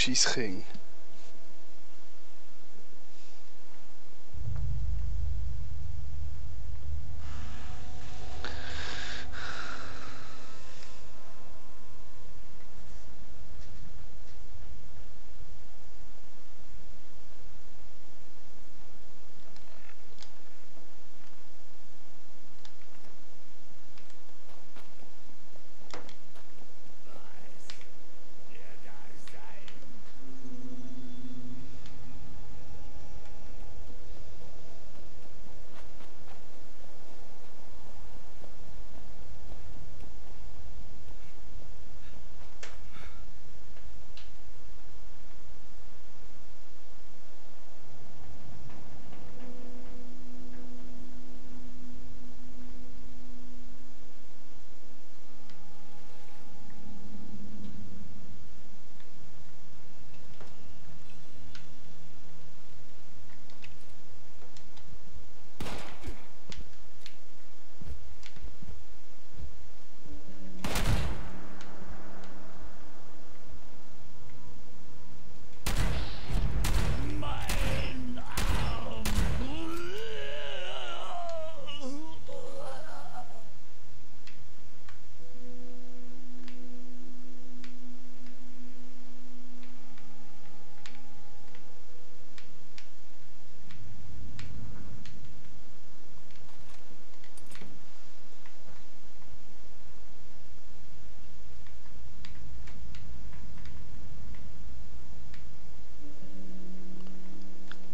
Scheisskind.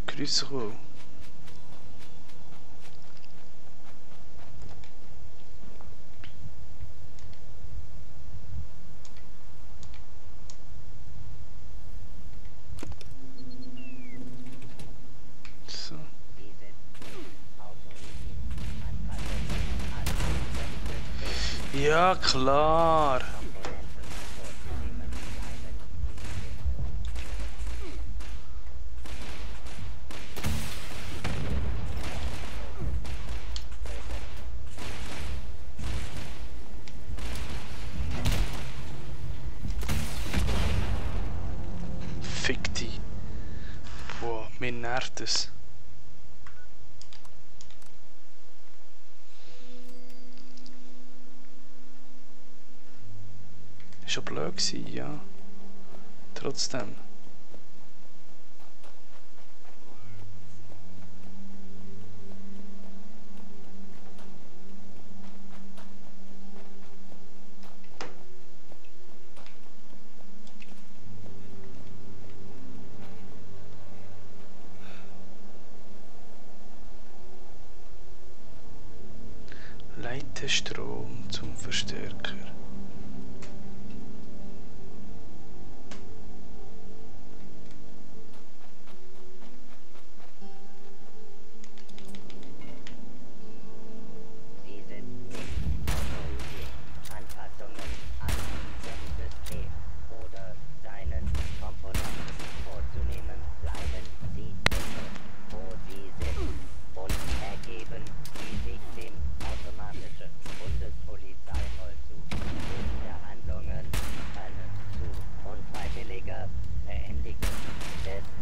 Grüße. So. Ja, klar. Fick die. Boah, mir nervt es. Schon blöd gewesen, ja. Trotzdem. Leite Strom zum Verstärker.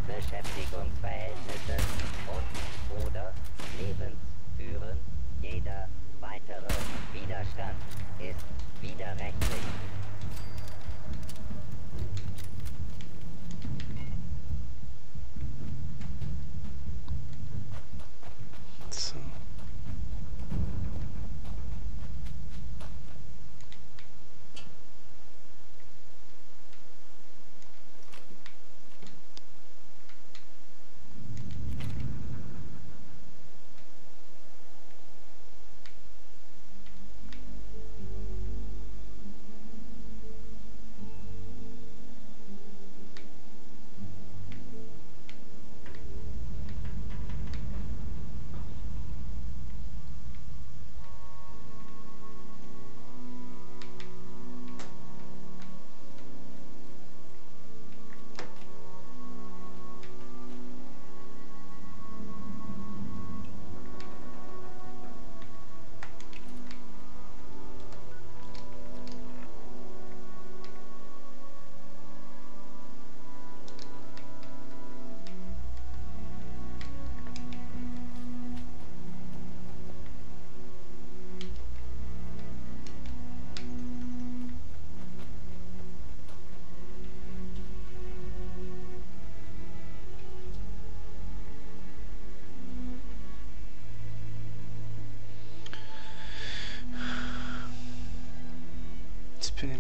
Beschäftigungsverhältnisses und/oder Lebensführen. Jeder weitere Widerstand ist widerrechtlich. So.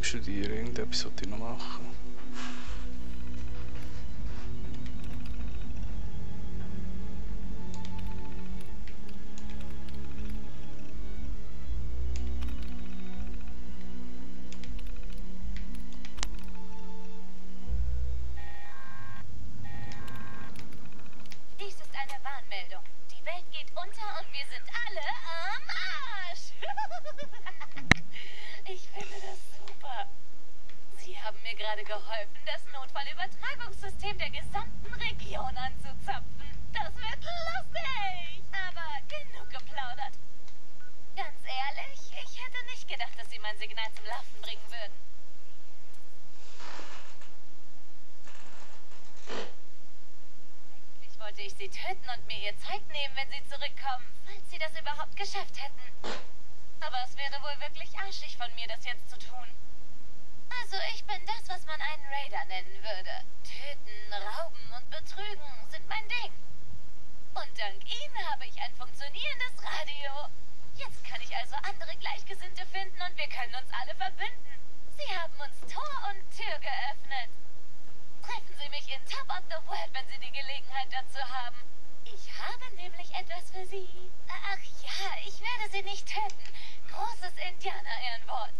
studieren, irgendetwas sollte ich noch machen. Dies ist eine Warnmeldung. Die Welt geht unter und wir sind alle am Arsch. Ich finde das super. Sie haben mir gerade geholfen, das Notfallübertragungssystem der gesamten Region anzuzapfen. Das wird lustig. Aber genug geplaudert. Ganz ehrlich, ich hätte nicht gedacht, dass Sie mein Signal zum Laufen bringen würden. Eigentlich wollte ich Sie töten und mir Ihr Zeug nehmen, wenn Sie zurückkommen, falls Sie das überhaupt geschafft hätten. Aber es wäre wohl wirklich arschig von mir, das jetzt zu tun. Also ich bin das, was man einen Raider nennen würde. Töten, rauben und betrügen sind mein Ding. Und dank Ihnen habe ich ein funktionierendes Radio. Jetzt kann ich also andere Gleichgesinnte finden und wir können uns alle verbünden. Sie haben uns Tor und Tür geöffnet. Treffen Sie mich in Top of the World, wenn Sie die Gelegenheit dazu haben. Ich habe nämlich etwas für Sie. Ach ja, ich werde Sie nicht töten. Großes Indianer-Ehrenwort.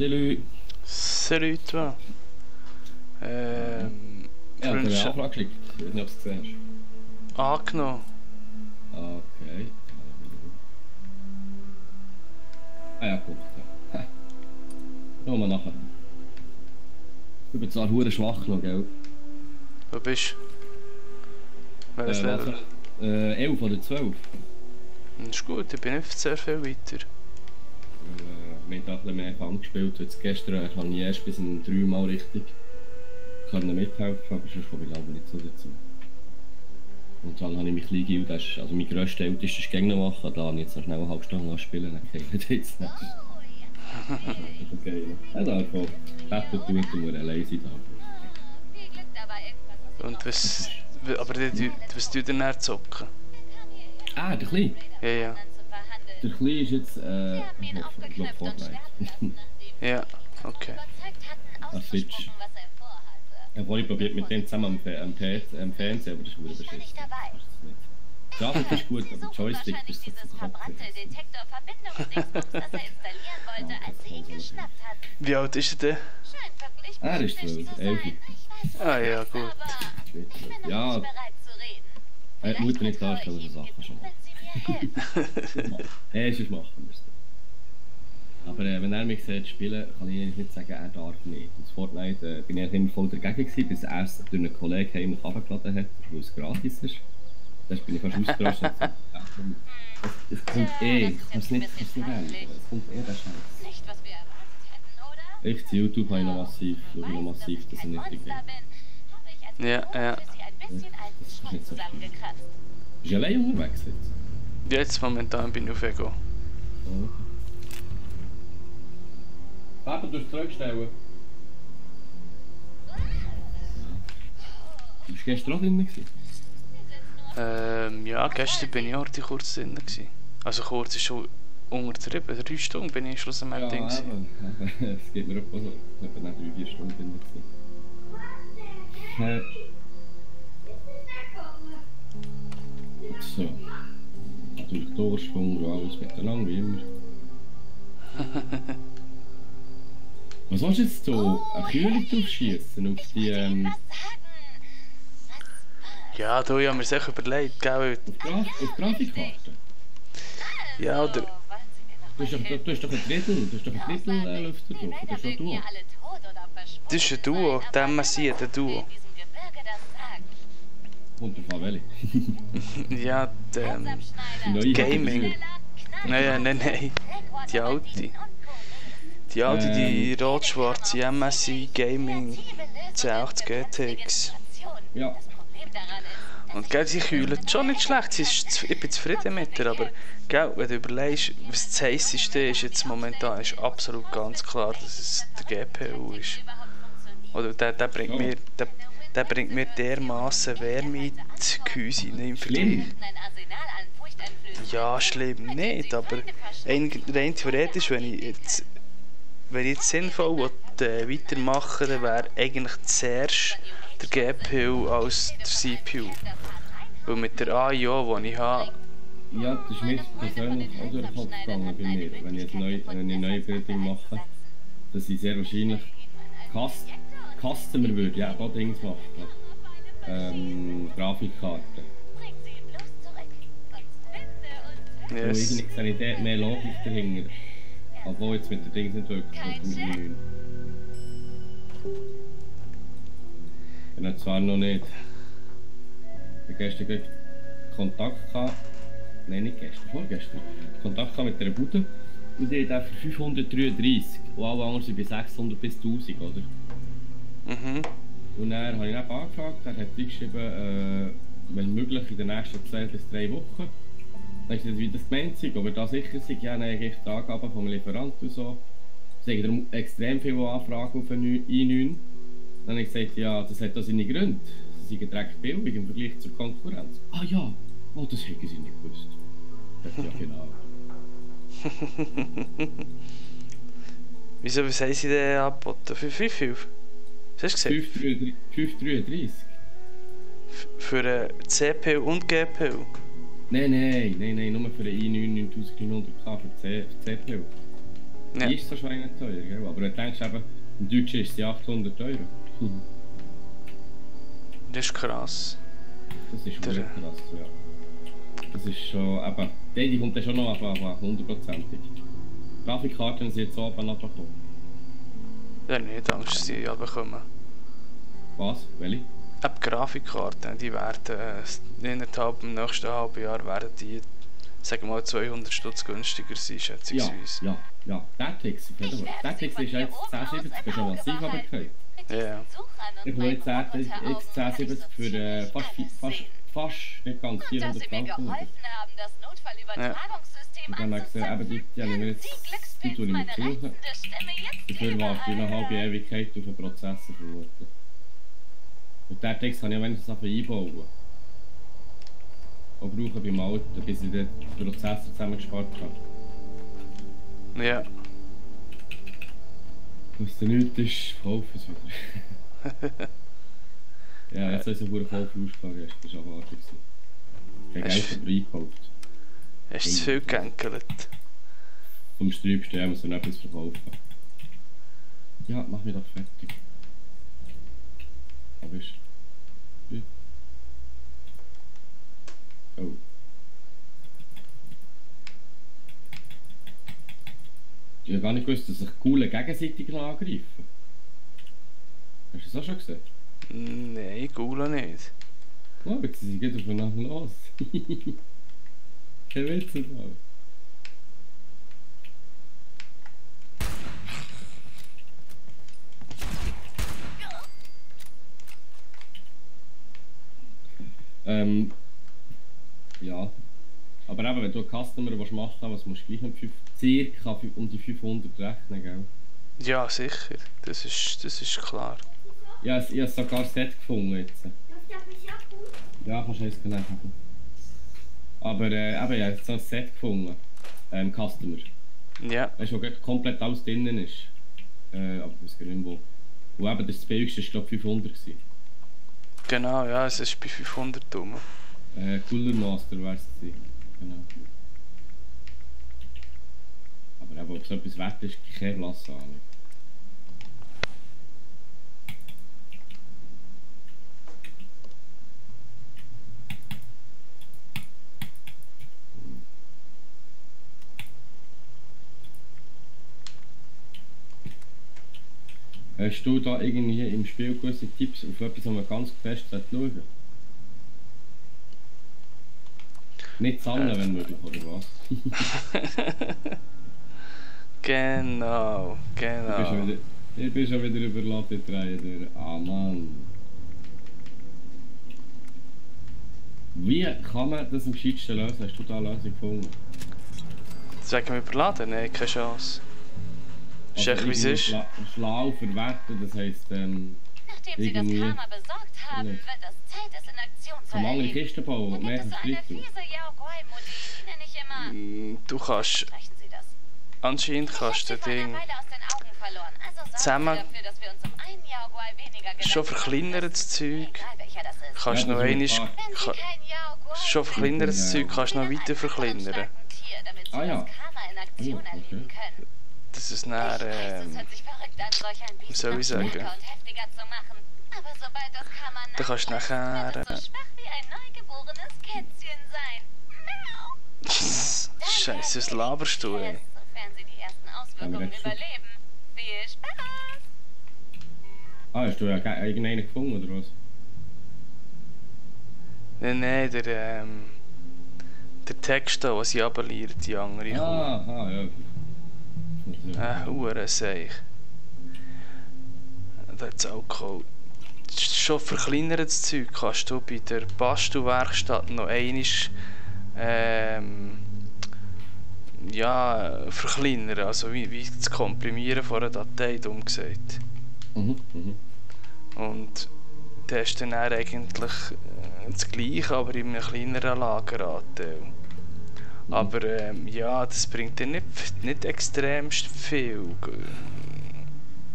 Salut. Salut toi. Ja, ich habe eine Anfrage geschickt. Ich weiß nicht, ob du es gesehen hast. Angenommen. Okay. Ah ja, gut. Ja. Schauen wir nachher. Du bist zwar verdammt schwach noch, gell? Wo bist du? Welches Level? 11 oder 12. Das ist gut, ich bin nicht sehr viel weiter. Wir haben da ein bisschen mehr Fang gespielt. Jetzt gestern kann ich erst bis in 3 Mal richtig mithelfen, aber sonst komme ich glaube nicht so dazu. Und dann habe ich mich klein geübt, also mein grösster, ältester Gegner machen, da habe ich jetzt noch schnell eine halbe Stunde spielen, dann kann ich jetzt nicht. Das ist okay, ne? Ja, da einfach Betten tun und wir allein sein da. Viel Glück dabei, irgendwas aus Und was du denn dann zocken? Ah, der Kleine. Ja, ja. zu verhandeln. Der Kleine ist jetzt, Wir haben ihn ich glaube aufgeknüpft und Fortnite. sterben lassen, nachdem Ja, okay. überzeugt hatten, Switch. auszuspucken, was er vorhatte. Ich habe probiert mit dem zusammen am Fernsehen, aber das ist wieder beschissen. Nicht dabei. Die Grafik ist gut, Sie aber suchen die Joystick wahrscheinlich ist so dieses verbrannte Detektor-Verbindungsdingsbums, das er installieren wollte, als sie ihn geschnappt hatten. Wie alt ist er denn? Scheint wirklich Ah, er ist gutmütig 12, zu 11. sein. Ich weiß Ah, ja, es, gut. aber ich bin noch Ja, nicht bereit zu reden. wenn die Mutter nicht da ist, kann man so Vielleicht Sachen schon wenn Sie mir helfen. sonst machen wir es. Aber wenn er mich sieht spielen, kann ich eigentlich nicht sagen, er darf nicht. Und Fortnite bin ich immer voll dagegen gewesen, bis er es durch einen Kollegen heimlich runtergeladen hat, weil es gratis ist. Das bin ich fast ausgerastet und gesagt, es kommt ich kann es nicht ändern. Es kommt der Scheiß. Nicht, was wir erwartet hätten, oder? Echt, YouTube habe ich noch massiv, schaue ich noch massiv, dass er nicht Monster geht. bin, habe ich als Ja, Belohnung ja. für Sie ein bisschen alten Das ist Schrott nicht so schlimm. zusammengekratzt. Bist du allein unterwegs jetzt? Jetzt momentan bin ich auf Ego. Oh. Papa, du hast zurückstellen. Du warst gestern auch drin gewesen? Ja, gestern bin ich auch richtig kurz drin gewesen. Also kurz ist schon untertrieben, 3 Stunden bin ich schlussendlich drin gewesen. eben. Es geht mir auch so. Ich bin nicht 3-4 Stunden drin gewesen. So. Natürlich Torsprung und alles miteinander, wie immer. Was willst du jetzt so? Eine Kühlung draufschießen auf die, Was sagen? Ja, du, ich habe mir das echt überlegt, gell? auf Grafikkarte? Ja, oder... Du hast doch ein Drittel, Lüfter drauf, das ist doch du. Das ist ein Duo, den man sieht, ein Duo. Kommt drauf an, welche. Ja, Die neue Gaming. Nein. Die alte. Die alte, die rot-schwarze MSI Gaming 1080 GTX. Ja. Und gell, sie kühlen schon nicht schlecht, ich bin zufrieden mit ihr, aber gell, wenn du überlegst, was das heisseste ist jetzt momentan, ist absolut ganz klar, dass es der GPU ist. Oder der bringt mir dermaßen Wärme in die Gehäuse im Vergleich. Ja, schlimm nicht, aber rein theoretisch, wenn ich jetzt sinnvoll weitermachen will, dann wäre eigentlich zuerst der GPU als der CPU. Weil mit der AIO, die ich habe... Ja, das ist mir persönlich auch durch den Kopf gegangen bei mir, wenn ich ein neues Building mache, dass ich sehr wahrscheinlich Customer würde, ja, da Dings machen. Grafikkarte. Yes. Yes. Irgendwie sehe ich dort mehr Logik dahinter. Obwohl jetzt mit den Dings nicht wirklich mit dem 9. Ich habe zwar noch nicht. Ich habe gestern Kontakt gehabt. Nein, nicht gestern, vorgestern. Kontakt gehabt mit dieser Bude. Und die hat für 533. Und alle anderen sind bei 600 bis 1000, oder? Mhm. Und dann habe ich ihn angefragt. Er hat geschrieben, wenn möglich in den nächsten 2 bis 3 Wochen. Dann ist das wie das gemeint, ob er da sicher ist. Ja, dann habe ich die Angaben vom Lieferanten und so. Es sind extrem viele Anfragen auf den i9. Dann habe ich gesagt, ja, das hat auch seine Gründe. Sie sind direkt billig im Vergleich zur Konkurrenz. Ah ja, oh, das hätten sie nicht gewusst. Ja, genau. Wieso, was haben sie denn angeboten? Für wie viel? Was hast du gesagt? 533. Für eine CPU und GPU? Nein, nur für den i9 9900K für CPU. Ja. Die ist so schweinend teuer, gell? Aber du denkst eben, im Deutschen ist sie 800 €. Das ist krass. Das ist wirklich krass, ja. Das ist schon, eben, die kommt dann schon noch ab 100%. Grafikkarten sind jetzt so ab und abgekommen. Ja, nicht Angst, dass sie bekommen. Was? Welche? Die Grafikkarten, die werden im nächsten halben Jahr werden die, sagen wir mal, 200 Stutz günstiger sein, schätzungsweise. Ja. Tactics, Tactics ist jetzt 1070, das ist schon massiv runtergefallen. Ja. Ich will jetzt 1070 für fast, nicht ganz Und dass 400 Sie mir Franken. geholfen haben, das Notfallübertragungssystem Und dann habe ich gesagt, eben die haben wir jetzt, die tue ich mir suchen. Dafür warte ich eine halbe Ewigkeit auf einen Prozessor vermuten. Und den Text kann ich wenigstens einbauen. Und brauche beim Alten, bis ich den Prozessor zusammengespart habe. Ja. Was da nichts ist, kaufe es wieder. Ja, jetzt habe ich so einen Kauf ausgefahren, das war aber artig. Kein Geld aber eingekauft. Hast du zu viel gegänkelt? Vom Sträubsten muss man etwas verkaufen. Ja, mach mich doch fertig. Aber ist. Oh. Ich habe gar nicht gewusst, dass sich Coole gegenseitig noch angreifen. Hast du das auch schon gesehen? Nein, Gula nicht. Oh, jetzt sind sie aufeinander los. Kein Witz mehr. Ja. Aber eben, wenn du einen Customer machen willst, musst du gleich mit circa um die 500 rechnen, gell? Ja, sicher. Das ist klar. Ja, ich habe sogar ein Set gefunden jetzt. Ja, kannst du eins genau haben. Aber eben, ich habe jetzt so ein Set gefunden. Customer. Ja. Weißt du, wo komplett alles drinnen ist. Aber ich weiß gar nicht wo. Und eben, das billigste war glaube ich 500 gewesen. Genau, ja, es ist bei 500 rum. Cooler Master wäre es gewesen. Genau. Aber eben, ob es etwas wert ist, keine blasse Ahnung. Hast du da irgendwie im Spiel gewisse Tipps auf etwas, was man ganz fest schauen sollte? Nicht sammeln, wenn möglich, oder was? Genau. Ich bin schon wieder überladen, Trader. Ah Mann. Wie kann man das am gescheitsten lösen? Hast du da eine Lösung gefunden? Sagen wir überladen? Nein, keine Chance. Ist echt wie es ist. Schlau verwerten, das heisst, Nachdem Sie das Karma besorgt haben, wird es Zeit, es in Aktion zu kann man andere erleben. Kisten bauen, Da mehr gibt es eine Schritt. fiese Yaoguai-Modi, die nenne ich immer... Du kannst... Streichen Sie das. Anscheinend kannst du Ich habe sie vor Ding... einer Weile aus den Augen verloren. Also sorgen Zusammen- Sie dafür, dass wir uns um einen Yaoguai weniger Gedanken Schon machen verkleinertes müssen. Zeug. Egal welcher das ist. Kannst Ja, noch das einmal... wird wahr. Wenn Sie kein Yaoguai Schon verkleinertes Zeug kannst du noch weiter verkleinern. Damit Sie Ah, ja. das Karma in Aktion Oh, okay. erleben können. Das ist nachher... Ich weiß, es hört sich verrückt an, solch ein Biest soll ich noch sagen? stärker und heftiger zu machen. Aber sobald das Karma Da kannst du nachlässt, nachher... wird es so schwach wie ein neugeborenes Kätzchen sein. Miau. Scheiße, was laberst du, ey? Sofern Sie die ersten Auswirkungen jetzt schon. überleben. Viel Spaß! Ah, hast du ja irgendeinen gefunden, oder was? Nein, der Text da, was ich abonniere, die andere kommt. Ah, ja. Hurenseich. Da hat es auch geholt. Schon verkleinertes Zeug kannst du bei der Bastelwerkstatt noch einmal ja, verkleinern, also wie das Komprimieren von einer Datei, dumm gesagt. Und da hast du dann eigentlich das Gleiche, aber in einem kleineren Lageranteil. Aber ja, das bringt dir nicht extremst viel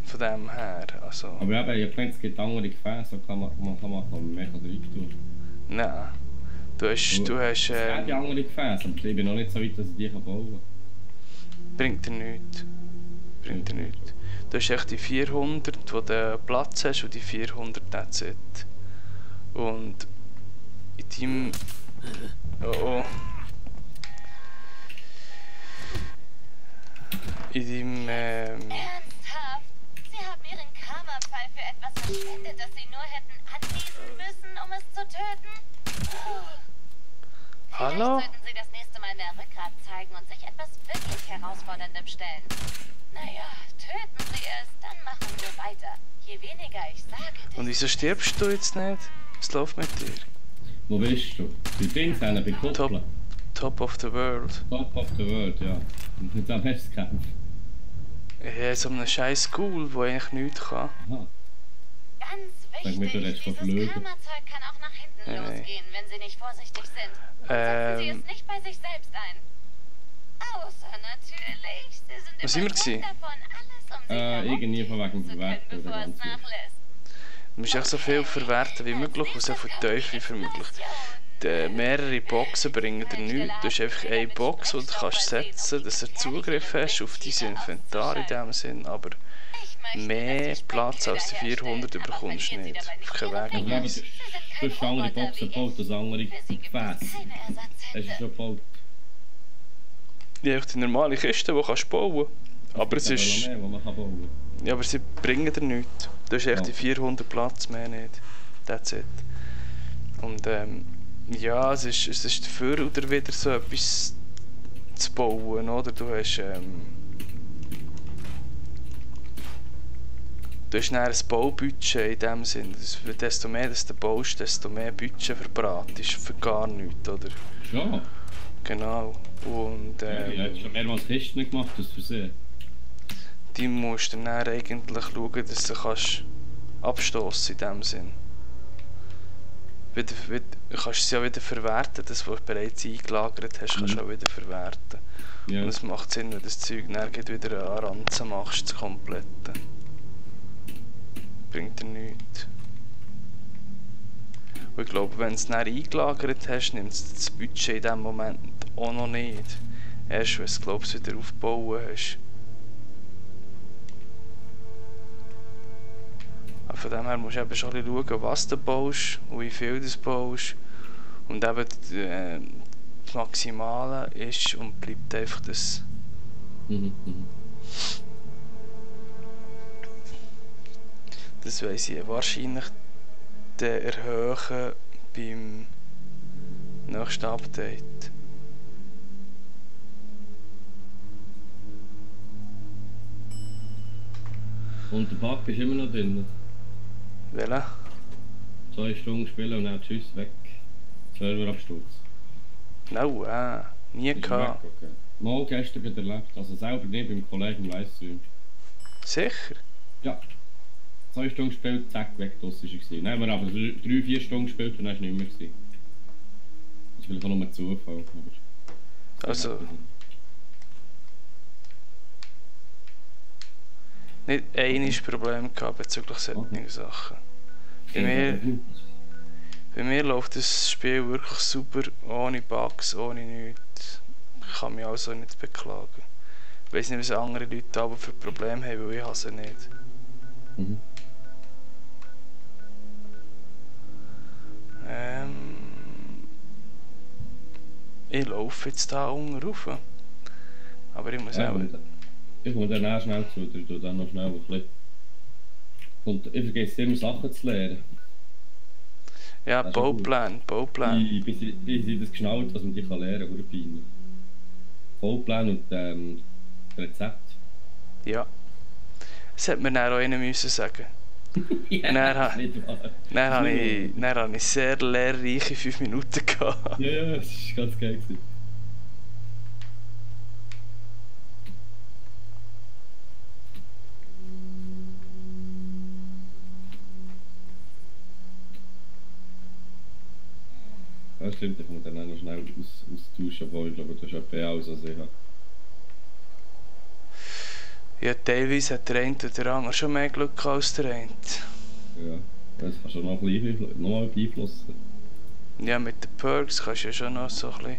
von dem her. Also, Aber eben, ich habe es gibt andere Gefäße, man kann mehr rein tun. nein. Du hast... Es gibt andere Gefäße, aber ich bin noch nicht so weit, dass ich die bauen kann. Bringt dir nichts. Bringt dir nichts. Du hast echt die 400, wo du Platz hast, und die 400 that's it. Und in deinem... Oh. In deinem... Ernsthaft? Sie haben Ihren Karma-Pfeil für etwas verschwendet, das Sie nur hätten anlesen müssen, um es zu töten? Hallo? Vielleicht sollten Sie das nächste Mal mehr Rückgrat zeigen und sich etwas wirklich Herausforderndes stellen. Naja, töten Sie es, dann machen wir weiter. Je weniger ich sage, Und wieso stirbst du jetzt nicht? Was läuft mit dir? Wo bist du? Bei Dings, bei Kuppeln? Top of the World. Top of the World, ja. Und mit dem hast du gekämpft. Ja, so einem scheiß School, wo eigentlich nichts kann. Aha. Ganz Sag mir, du wichtig, redest von dieses Flügen. Karma-Zeug kann auch nach hinten Nee. losgehen, wenn Sie nicht vorsichtig sind. Und setzen Sie es nicht bei sich selbst ein. Außer natürlich, Sie sind Wo sind wir überzeugt gewesen? davon, alles um Sie herum Irgendwie von wegen zu können, Verwerten oder bevor es ganz viel. nachlässt. Du musst echt so viel verwerten wie möglich und so viel tief wie möglich. Mehrere Boxen bringen dir nichts. Du hast einfach eine Box, die du kannst setzen, dass du Zugriff hast auf dein Inventar in dem Sinn, aber mehr Platz als die 400 bekommst du nicht. Auf keinen Weg Aber mehr. du hast andere Boxen gebaut, das andere Gefäß. Hast du schon gebaut? Ja, die normale Kiste, die kannst du bauen. Aber es Es gibt ist... noch mehr, die man kann bauen Ja, aber sie bringen dir nichts. Du hast echt die 400 Platz mehr nicht. That's it. Und ja, es ist dafür oder wieder so etwas zu bauen, oder? Du hast dann ein Baubudget in dem Sinn. Desto mehr dass du baust, desto mehr Budget verbratest für gar nichts, oder? Ja. Genau. Und Ich habe schon mehrmals Kisten gemacht, das Versehen. die musst du dann eigentlich schauen, dass du kannst abstoßen in dem Sinn. Du kannst es ja wieder verwerten, das was du bereits eingelagert hast, kannst du auch wieder verwerten. Ja. Und es macht Sinn, wenn du das Zeug dann wieder an Ranzen machst, das Komplette. Bringt dir nichts. Und ich glaube, wenn du es dann eingelagert hast, nimmt es das Budget in diesem Moment auch noch nicht. Erst wenn du es wieder aufbauen hast. Aber von dem her musst du eben schon ein bisschen schauen, was du baust und wie viel du baust. Und eben das Maximale ist und bleibt einfach das. Das weiss ich wahrscheinlich erhöhen beim nächsten Update. Und der Bug ist immer noch drin. Welcher? 2 Stunden spielen und dann tschüss, weg. Serverabsturz. No, nie Ist gehabt. weg, okay. Mal gestern gerade erlebt, also selber nicht beim Kollegen im Livestream. Sicher? Ja. 2 Stunden gespielt, zack, weg, das war er. Nein, wir haben 3-4 Stunden gespielt und dann war es nicht mehr. Gewesen. Das ist vielleicht auch nur ein Zufall. Aber Also, nicht einiges Problem gehabt bezüglich solchen Sachen. Bei mir läuft das Spiel wirklich super, ohne Bugs, ohne nichts. Ich kann mich also nicht beklagen. Ich weiss nicht, was andere Leute aber für Probleme haben, weil ich habe sie nicht. Mhm. Ich laufe jetzt da unten rauf. Aber ich muss Ja, auch... ich komme dann auch schnell zu, ich tue dann noch schnell ein bisschen. Und ich vergesse immer Sachen zu lernen. Ja, Das ist Bauplan. Bis ich das geschnallt, was man die kann lernen kann, peinlich. Bauplan und Rezept. Ja. Das hätte mir dann auch einer müssen sagen. Ja, Dann nicht wahr. Dann habe ich sehr lehrreiche 5 Minuten gehabt. Ja, das war ganz geil. Ja, stimmt, ich muss dann auch noch schnell austauschen, obwohl ich glaube, das ist etwa alles, was ich habe. Ja, teilweise hat der eine oder der andere schon mehr Glück gehabt als der eine. Ja, das kannst du noch ein bisschen noch mal beeinflussen. Ja, mit den Perks kannst du ja schon noch so ein bisschen...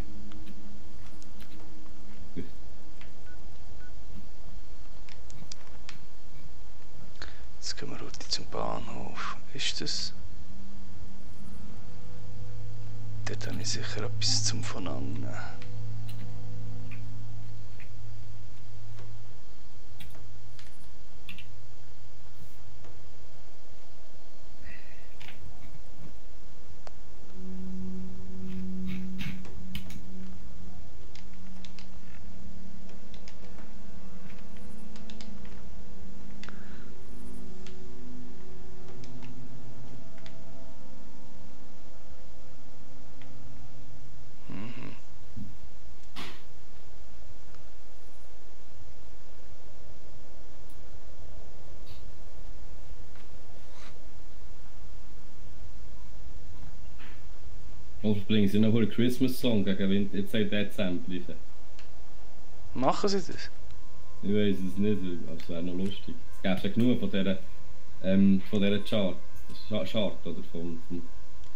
Jetzt gehen wir heute zum Bahnhof. Ist das? Dort habe ich sicher etwas zum Voneinander. Hoffentlich bringen sie noch einen Christmas-Song gegen Winter. Jetzt sagt Dezember. Machen sie das? Ich weiß es nicht, aber es wäre noch lustig. Es gäbe ja genug von dieser Chart, oder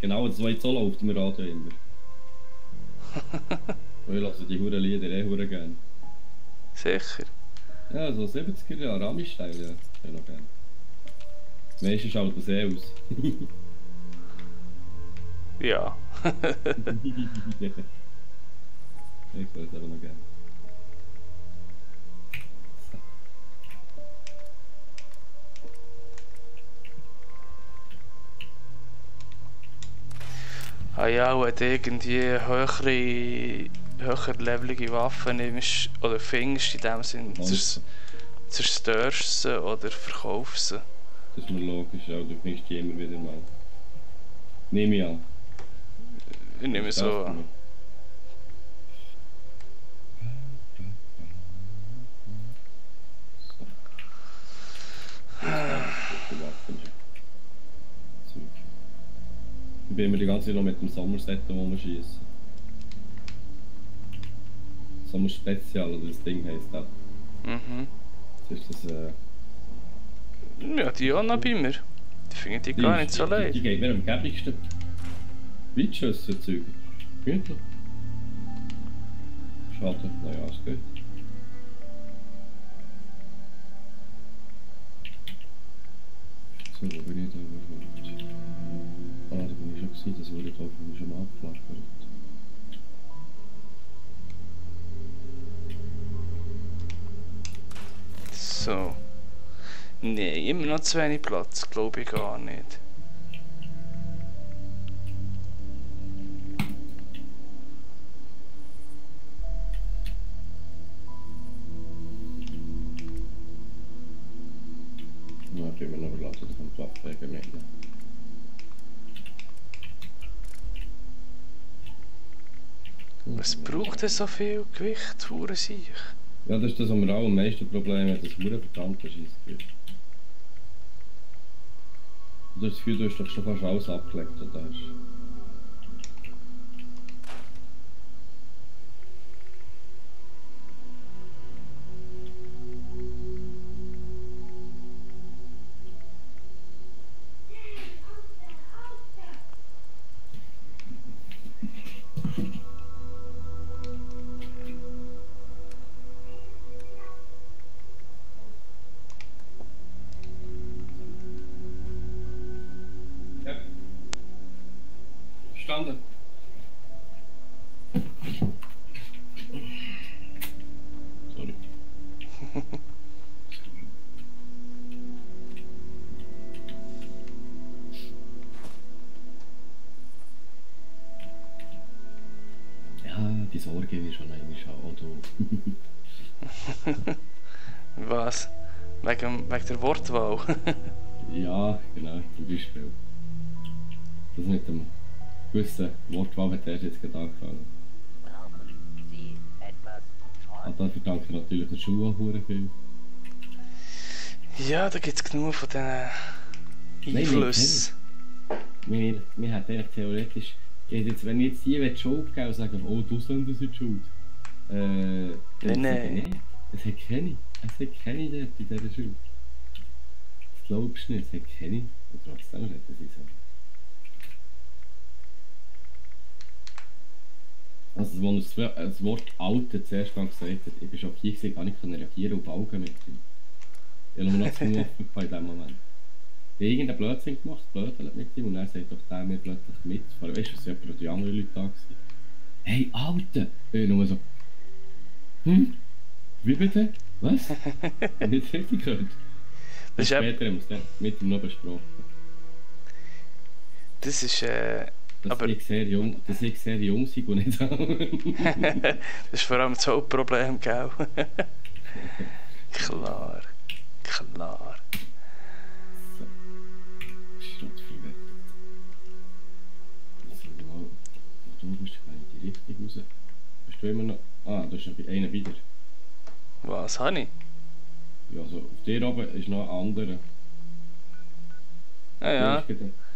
genau das, was jetzt so läuft im Radio immer. Ich lasse die Huren Lieder Huren gerne. Sicher. Ja, so 70er Jahre, Ami-Style, ja, ich noch gerne. Meistens schaut das aus. Ja. Ich will es aber noch gerne. Ah ja, wenn du irgendwie höher levelige Waffen nimmst oder findest, in dem Sinn, zerstörst sie oder verkaufst sie. Das ist mir logisch, ja, du findest die immer wieder mal. Nehme ich an. Ich nehme so an. Ich bin immer die ganze Zeit noch mit dem Sommerset rumschießen. Sommerspezial, oder das Ding heisst das. Mhm. Das ist das, Ja, die auch noch bei mir. Die finde ich gar nicht so leid. Die geht mir am gäbigsten. Weitschüsse-Zeug. Gemütlich. Schade, naja, es geht. So, wo bin ich da überhaupt? Ah, da bin ich schon gewesen, das wurde da von mir schon mal abgeflackert. So. Nee, immer noch zu wenig Platz, glaube ich gar nicht. Ja, ich bin mir noch überlassen, dass man die Waffenträger mitnehmen. Was braucht denn so viel Gewicht, hure sich? Ja, das ist das, was wir auch am meisten Probleme haben, das verdammte Scheissgewicht. Du hast das Gefühl, du hast doch schon fast alles abgelegt, was du hast. Ja. Verstanden. Sorry. Ja, die Sorge wie schon eigentlich auch du. Was? Wegen der Wortwahl? Ja, genau, zum Beispiel. Das mit dem gewissen Wortwahl hat erst jetzt gerade angefangen. Brauchen Sie etwas Und dann verdanke ich natürlich der Schule auch verdammt viel. Ja, da gibt es genug von diesen Einflüssen. Wir hätten eigentlich theoretisch, wenn ich jetzt die Schuld geben und sagen, oh, du sendest die Schuld. Nein. Es hat keine. Es hat keine dort in dieser Schule. Das glaubst du nicht, es hat keine. Und trotzdem hätten sie so. Also, als das Wort Alte zuerst mal gesagt hat, ich bin schockiert, ich gar nicht reagieren auf Augen mit ihm. Ich habe nur noch zu offen in diesem Moment. Ich habe irgendeinen Blödsinn gemacht, blödelt mit ihm, und er sagt doch der mir plötzlich mitzufahren. Weißt du, es waren die anderen Leute da gewesen. Hey, Alter! Ich nur so. Wie bitte? Was? Nicht richtig gehört. Das ist später haben wir es dann mit ihm noch besprochen. Das ist Dass ich sehr jung sei und nicht das ist vor allem das Hauptproblem, gell? Klar. Klar. So. Schrott verwettet. Also, wo du bist, kann ich die Richtung raus. Bist du immer noch... Ah, da ist noch einer wieder. Was habe ich? Ja, also auf dir oben ist noch ein anderer. Ja, ja.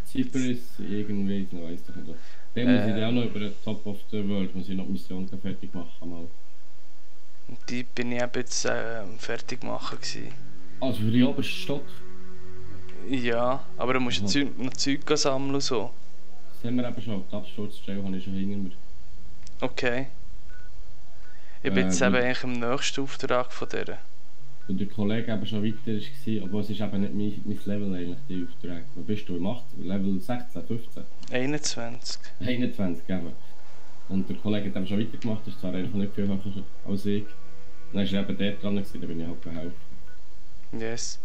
Cypress, irgendwie, ich weiss doch nicht. Dann muss ich dann auch noch über den Top of the World, muss ich noch die Mission fertig machen. Mal. Und die bin ich eben jetzt fertig machen gewesen. Also für den obersten Stock? Ja, aber du musst noch Zeug sammeln und so. Das haben wir eben schon, die Absturzstelle habe ich schon hinter mir. Okay. Ich bin jetzt eben eigentlich im nächsten Auftrag von der. Und der Kollege eben schon weiter war, obwohl es ist eben nicht mein Level eigentlich, die Aufträge. Wo bist du? Im 8? Level 16, 15? 21. 21 eben. Und der Kollege hat eben schon weitergemacht, ist zwar einfach nicht viel höher als ich. Dann war er eben dort dran, da bin ich halt geholfen. Yes.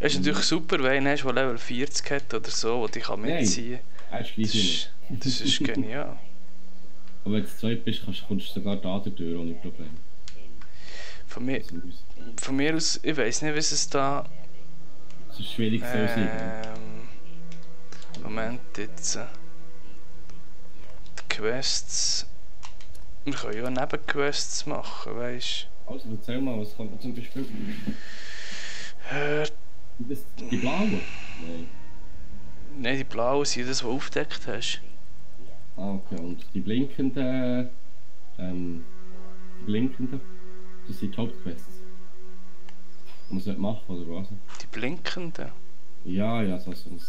Es ist natürlich super, wenn du hast, der Level 40 hat oder so, der dich mitziehen kann. Er ist gleich wie das ist genial. Aber wenn du zu zweit bist, kommst du sogar da durch ohne Probleme. Von mir aus, ich weiß nicht, was es da... Es ist schwierig so sein. Moment jetzt. Die Quests... Wir können ja Nebenquests machen, weißt du. Also erzähl mal, was kommt zum Beispiel? Die blauen? Nein. Nein, die blauen sind das, was du aufgedeckt hast. Ah, okay. Und die blinkenden... das sind die Hauptquests. Was man machen oder was? Die blinkenden? Ja, so ein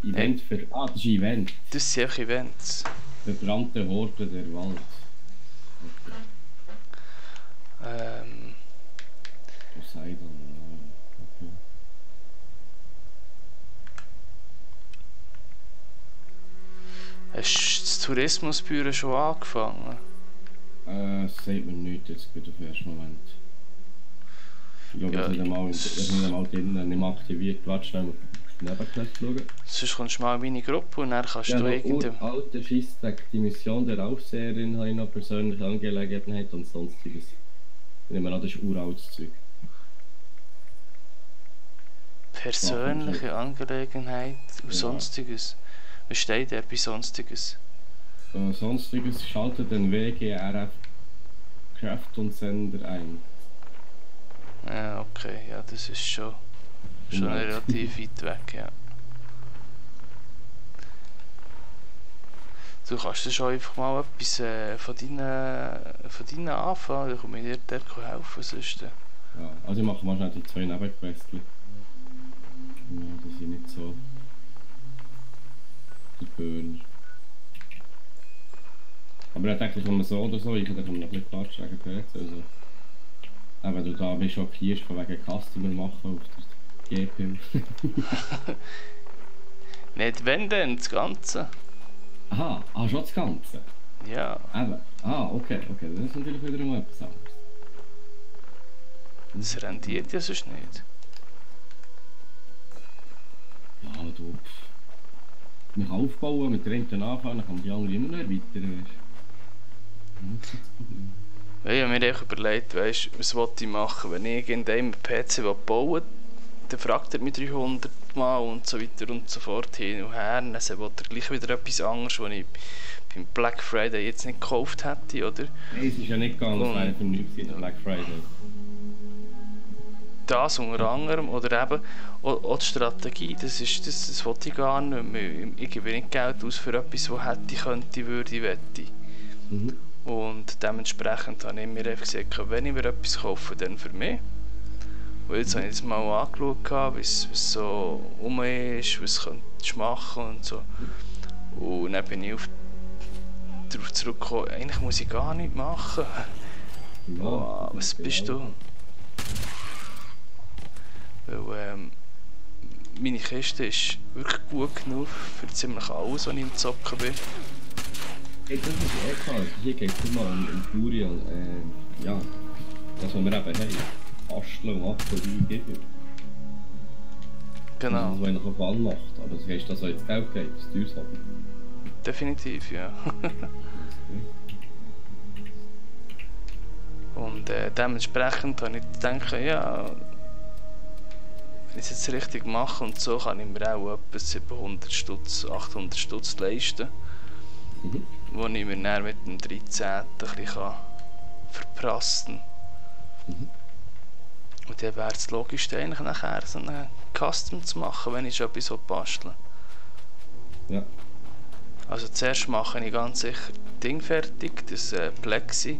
Event für... Ah, das ist ein Event. Das sind auch Events. Verbrannte Horde der Wald. Okay. Poseidon, okay. Hast du das Tourismusbüro schon angefangen? Das sagt mir nichts jetzt auf den ersten Moment. Ich glaube, das ist nicht einmal drinnen, nicht mal aktiviert. Warte schnell, mal Nebenquest schauen. Sonst kommst du mal in meine Gruppe und dann kannst du irgendeinem... Alter Scheissdreck, die Mission der Aufseherin habe ich noch, persönliche Angelegenheit und sonstiges. Ich nehme an, das ist uraltes Zeug. Persönliche Angelegenheit und sonstiges. Was steht da bei sonstiges? Sonstiges schaltet den WGRF Kraft und Sender ein. Ja, okay, ja, das ist schon relativ weit weg, ja. Du kannst schon einfach mal etwas von deinen anfangen, dann komme ich dir dort helfen sonst. Ja, also ich mache mal schnell die 2 Nebenquests. Ja, das sind nicht so die Burner. Aber ich denke, kann man so oder so, ich kann noch ein bisschen Quatsch wegen PC. Also, wenn du da bist, schockierst von wegen Customer machen auf der GPU. Nicht wenn denn, das Ganze. Aha, schon das Ganze? Ja. Eben. Okay, das ist natürlich wieder mal etwas anderes. Das rendiert ja sonst nicht. Ja, du... Man kann aufbauen, mit der einen anfangen, dann kann man die andere immer noch erweitern, weißt du. Ja, ich habe mir echt überlegt, weißt, was wollte ich machen, wenn ich irgendeinen PC bauen will, dann fragt er mich 300 Mal und so weiter und so fort hin und her. Dann will er gleich wieder etwas anderes, was ich beim Black Friday jetzt nicht gekauft hätte, oder? Nein, es ist ja nicht gegangen, es wäre vernünftig der Black Friday. Das unter anderem, oder eben auch die Strategie, das wollte ich gar nicht mehr. Ich gebe nicht Geld aus für etwas, das hätte, könnte, würde, wette. Mhm. Und dementsprechend habe ich mir einfach gesagt, wenn ich mir etwas kaufe, dann für mich. Und jetzt habe ich das mal angeschaut, wie es so ist, was du machen und so. Und dann bin ich darauf zurückgekommen, eigentlich muss ich gar nichts machen. Oh, was bist du? Weil meine Kiste ist wirklich gut genug für ziemlich alles, was ich im Zocken bin. Hey, das ist klar. Hier geht es mal um Furion. Ja, das, was wir eben haben. Basteln und machen und eingeben. Genau. Das, was eigentlich auf Fall macht. Aber das heisst, dass es jetzt Geld geht, das teures Hobby. Definitiv, ja. Und dementsprechend habe ich gedacht, ja, wenn ich es jetzt richtig mache und so, kann ich mir auch etwa 700 Stutz, 800 Stutz leisten. Mhm. Wo ich mir dann mit dem 13. ein bisschen verprassen kann. Mhm. Und dann wäre es logisch, eigentlich nachher so einen Custom zu machen, wenn ich schon etwas basteln will. Ja. Also zuerst mache ich ganz sicher das Ding fertig, das Plexi.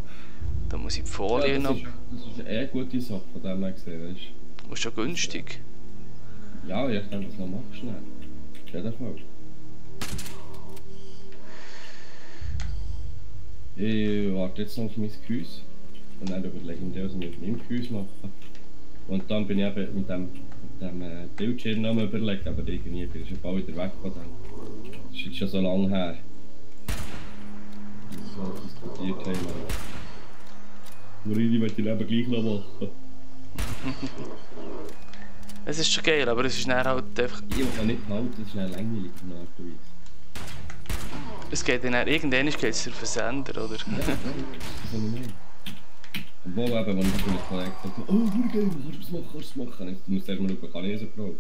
Da muss ich die Folie noch... Das ist eine eher gute Sache, von dem her gesehen, weißt du. Und schon günstig. Ja, ich kann das noch machen, schnell. Auf jeden Fall. Ich warte jetzt noch auf mein Gehäuse. Und dann überlege ich mir, was ich mit meinem Gehäuse mache. Und dann bin ich eben mit dem Bildschirm noch mal überlegt, aber irgendwie bin ich schon bald wieder weg von dem. Das ist jetzt schon so lange her. So diskutiert haben wir. Morini möchte ich eben gleich noch machen. Es ist schon geil, aber es ist dann halt einfach... Ich kann nicht behalten, das ist eine langweilig von der Art und Weise. Es geht dann irgendwann geht es auf den Sender, oder? Ja, das ist so nicht mehr. Und wo eben, wenn ich mit einem Kollegen sagt, oh, geil, kannst du das machen? Du musst erst mal schauen, kann ich so Pro?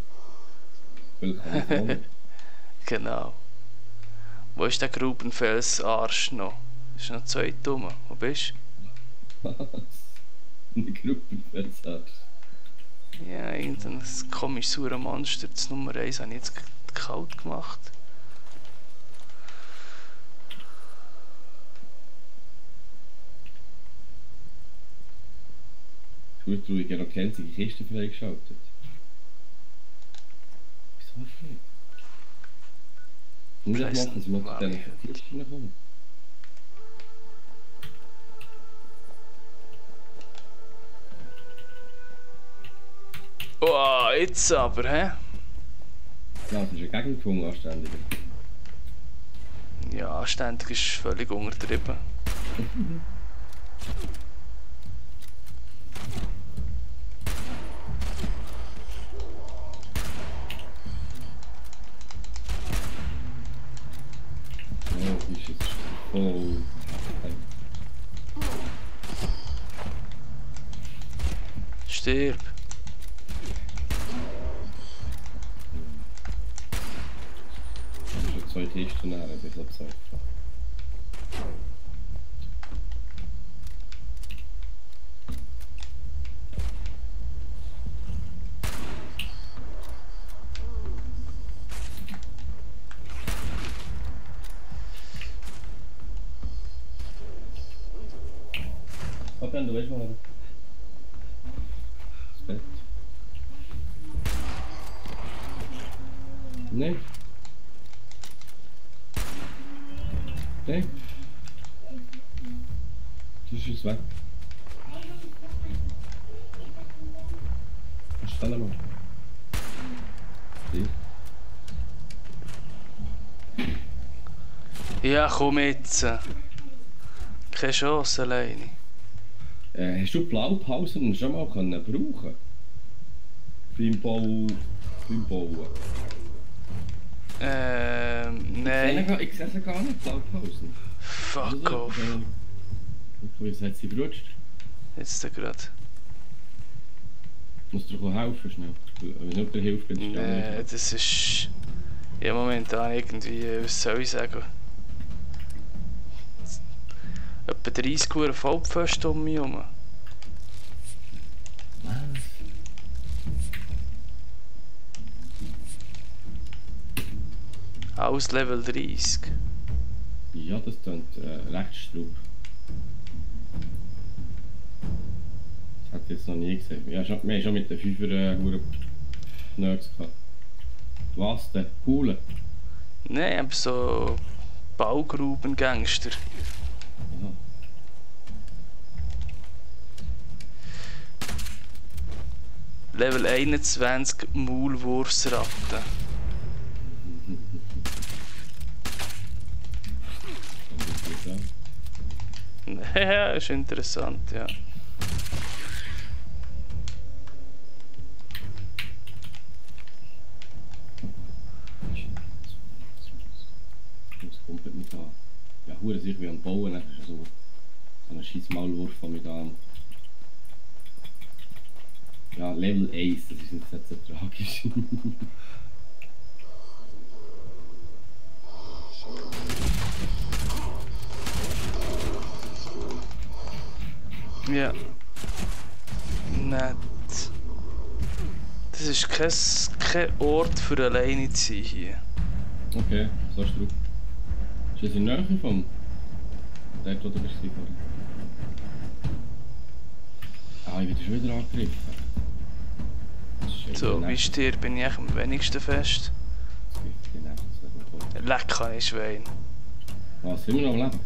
Vielleicht kann ich es machen. Genau. Wo ist der Grubenfels-Arsch noch? Ist noch zwei dumme. Wo bist Was? Eine Gruppenversatz. du? Ja, irgendein komisch saurer Monster. Das Nummer 1 habe ich jetzt kalt gemacht. Gut, ruhig, noch kennzige Kisten freigeschaltet. Wieso hast du nicht? Muss ich das machen, sie muss dann auf die Kisten kommen. Oh, jetzt aber, hä? Ja, das ist ein Gegenpunkt anständiger. Ja, ständig ist völlig untertrieben. Oh, wie ist es voll. Stirb. Schon zwei Kisten näher, habe ich gesagt. Fabian, du weißt mal. Das Bett. Nein. Nein. Das ist jetzt weg. Stell mal. Ja, komm jetzt. Keine Chance alleine. Hast du Blaupausen schon mal können brauchen? Beim Bauen? Nein. Ich sehe gar nicht Blaupausen. Fuck off. Wie hat sie gerutscht? Jetzt gerade. Musst du dir helfen schnell? Wenn jemand dir hilft, kannst du Nee, das ist... Ja, momentan irgendwie, was soll ich sagen? Etwa 30 Uhr Vollpfosten um mich herum. Alles Level 30. Ja, das klingt recht straub. Das hat ich jetzt noch nie gesehen. Ja, wir haben schon mit den 5er Nerds gehabt. Was denn? Coole? Nein, aber so Baugruben-Gangster. Aha. Level 21 Maulwurfsratten. Ja, ist interessant, ja. Das kommt nicht an. Ja, hure sich wie am Bauen, dann ist so ein scheiß Maulwurf von mir da. Ja, Level 1, das ist nicht so tragisch. Ja. Nett. Das ist kein Ort für alleine zu sein hier. Okay, so ist drauf. das in der Nähe vom... Dort, wo du bist vorhin. Ah, ich werde schon wieder angegriffen. So, wie Stier bin ich eigentlich am wenigsten fest. Lecker ist Schwein. Was, sind wir noch am Leben?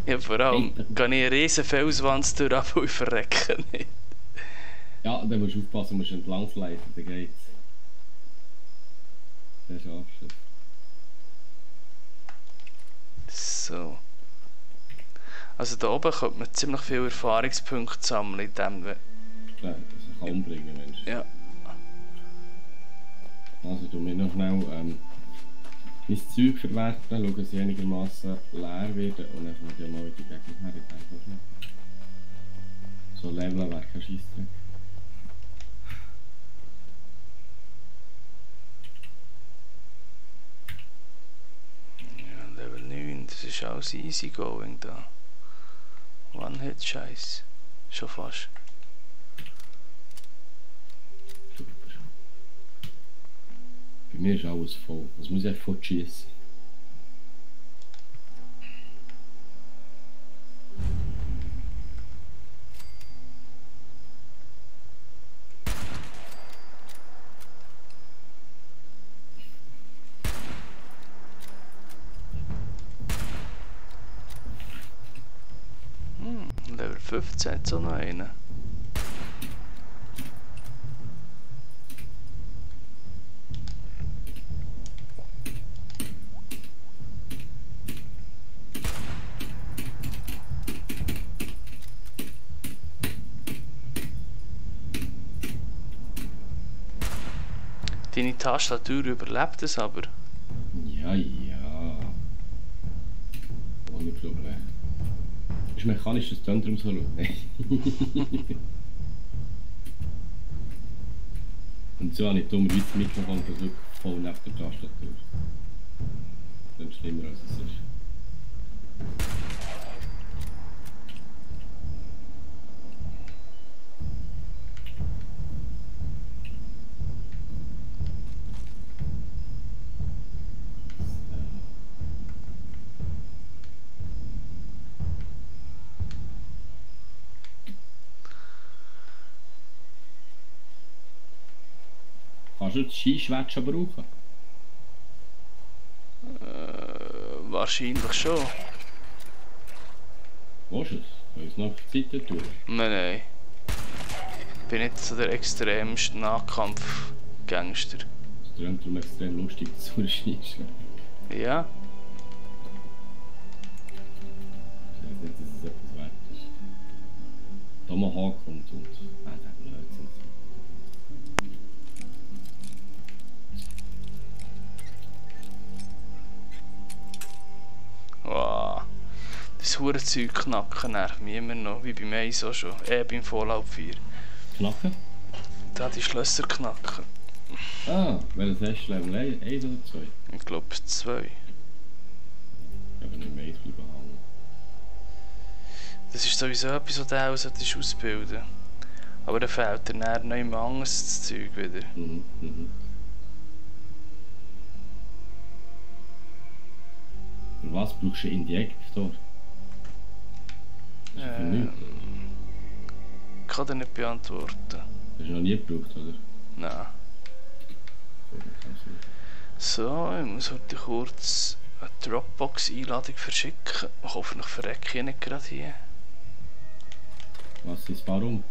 Ja, vor allem gehe ich eine riesen Felswand durch, aber ich verrecke nicht. Ja, dann musst du aufpassen, musst du entlang sliden, dann geht's. Dann schaffst du es. So. Also da oben könnte man ziemlich viele Erfahrungspunkte sammeln, in dem wir... Ja, das kann umbringen, Mensch. Ja. Also du mir noch schnell mein Zeug verwerten, schauen, dass sie einigermaßen leer werden und dann kommt ja mal wieder gegen her, ich denke schon. So leveln wäre kein Scheissdreck. Ja, Level 9, das ist alles easy going da. One-Hit-Scheiß. Schon fast. Super. Bei mir ist alles voll. Das muss ich einfach fortschießen. Level 15 hat so noch einen. Deine Tastatur überlebt es aber. Ja, ja. Ohne Problem. Ist mechanisch das Zentrum so laut? Und so habe ich dummerweise das Mikrofon versucht voll neben der Tastatur. Das ist schlimmer als es ist. Kannst du das Skischwert schon brauchen? Wahrscheinlich schon. Willst du es? Kann ich es noch auf die Seite tun? Nein. Ich bin nicht so der extremste Nahkampf-Gangster. Es träumt darum extrem lustig, dass du ein Skischwert. Ja. Ich weiß nicht, dass es etwas wert ist. Tomahawk kommt und... Nein, der Blödsinn. Wow. Das Hurenzeug knacken nervt mich immer noch, wie beim Eis auch schon. Beim Fallout 4. Knacken? Da die Schlösser knacken. Ah, welches hast du? Level 1 oder 2? Ich glaube 2. Ich habe nicht mehr 1 bleiben hängen. Das ist sowieso etwas, was du auch ausbilden solltest. Aber dann fehlt dir dann noch immer anderes das Zeug wieder. Mhm, mhm. Für was brauchst du einen Injektor? Das ist für nichts. Ich kann dir nicht beantworten. Das hast du noch nie gebraucht, oder? Nein. So, ich muss heute kurz eine Dropbox-Einladung verschicken. Hoffentlich verrecke ich nicht gerade hier. Was ist warum?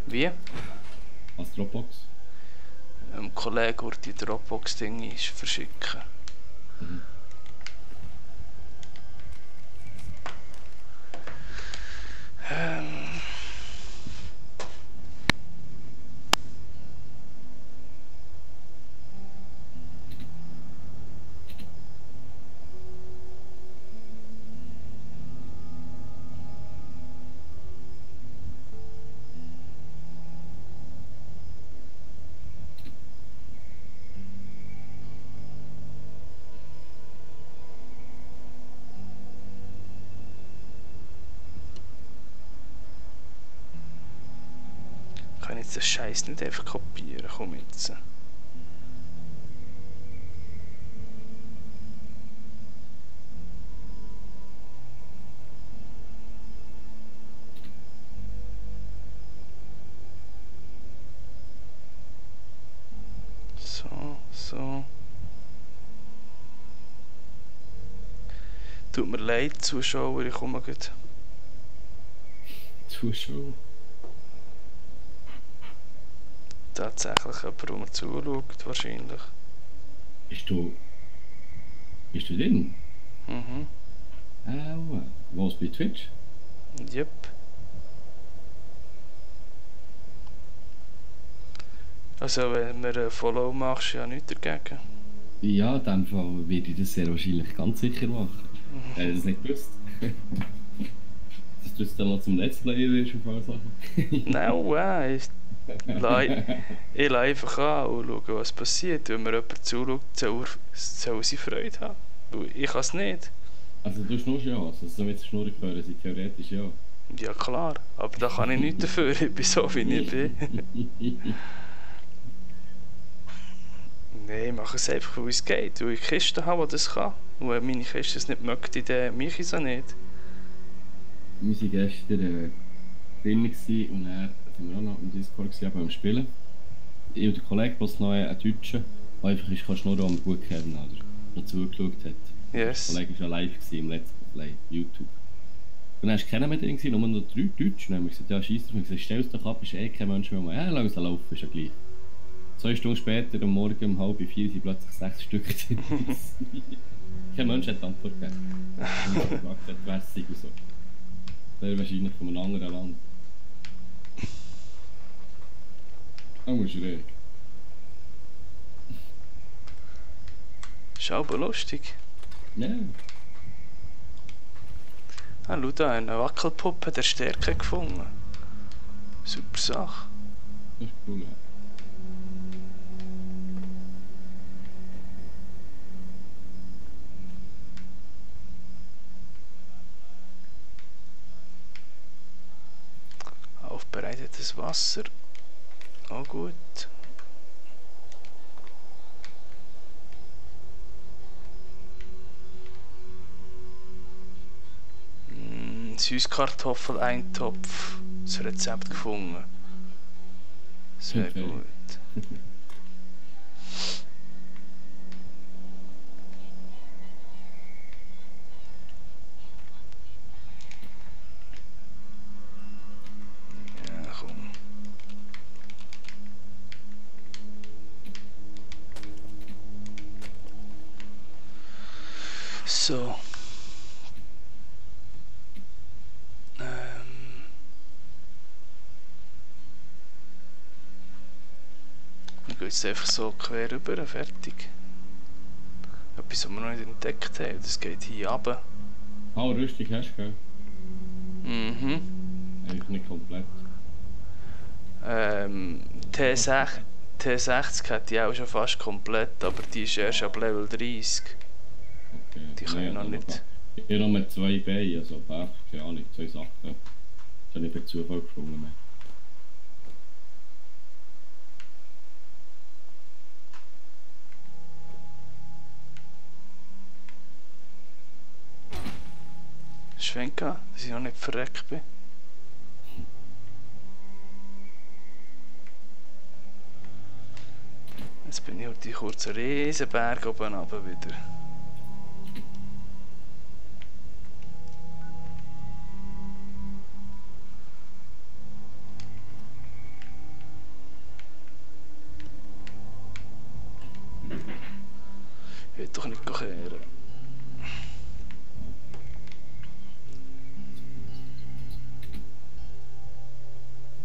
Wie? Was Dropbox? Ein Kollege wird die Dropbox-Dinge verschicken. Mhm. Kann ich jetzt den Scheiß nicht einfach kopieren? Komm jetzt. Was ist das Warum? Ich kann den Scheiß nicht einfach kopieren, komm jetzt. Was Dropbox? Kann ich jetzt den Scheiß nicht einfach kopieren, komm jetzt. Dropbox? Tut mir leid, Zuschauer, ich komme gut. Zuschauer. Tatsächlich jemand, der mir zuschaut, wahrscheinlich. Bist du drin? Mhm. Was bei Twitch? Yep. Also wenn du mir ein Follow machst, ja nichts dagegen. Ja, in dem Fall werde ich das sehr wahrscheinlich ganz sicher machen. Hätte ich das nicht gewusst. Dass du es dann noch zum Let's Player wirst auf alle Sachen. Nein, ich lasse einfach an und schaue, was passiert. Wenn mir jemand zuschaut, soll sie Freude haben. Weil ich kann es nicht. Also du schnurrst ja, also so mit Schnurren gehören sie theoretisch ja. Ja klar, aber da kann ich nichts dafür, ich bin so wie ich bin. Nein, ich mache es einfach, weil es geht. Weil ich Kisten habe, die das kann. Und wenn meine Kiste es nicht möchte, dann mache ich es auch nicht. Wir waren gestern drin und dann sind wir auch noch im Discord beim Spielen. Ich und der Kollege, was noch ein Deutscher, der einfach ist, kann schnurren, aber gut kennen, oder noch zugeschaut hat. Yes. Der Kollege war ja live im Let's Play, YouTube. Und dann war keiner mehr drin, nur noch 3 Deutsche. Und dann haben wir gesagt, ja scheiss drauf, ich stell es doch ab, ist kein Mensch mehr. Ja, langsam laufen, ist ja gleich. 2 Stunden später, am Morgen um 3:30 sind plötzlich 6 Stück drin. Kein Mensch hat Antwort gegeben. Und gefragt hat, wer es sei und so. Der wahrscheinlich von einem anderen Land. Oh, schräg. Ist aber lustig. Ja. Ah, schau da, eine Wackelpuppe der Stärke gefunden. Super Sache. Das ist cool, ja. Aufbereitetes Wasser. Auch gut. Süßkartoffel-Eintopf. Das Rezept gefunden. Sehr Okay. gut. Ja, komm. So. Ich gehe jetzt einfach so quer rüber, fertig. Etwas, was wir noch nicht entdeckt haben, das geht hier runter. Rüstung hast du, gell? Mhm. Eigentlich nicht komplett. T60 hat die auch schon fast komplett, aber die ist erst ab Level 30. Okay. Die können noch nicht. Ich habe noch mit 2 Beinen, also keine Ahnung, 2 Sachen. Das habe ich per Zufall gefunden. Schwenken, dass ich noch nicht verreckt bin. Jetzt bin ich auf die kurzen Riesenberg oben runter wieder. Ich will doch nicht kehren.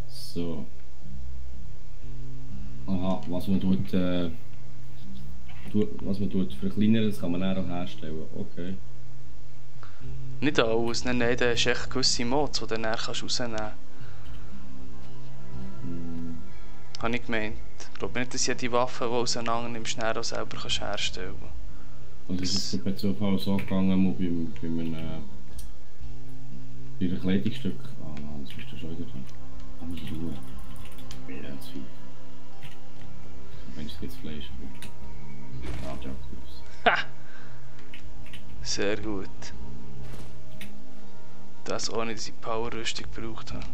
So. Aha, was man tut verkleinern, das kann man dann auch herstellen. Okay. Nicht alles, nein, da hast du echt gewisse Mods, die du dann rausnehmen kannst. Habe ich gemeint. Ich glaube nicht, dass jede Waffe, die auseinander nimmst, dann auch selber kannst herstellen kannst. Also ist es per Zufall so gegangen, bei einem Kleidungsstück. Ah nein, das bist du schon wieder dran. Meine Schuhe. Ja, das viel. Mensch, jetzt Fleisch. Ah, Jacks. Ha! Sehr gut. Das ohne dass ich Power-Rüstung gebraucht habe.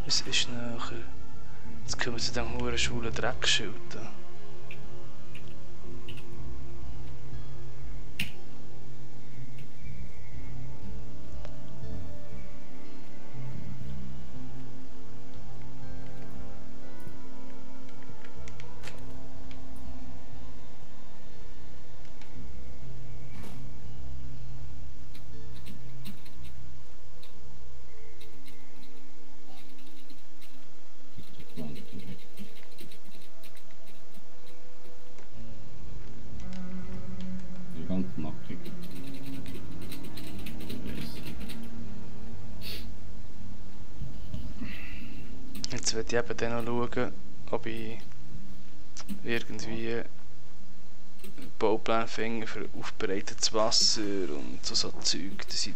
Es ist näher. Jetzt können wir zu dem hohen schwulen Dreckschild da. Ganz nackig. Jetzt will ich eben dann noch schauen, ob ich irgendwie einen Bauplan finde für aufbereitetes Wasser und so Zeug, dass ich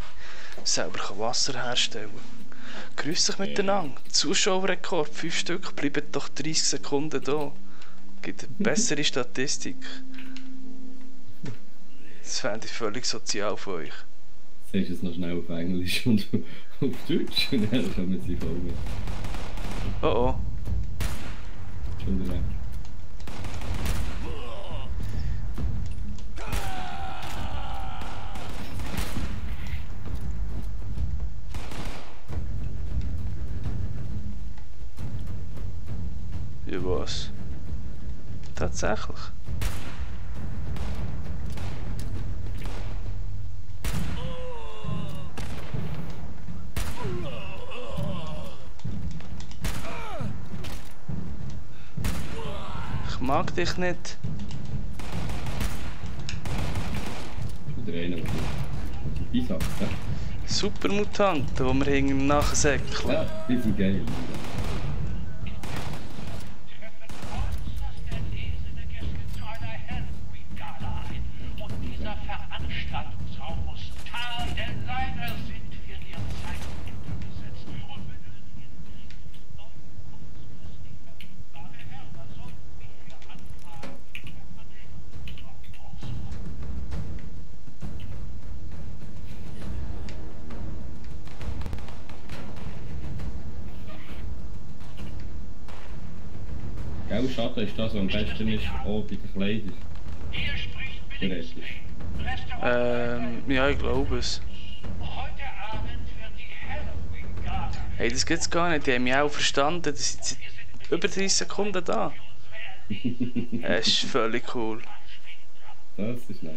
selber Wasser herstellen kann. Grüß dich miteinander. Zuschauerrekord, 5 Stück, bleiben doch 30 Sekunden da. Gibt eine bessere Statistik. Das fände ich völlig sozial von euch. Sagst du es noch schnell auf Englisch und auf Deutsch und dann kommen sie voll mit. Oh oh. Schon wieder. Ja was? Tatsächlich. Ich mag dich nicht. Wieder einer, der die Pisach, ja? Supermutanten, die wir hinten nachsäckeln. Ja, die sind geil. Gell, Schatten ist das, was am besten ist, auch bei den Kleidern. Theoretisch. Ja, ich glaube es. Hey, das gibt's gar nicht. Die haben mich auch verstanden. Die sind seit über 30 Sekunden da. Das ist völlig cool. Das ist nice.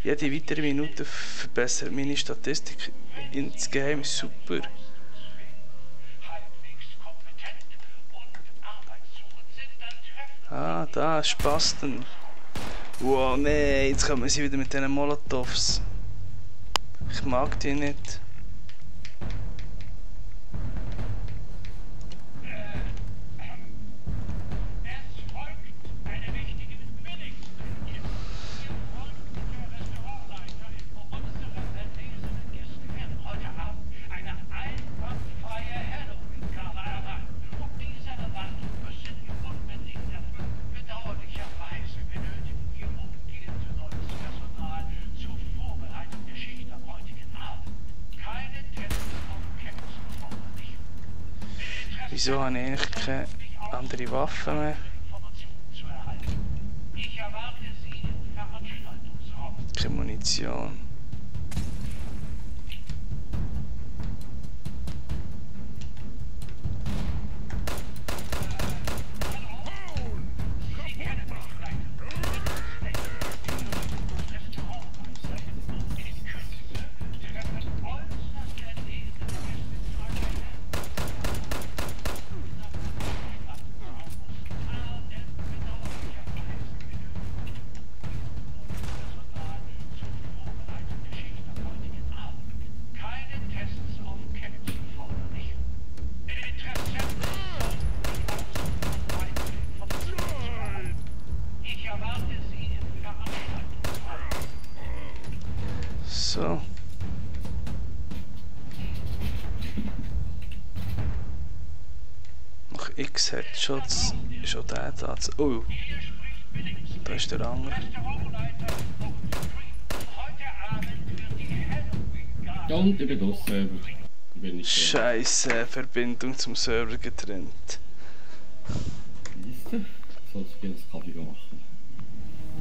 Jede weitere Minute verbessert meine Statistik. Insgeheim ist super. Ah, da, Spasten. Wow, nee, jetzt kommen sie wieder mit diesen Molotovs. Ich mag die nicht. Wieso habe ich eigentlich keine andere Waffe mehr? Keine Munition. So. Noch X Headshots ist auch der da. Oh, da ist der andere. Ja, und ich bin das selber. bin ich Scheiße, Verbindung zum Server getrennt. Siehst du? Soll ich einen Kaffee machen?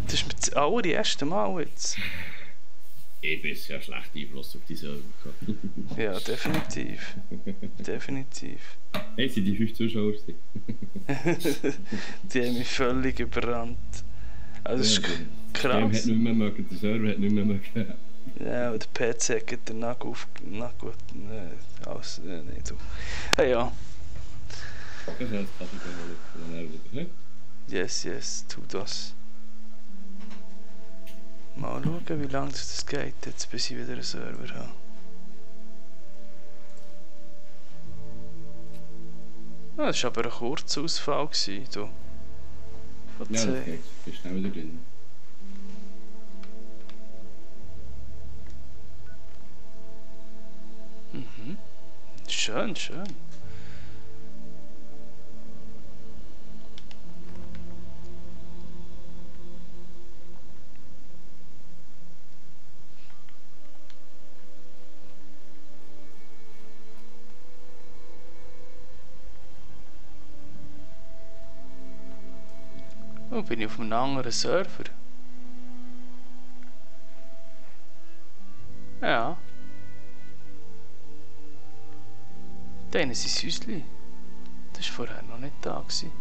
Das ist mir das allererste Mal jetzt. Ich bin ja schlecht Einfluss auf die Server. Ja, definitiv. Definitiv. Hey, sind die 5 Zuschauer? Die haben mich völlig überrannt. Also, das ist Der krass. hat nicht mehr mögen, der Server hat nicht mehr mögen. Ja, und der PC hat den Nacken auf. Na gut, alles. Nicht so. Ah ja, Das ist ein Kaffee holen. Dann yes, yes, tu das. Mal schauen, wie lange das geht, jetzt, bis ich wieder einen Server habe. Ah, das war aber ein kurzer Ausfall. Du. Von Ja, das 10. geht. Bist schnell wieder drin. Mhm. Schön, schön. Oh, bin ich auf einem anderen Server? Ja. Denen sind Häusli. Das war vorher noch nicht da gewesen.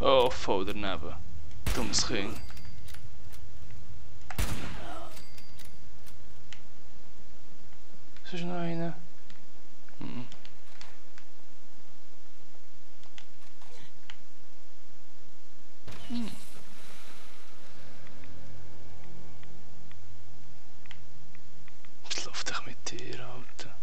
Oh, voll daneben. Dummes Kind. Ist noch einer? Mhm. Was läuft doch mit dir, Alter?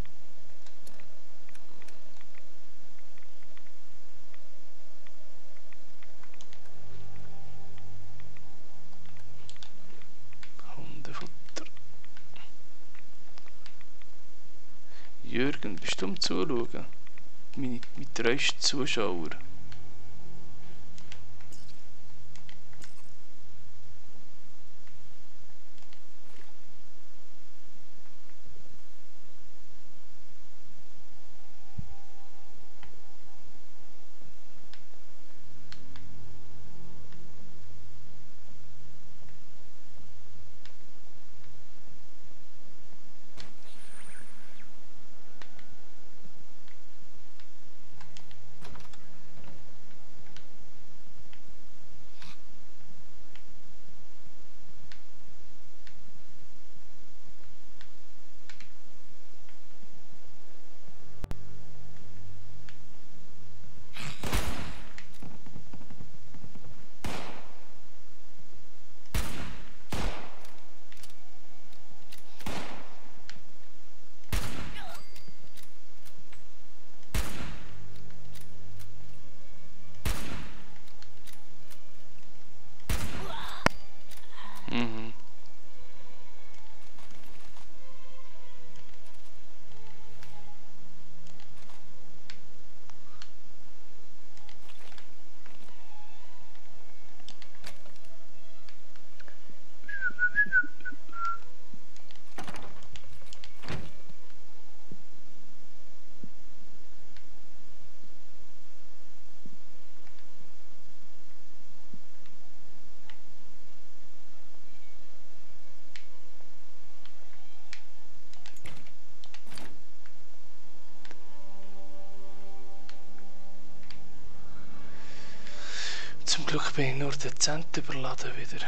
Jürgen, bist du am Zuschauen? Meine treuesten Zuschauer. Mhm. Zum Glück bin ich nur dezent überladen wieder.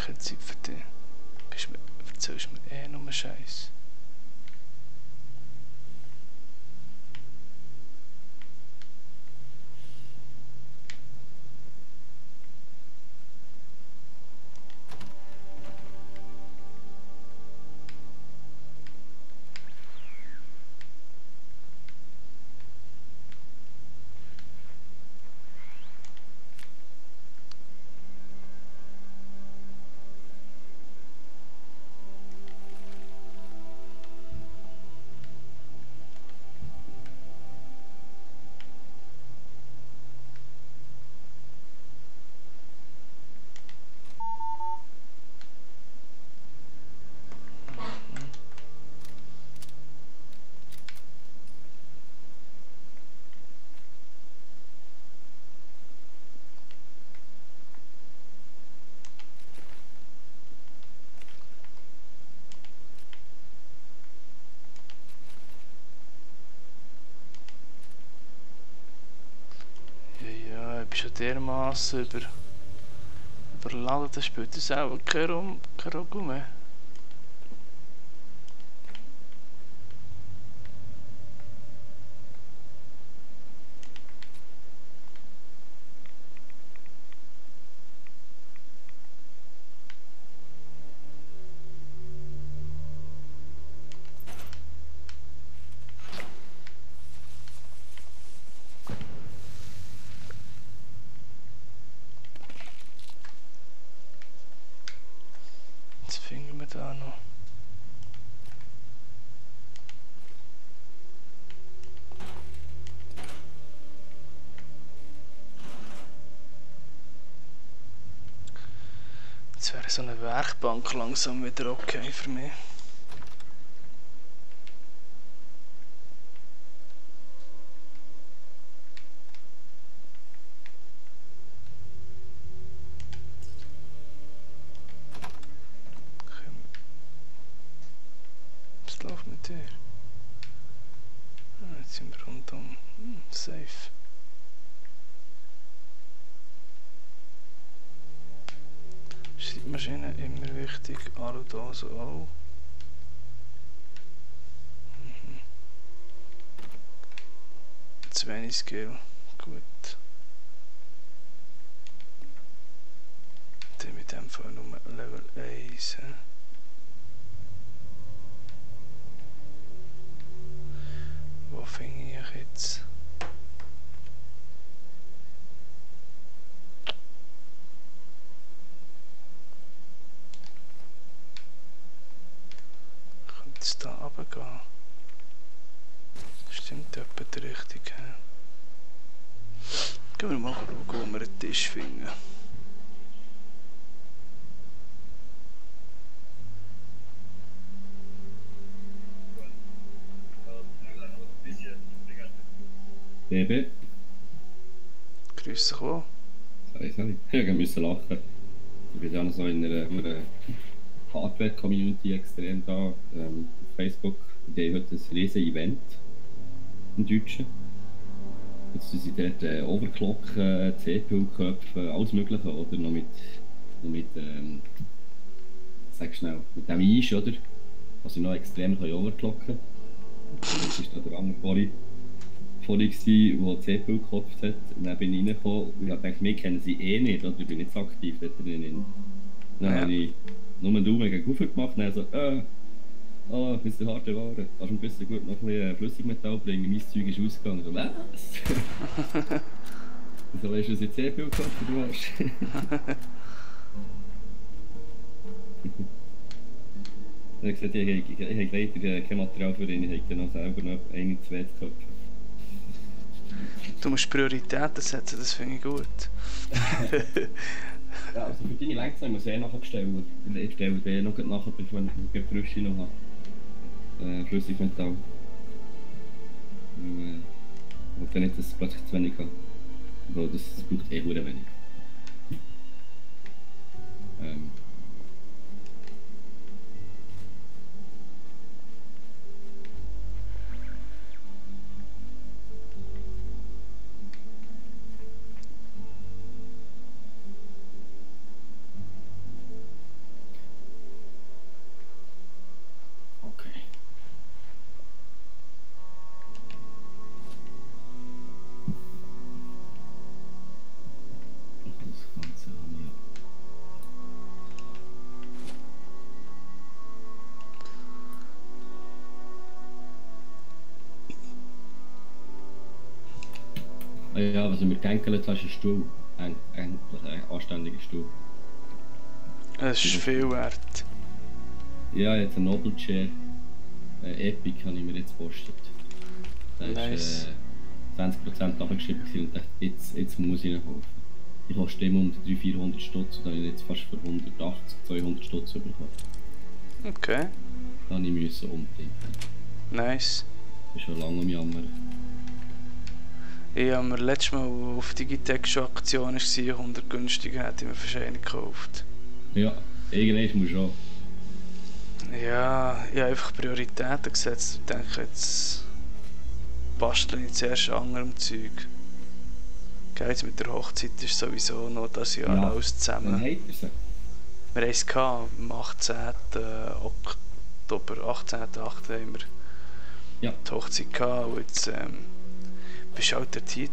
Keine Zeit für dich. Erzählst mir nur Scheiß. Ich bin schon dermaßen überladen, das spielt das auch keine Rolle mehr. Jetzt finden wir da noch. Jetzt wäre so eine Werkbank langsam wieder okay für mich. Was läuft mit dir? Ah, jetzt sind wir rundum. Safe. Schreibmaschine immer wichtig, Aludose auch. Zu wenig Skill, gut. Dann mit dem Fall nur Level 1. Wo finde ich jetzt? Könnte es da runtergehen? Stimmt etwa die Richtung. Gehen wir mal schauen, wo wir einen Tisch finden. Baby. Grüß dich wohl. Sorry. Ich musste lachen. Ich bin ja noch so in einer Hardware-Community extrem da auf Facebook. Die haben heute ein riesen Event im Deutschen. Jetzt tun sie dort Overclocken, CPU-Köpfe, alles Mögliche, oder? Noch mit sag schnell, mit dem Eis, oder? Was sie noch extrem overclocken können. Das ist da der andere vorhin der CPU gekopft hat. Und dann bin ich reingekommen und ich dachte, wir kennen sie eh nicht, oder? Ich bin nicht so aktiv dort drin. Dann habe ich nur einen Daumen gegen rauf gemacht und dann so, das ist eine harte Ware. Kannst du ein bisschen gut noch ein bisschen Flüssigmetall bringen? Mein Zeug ist ausgegangen. So, was? So, weißt du, was jetzt CPU gekauft du hast? Ich habe gesagt, ich habe leider kein Material für ihn. Ich habe noch selber noch ein, zwei zu kaufen. Du musst Prioritäten setzen, das finde ich gut. Ja, also für deine Längste muss ich nachher bestellen. Ich stelle den noch nachher, bevor ich die Frische noch habe. Flüssigmetall. Weil dann nicht, dass es plötzlich zu wenig hat. Weil das braucht eh sehr wenig. Ja, was ich mir gedacht habe, ist ein Stuhl. Ein anständiger Stuhl. Es ist viel wert. Ja, jetzt ein Noble Chair. Epic habe ich mir jetzt gepostet. Da ist 20% abgeschrieben und dachte, jetzt muss ich ihn kaufen. Ich habe Stimme um die 300-400 Stutz und dann habe ich jetzt fast für 180-200 Stutz bekommen. Okay. Da musste ich unbedingt. Nice. Ich bin schon lange am Jammern. Ich habe mir letztes Mal auf Digitec schon Aktion 100 günstiger, hätte ich mir wahrscheinlich gekauft. Ja, irgendwann muss schon. Ja, ich habe einfach Prioritäten gesetzt und denke, jetzt bastle ich zuerst an anderem Zeug. Gell, jetzt mit der Hochzeit ist sowieso noch das Jahr alles zusammen. Wann habt ihr sie? Wir hatten es am 18. Oktober, 18.8. haben wir die Hochzeit gehabt und jetzt bist du halt dort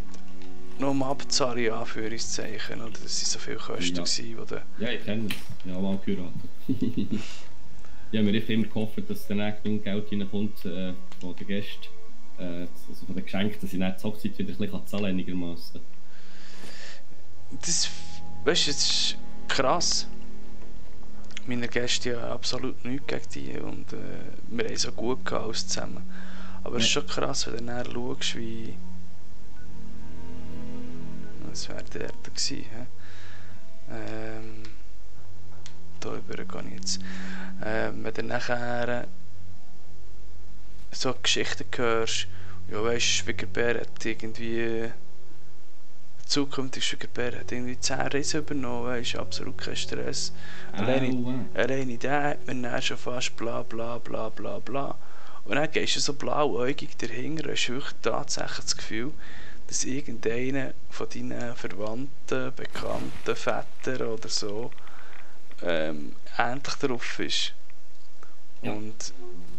noch am Abzahlen, in Anführungszeichen, oder? Das waren so viele Kosten, gewesen, wo du... Ja, ich kenne es. Ich habe mal geheiratet. Ich habe mir immer gehofft, dass dann genug Geld reinkommt von den Gästen, also von den Geschenken, dass ich dann die Hochzeit wieder ein bisschen zahlen kann, einigermaßen. Das, weißt du, das ist krass. Meine Gäste haben absolut nichts gegen die und wir haben so gut gehabt, alles zusammen. Aber es ist schon krass, wenn du dann schaust, wie... Das wäre der gewesen, da gehe ich jetzt. Wenn du nachher so Geschichten hörst, ja weisst, Schwiegerbär hat irgendwie... Zukünftig Schwiegerbär hat irgendwie 10 Reisen übernommen, weisst, absolut kein Stress. Alleine der hat mir dann schon fast bla bla bla bla bla. Und dann gehst du so blauäugig dahinter und hast wirklich tatsächlich das Gefühl, dass irgendeiner von deinen Verwandten, Bekannten, Vätern oder so ähnlich drauf ist. Ja. Und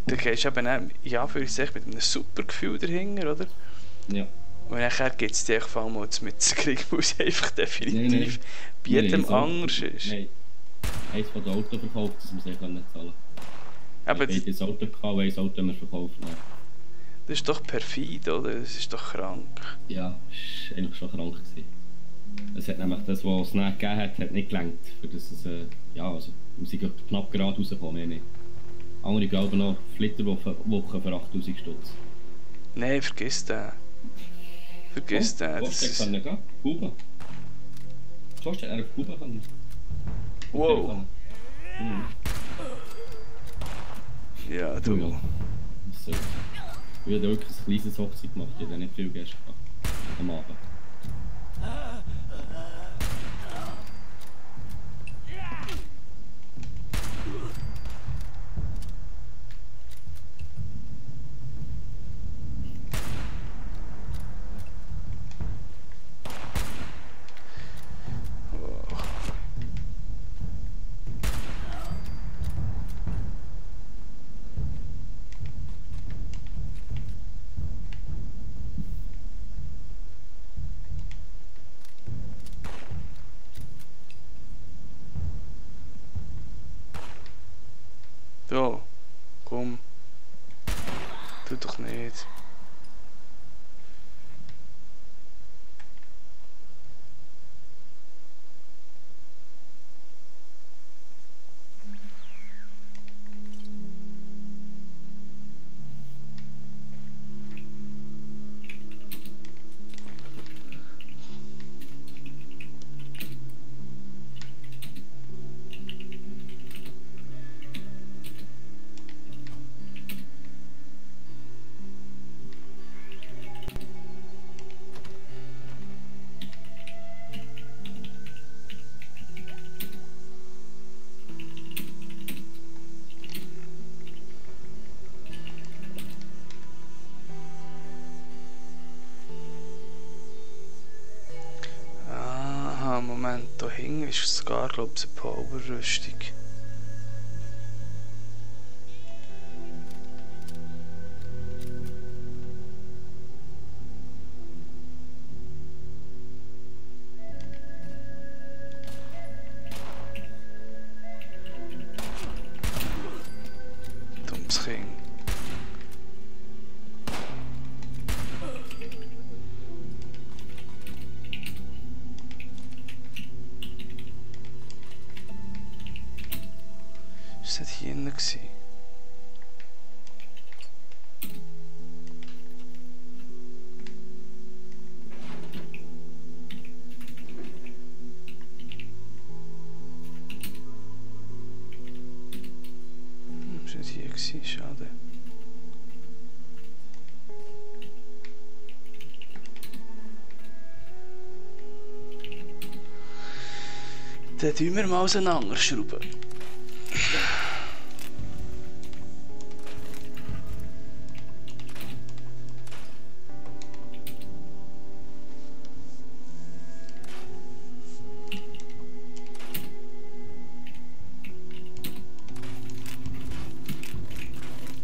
dann gehst du eben auch, ja, für sich mit einem super Gefühl dahinter, oder? Ja. Und nachher gibt es die einfach mal mit dem Krieg, wo es einfach definitiv bei jedem anders ist. Nein. Eins von den Autos verkauft, dass wir es nicht zahlen können. Aber Ich hatte ein Auto gehabt, und ein Auto haben wir verkauft. Nein. das ist doch perfid, oder? Das ist doch krank. Ja, es war eigentlich schon krank gewesen. Es hat nämlich das, was es nicht gegeben hat, hat nicht gelangt, für das es, ja, also, wir sind knapp gerade rausgekommen, mehr nicht. Andere glauben noch Flitterwoche für 8000 Stutz. Nein, vergiss den. Vergiss den. Das Das ist... kann gehen. Kuba. So steht er auf Kuba können. Wow. Ja, du. Ja. So. Ich habe wirklich ein kleines Hochzeit gemacht, ich habe nicht viel Gäste gehabt. Am Abend. Ja, komm. Tu doch nicht. Aha, Moment, da hinten ist sogar, glaube ich, eine Powerrüstung. Dummes Kind. Ist das nicht hier drin gewesen? Ist nicht hier gewesen? Schade. Dann tun wir mal auseinanderschrauben.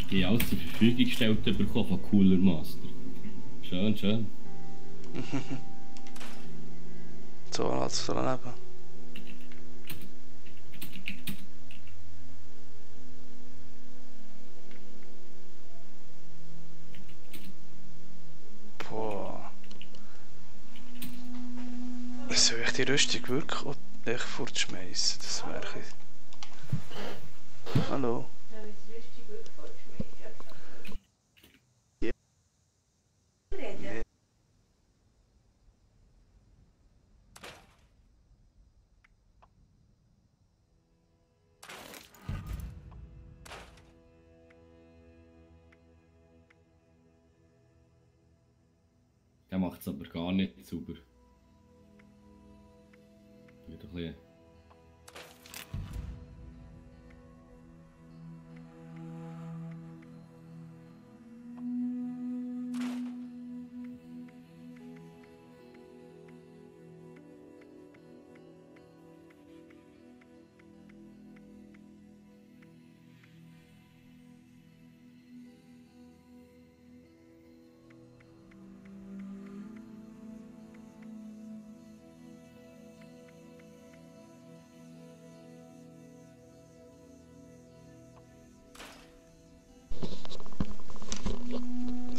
Die alles zur Verfügung gestellt bekommen von Cooler Master. Schön, schön. So, lass es leben. Boah. Soll ich die Rüstung wirklich auch echt fortschmeißen? Das wäre ein bisschen... Hallo? Der macht es aber gar nicht sauber. Wird ein bisschen...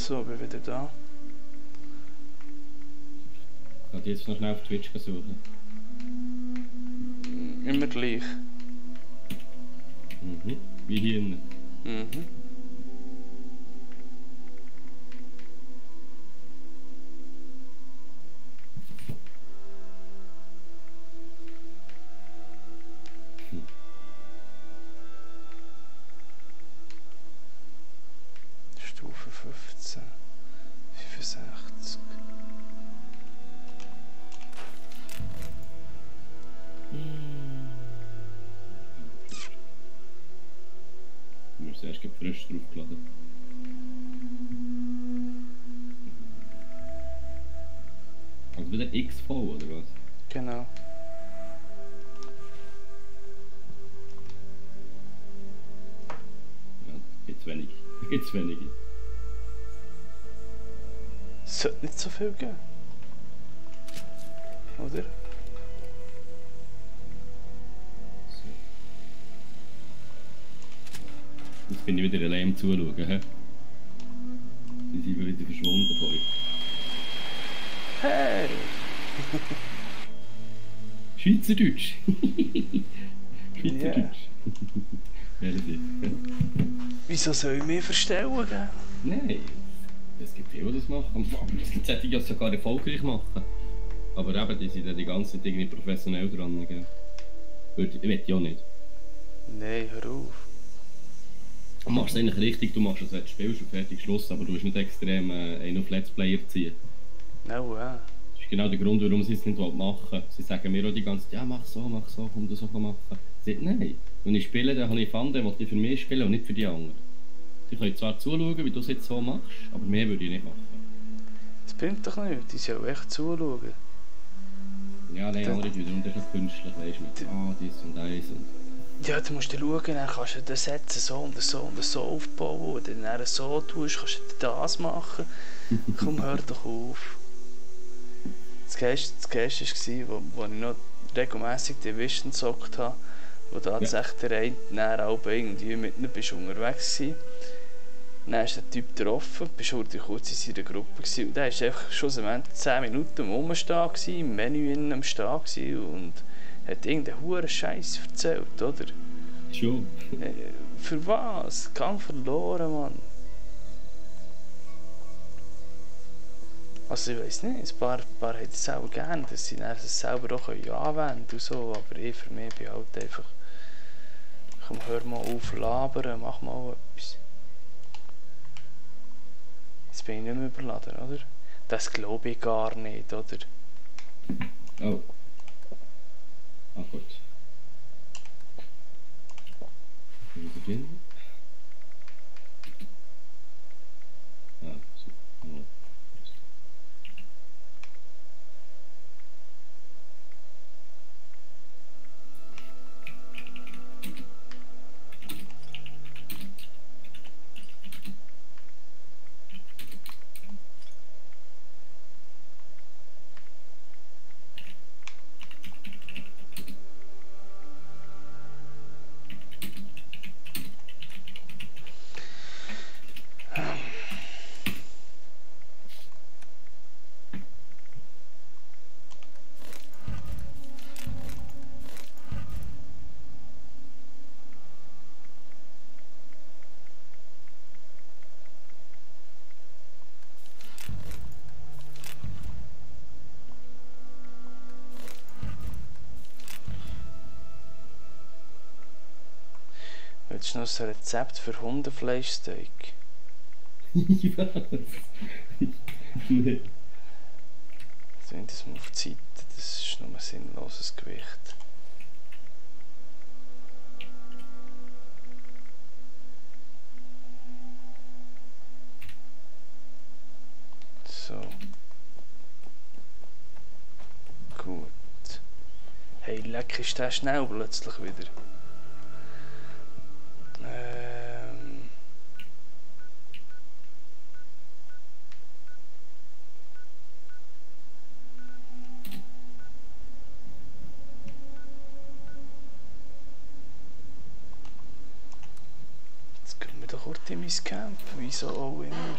So, bin wieder da. Ich kann jetzt noch schnell auf Twitch suchen. Immer gleich. Mhm. Wie hier innen. Mhm. Stufe 15. 65. Wir haben erst frisch draufgeladen. Also wieder XV oder was? Genau. Ja, gibt's wenig. Gibt's wenige. Es sollte nicht so viel geben. Oder? So. Jetzt bin ich wieder allein am Zuschauen, hä? Die sind wieder verschwunden von euch. Hey! Schweizerdeutsch! Schweizerdeutsch! Ja, das ist. Wieso soll ich mich verstellen? Gell? Nein, es gibt viele, die das machen. Es gibt solche, die das sogar erfolgreich machen. Aber eben, die sind dann die ganze Zeit irgendwie professionell dran. Gell? Ich will ja nicht. Nein, hör auf. Du machst es eigentlich richtig, du machst es, wenn du spielst und fertig Schluss, aber du hast nicht extrem einen auf Let's Player ziehen. No, ja. Das ist genau der Grund, warum sie es nicht machen wollen. Sie sagen mir auch die ganze Zeit, ja mach so, komm das so machen. Sie sagen, nein, wenn ich spiele, dann habe ich Fun, dann will ich für mich spielen und nicht für die anderen. Sie können zwar zuschauen, wie du es jetzt so machst, aber mehr würde ich nicht machen. Das bringt doch nichts, die sollen echt zuschauen. Ja, nein, andere wiederum, das ist auch künstlich, weißt du, mit dies und eins und... Ja, du musst dann schauen, dann kannst du das Sätze so und so und so aufbauen und dann so tust, kannst du das machen. Komm, hör doch auf. Das Geilste war, als ich noch regelmässig Division gezockt habe, wo tatsächlich der eine dann auch irgendwie mit ihm unterwegs war. Dann ist der Typ getroffen, bist du kurz in seiner Gruppe gewesen, und der war einfach schon am Ende 10 Minuten am Rumstehen, im Menü am Stehen und hat irgendeinen huren Scheiß erzählt, oder? Schon. Für was? Gang verloren, Mann. Also ich weiss nicht, ein paar haben das auch gerne, dass sie das selber auch anwenden und so, aber ich für mich bin halt einfach, komm, hör mal auf, labern, mach mal etwas. Jetzt bin ich nicht mehr überladen, oder? Das glaube ich gar nicht, oder? Oh. Ah, gut. Wieder drin. Ah, so. Ja. Willst du noch ein Rezept für Hundefleischsteak? Was? Nee. Also wenn das mal auf die Seite, das ist nur ein sinnloses Gewicht. So. Gut. Hey, leck, ist der schnell plötzlich wieder. Jetzt gehen wir doch kurz in mein Camp, wieso auch immer.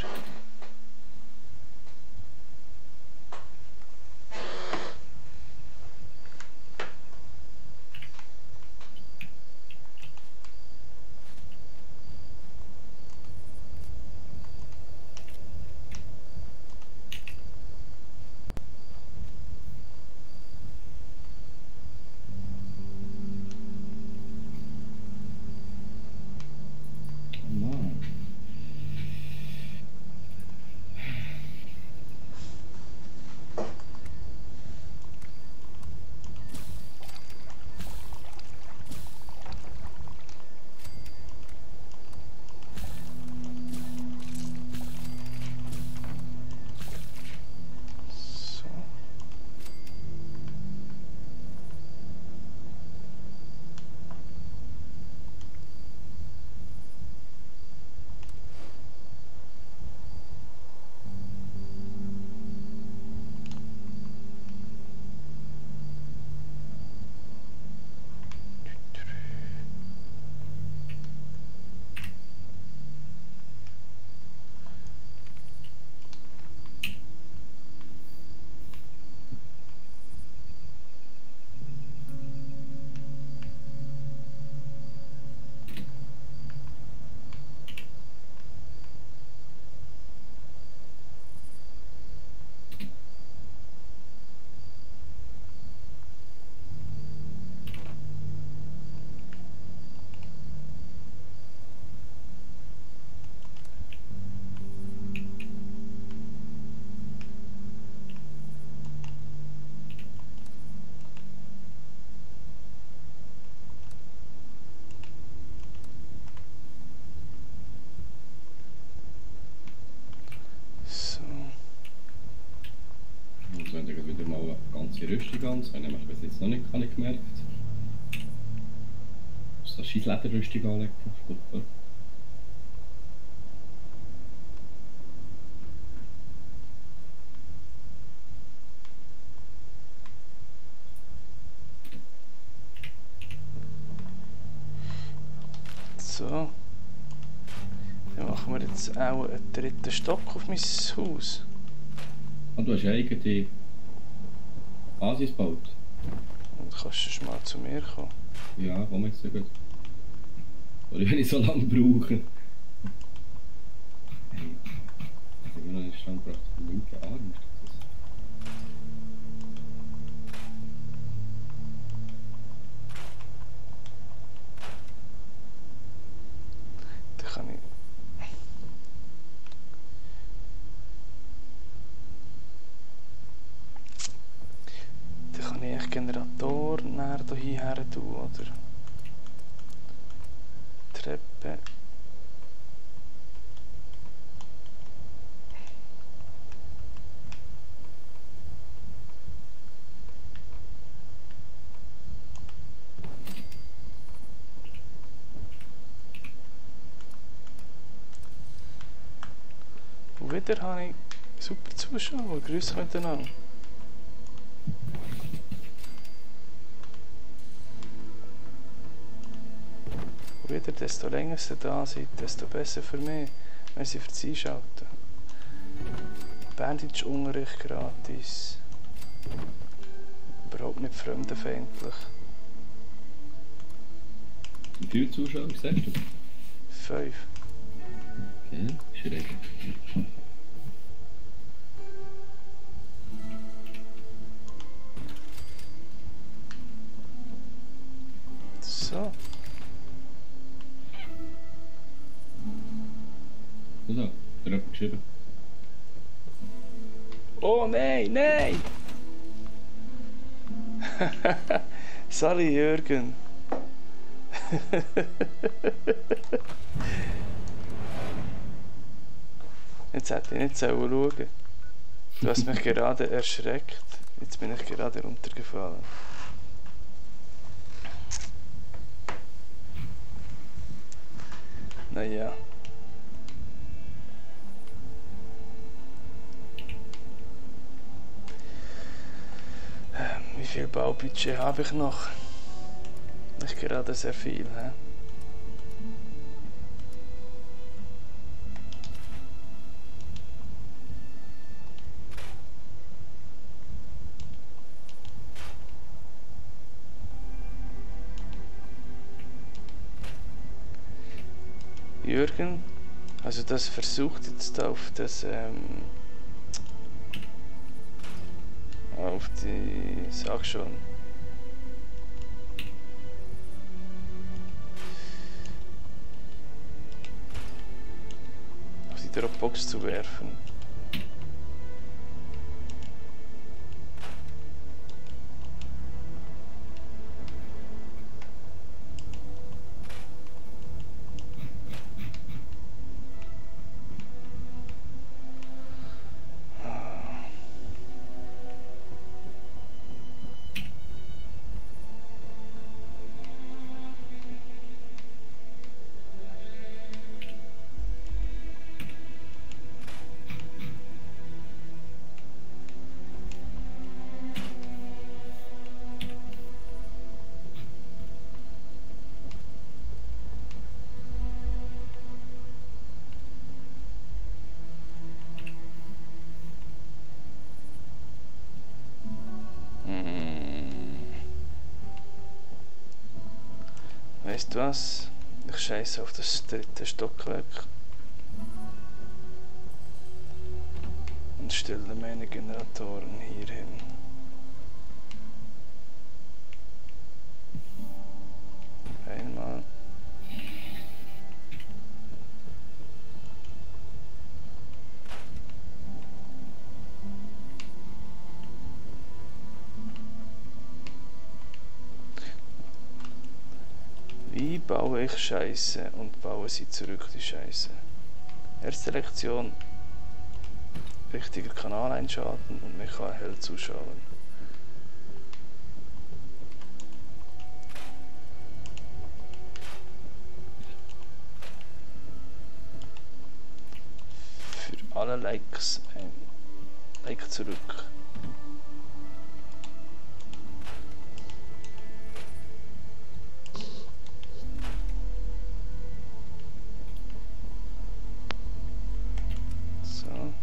ganz, wenn ich bis jetzt noch nicht gemerkt. Ich muss das scheiß Lederrüstung anlegen. Super. So. Dann machen wir jetzt auch einen dritten Stock auf mein Haus. Ah, du hast eine eigene Basis gebaut? Und kannst du schon mal zu mir kommen. Ja, komm jetzt so gut. Oder wenn ich so lange brauche. Hey, ich habe noch einen Stand gebracht. Den linken Arm ist das. Dann kann ich... Dann kann ich echt Generator näher hierher tun, oder? Treppe. Und wieder habe ich super Zuschauer. Grüß miteinander. Und wieder, desto länger sie da sind, desto besser für mich, wenn sie für sie einschalten. Bandage-Unterricht gratis. Überhaupt nicht fremdenfeindlich. Wie viele Zuschauer siehst du? 5. Okay, schräg. So. Also, der hat jemand geschrieben. Oh nein, nein! Sorry, Jürgen. Jetzt hätte ich nicht schauen sollen. Du hast mich gerade erschreckt. Jetzt bin ich gerade runtergefallen. Naja. Wie viel Baubudget habe ich noch? Nicht gerade sehr viel, hä? Jürgen, also das versucht jetzt auf das auf die, sag schon, auf die Dropbox zu werfen. Weißt du was? Ich scheiße auf das dritte Stockwerk und stelle meine Generatoren hier hin. Einmal. Wie baue ich Scheiße und baue sie zurück, die Scheiße? Erste Lektion: richtiger Kanal einschalten und mich hell zuschauen. Likes ein. Like zurück. So.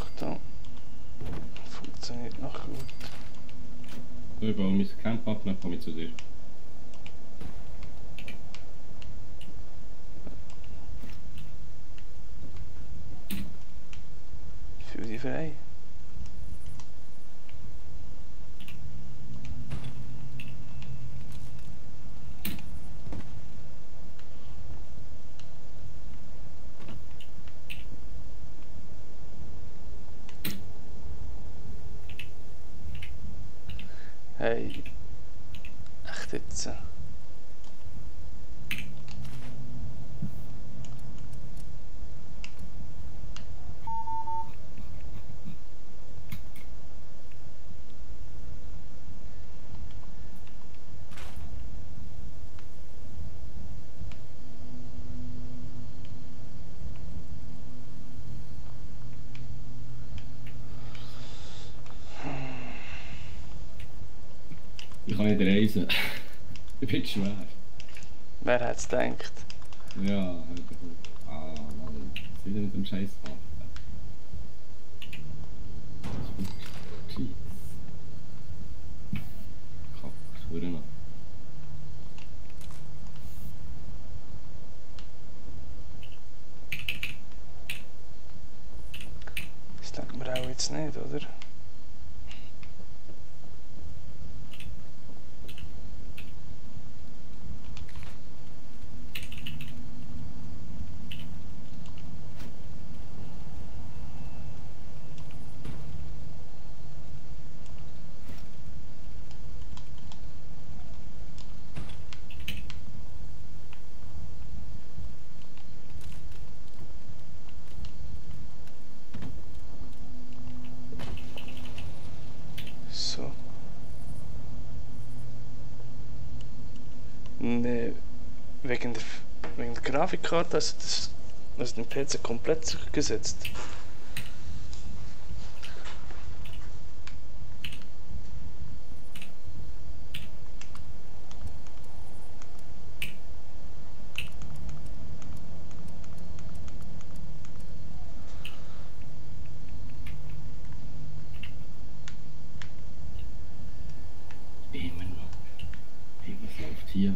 Achtung. Funktioniert noch gut. So, ich baue mein Camp ab, dann komme ich zu dir. Fühl dich frei. Hey. Echt jetzt? Ich kann nicht reisen. Ich bin schwer. Wer hat's gedacht? Ja, hör auf. Ah, Mann. Was will ich mit dem Scheiß machen? Jeez. Kack, schwöre noch. Das denkt man auch jetzt nicht, oder? So. Ne, wegen der Grafikkarte also den PC komplett zurückgesetzt. Immer noch. Hey, was läuft hier?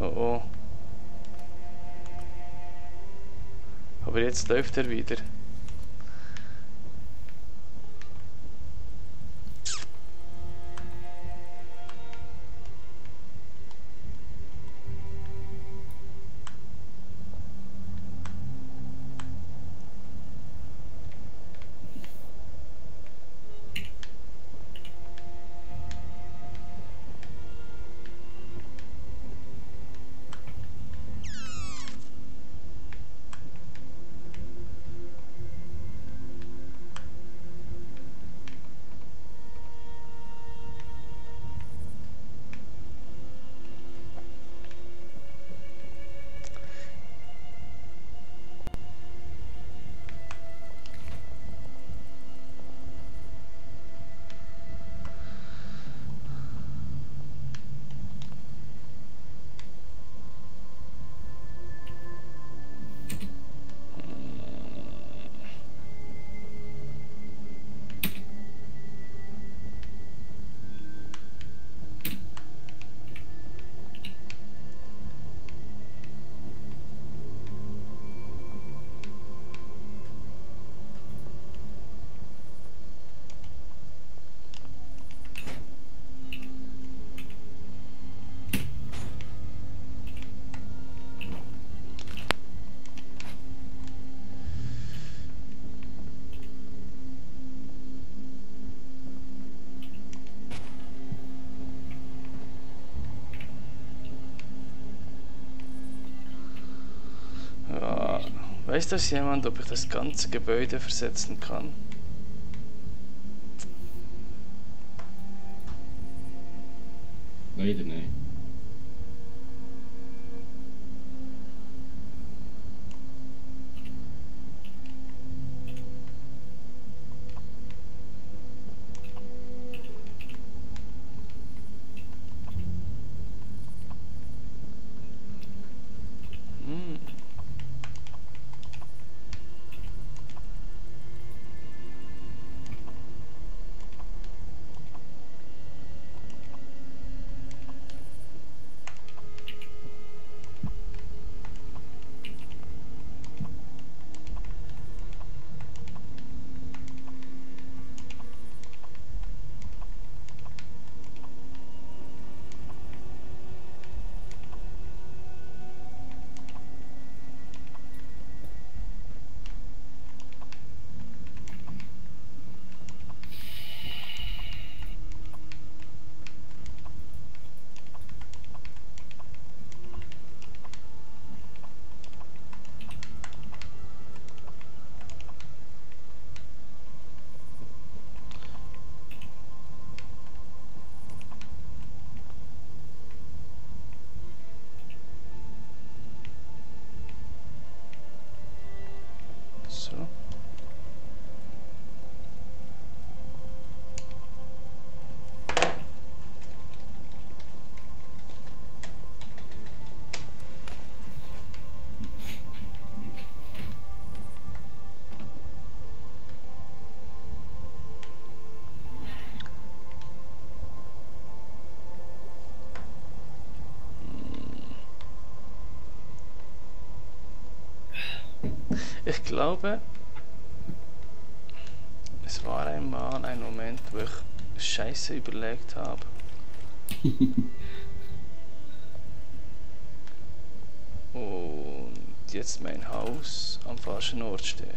Oh oh. Aber jetzt läuft er wieder. Weiß das jemand, ob ich das ganze Gebäude versetzen kann? Leider nein. Hm. So. Ich glaube, es war einmal ein Moment, wo ich Scheiße überlegt habe. Und jetzt mein Haus am falschen Ort steht.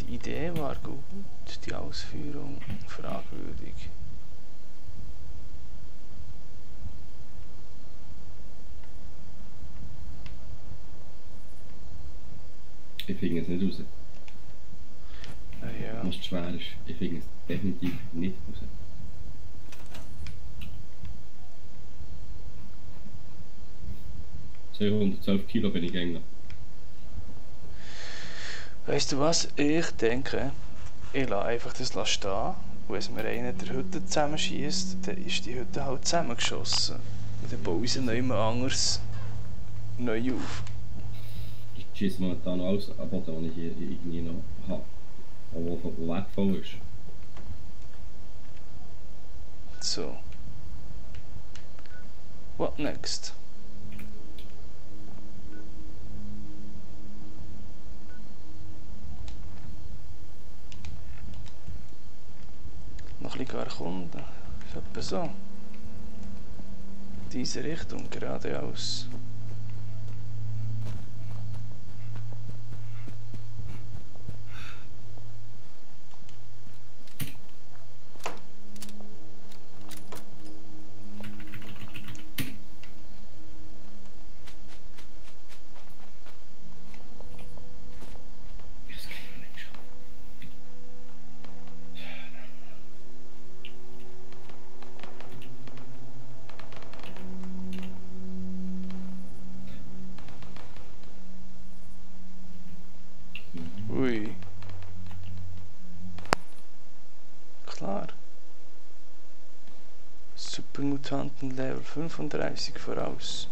Die Idee war gut, die Ausführung fragwürdig. Ich finde es nicht raus. Ja. Was schwer ist, ich finde es definitiv nicht raus. ...212 Kilo bin ich gegangen. Weißt du was? Ich denke, ich lasse einfach das stehen. Und wenn mir einer der Hütte zusammenschießt, dann ist die Hütte halt zusammengeschossen. Und dann bauen sie noch immer anders neu auf. Ich schieße momentan noch alles ab, was ich hier irgendwie noch habe. Was wertvoll ist. So. What next? Noch ein bisschen erkunden. Ist etwa so. Diese Richtung, geradeaus. Ui. Klar. Supermutanten Level 35 voraus.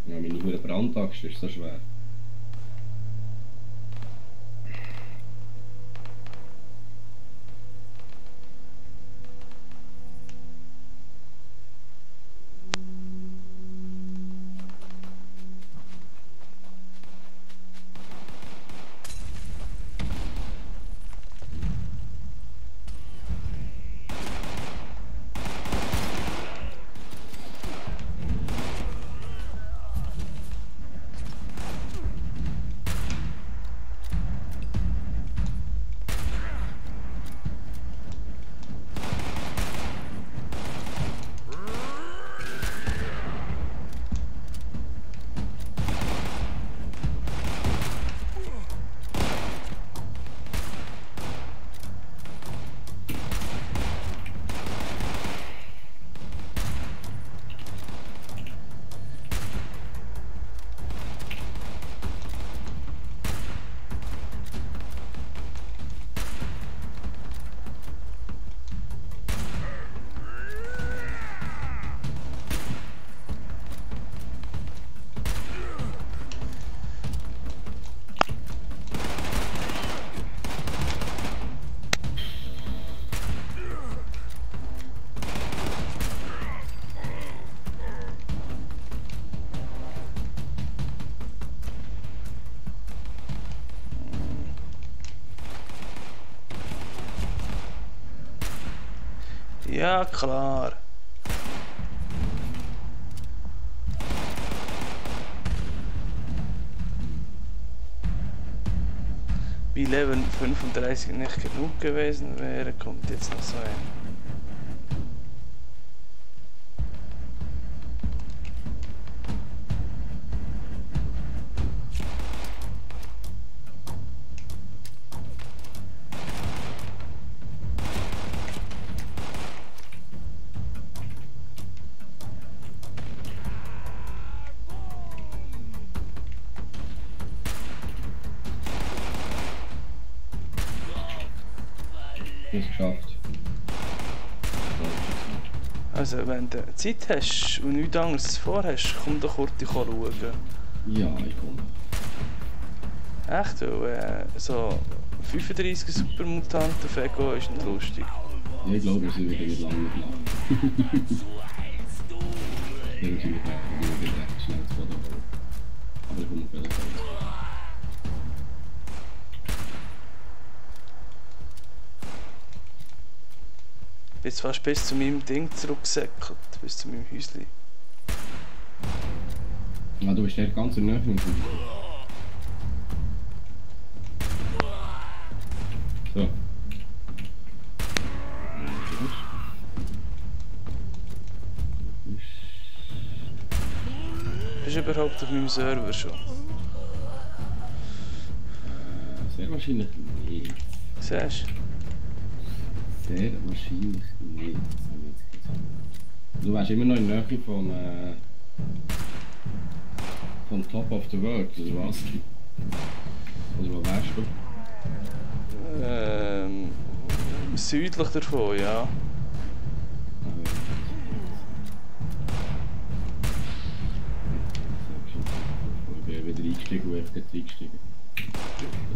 Ja, meine hure Brandaxt ist so schwer. Ja, klar. Bei Level 35 nicht genug gewesen wäre, kommt jetzt noch so ein. Es geschafft. Also, wenn du Zeit hast und nichts anderes vorhast, komm doch kurz schauen. Ja, ich komme. Echt? So 35 Supermutanten Fego ist nicht lustig. Ja, ich glaube, es wird wieder lange nicht lang. Ja, wir sind recht schnell zu Boden gekommen. Aber ich komme auf jeden Fall. Jetzt fast bis zu meinem Ding zurückgesäckelt, bis zu meinem Häuschen. Ja, du bist echt ganz in der Nähe. So. Bist du überhaupt auf meinem Server schon? Sehr wahrscheinlich nicht. Siehst du? Sehr wahrscheinlich nicht. Du wärst immer noch in der Nähe von Top of the World, oder was? Oder wo wärst du? Südlich davon, ja. Ich bin wieder eingestiegen, wo ich dort eingestiegen bin.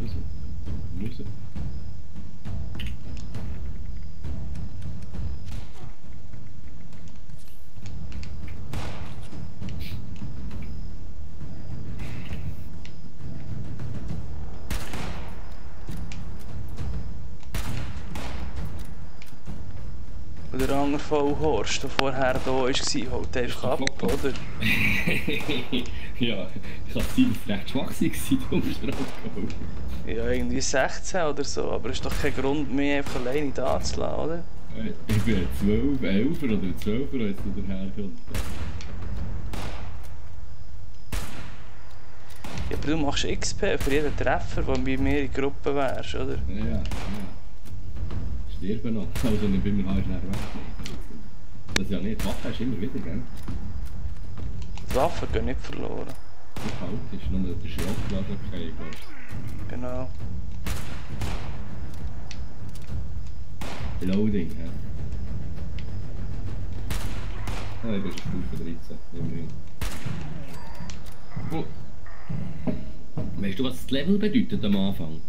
Also, Und der andere Vollhorst, der vorher da war, holt einfach ab, oder? Ja, ich kann sein, dass es recht schwach war, darum ist er abgeholt. Ja, irgendwie 16 oder so, aber es ist doch kein Grund, mich einfach alleine da zu lassen, oder? Ich bin 12, 11 oder 12, als du daherkommst. Ja, aber du machst XP für jeden Treffer, der bei mir in der Gruppe wärst, oder? Ja. Sterben noch, also nicht bei mir halt schnell weg. Das ist ja nicht, die Waffe hast du immer wieder, gell? Die Waffen gehen nicht verloren. Die kalt ist, nur der Schrott war okay, Genau. Loading, ja. Ah, ich bin schon Stufe 13, immerhin. Oh. Weißt du, was das Level bedeutet am Anfang?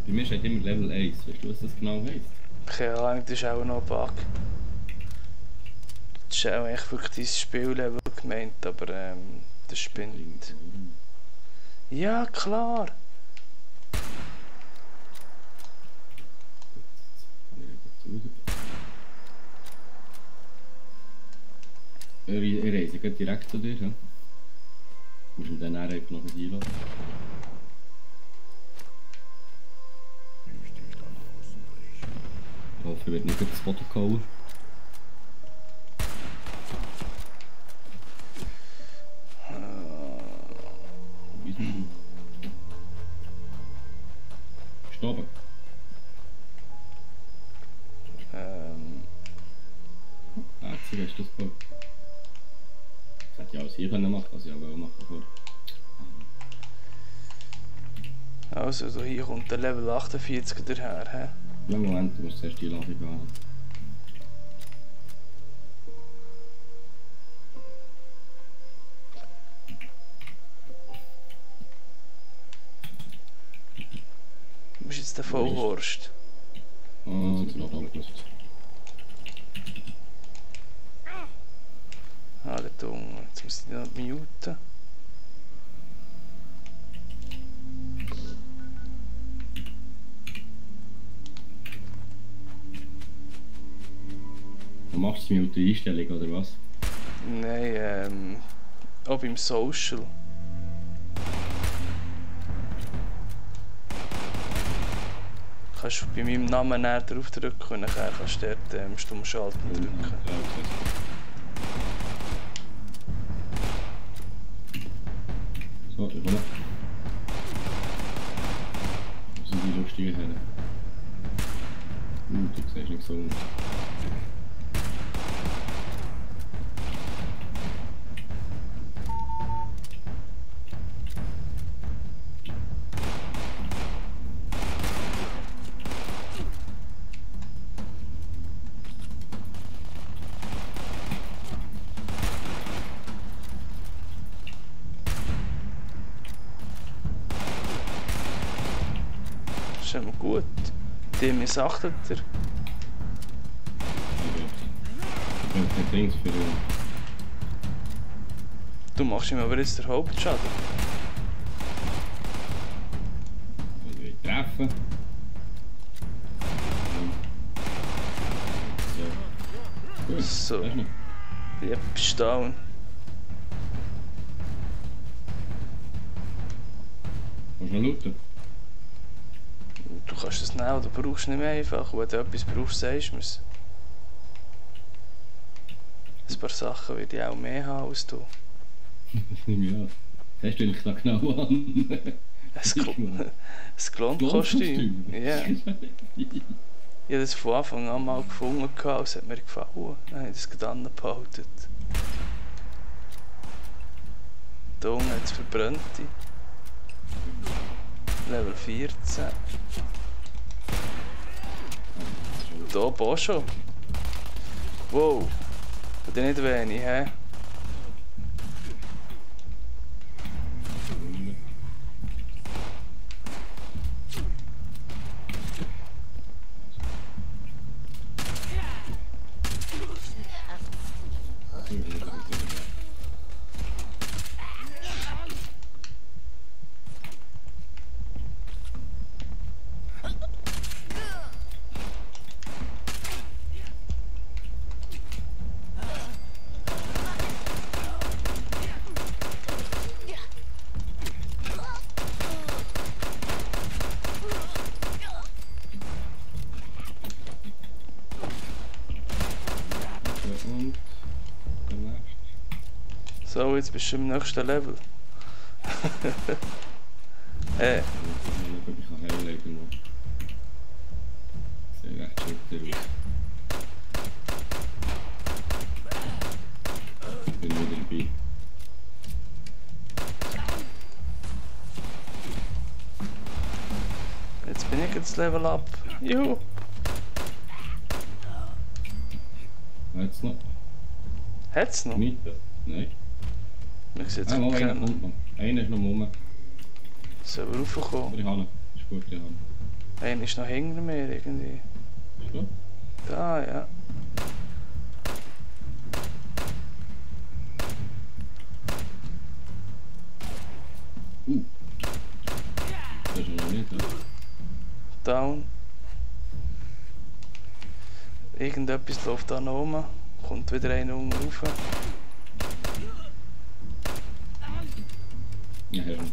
Bei mir steht immer Level 1, weißt du, was das genau heisst? Keine Ahnung, das ist auch noch ein Bug. Das ist auch echt wirklich dein Spiellevel gemeint, aber das spinnt. Ja, klar! Ich reise direkt zu dir, ja? Du musst ihn dann einfach noch einladen. Ich hoffe, er wird nicht das Foto gehauen. Wie ist denn du? Stoppen. Herzlich hast du das gebaut. Das hätte ich alles hier machen können, was ich auch machen wollte. Also, so hier kommt der Level 48 daher, hä? Ja, Moment, du musst zuerst die Ladung haben. Du bist jetzt der Vollhorst. Oh, das ist alles. Ah, der Dumme. Jetzt muss ich noch muten. 80 Minuten Einstellung oder was? Nein, auch beim Social. Kannst du bei meinem Namen näher drauf drücken und dann kannst du dort Stummschalten drücken. Ja, okay. So, ich komme. Wo sind die lustigen Herren? Du siehst nicht so aus. Das ist immer gut. Die missachtet er. Ich bin kein Dings für ihn. Du machst ihm aber jetzt den Hauptschaden. Ich will treffen. So. Gut, So. das ist noch. Ja, bist down. Kannst du noch looten? Du kannst das nehmen oder brauchst nicht mehr einfach. Wenn du etwas brauchst, sagst du mir's. Ein paar Sachen würde ich auch mehr haben als du. Das nehme ich an. Das hast du eigentlich da genau an. Ein Klonkostüm. Ja. Ich habe das von Anfang an mal gefunden, es hat mir gefallen. Dann habe ich das gerade angehalten. Da unten hat es Verbrannte. Level 14. Da oben auch schon. Wow. Und nicht wenig, hä? Und der nächste. So, jetzt bist du im nächsten Level. Ich kann Highlighten noch. Sieht recht schick aus. Ich bin wieder dabei. Jetzt bin ich jetzt Level up. Juhu. Jetzt noch. Hat's noch? Nicht? Nein. Ich sehe jetzt Mal einer keinen. kommt noch. Einer ist noch rum. Soll er raufkommen? Ich habe ihn. Ist gut, ich habe ihn. Einer ist noch hinter mir irgendwie. Ist gut? Da, ja. Das ist noch nicht, oder? Down. Irgendetwas läuft da noch rum. Kommt wieder einer unten rauf. Ja, ja, ist gut.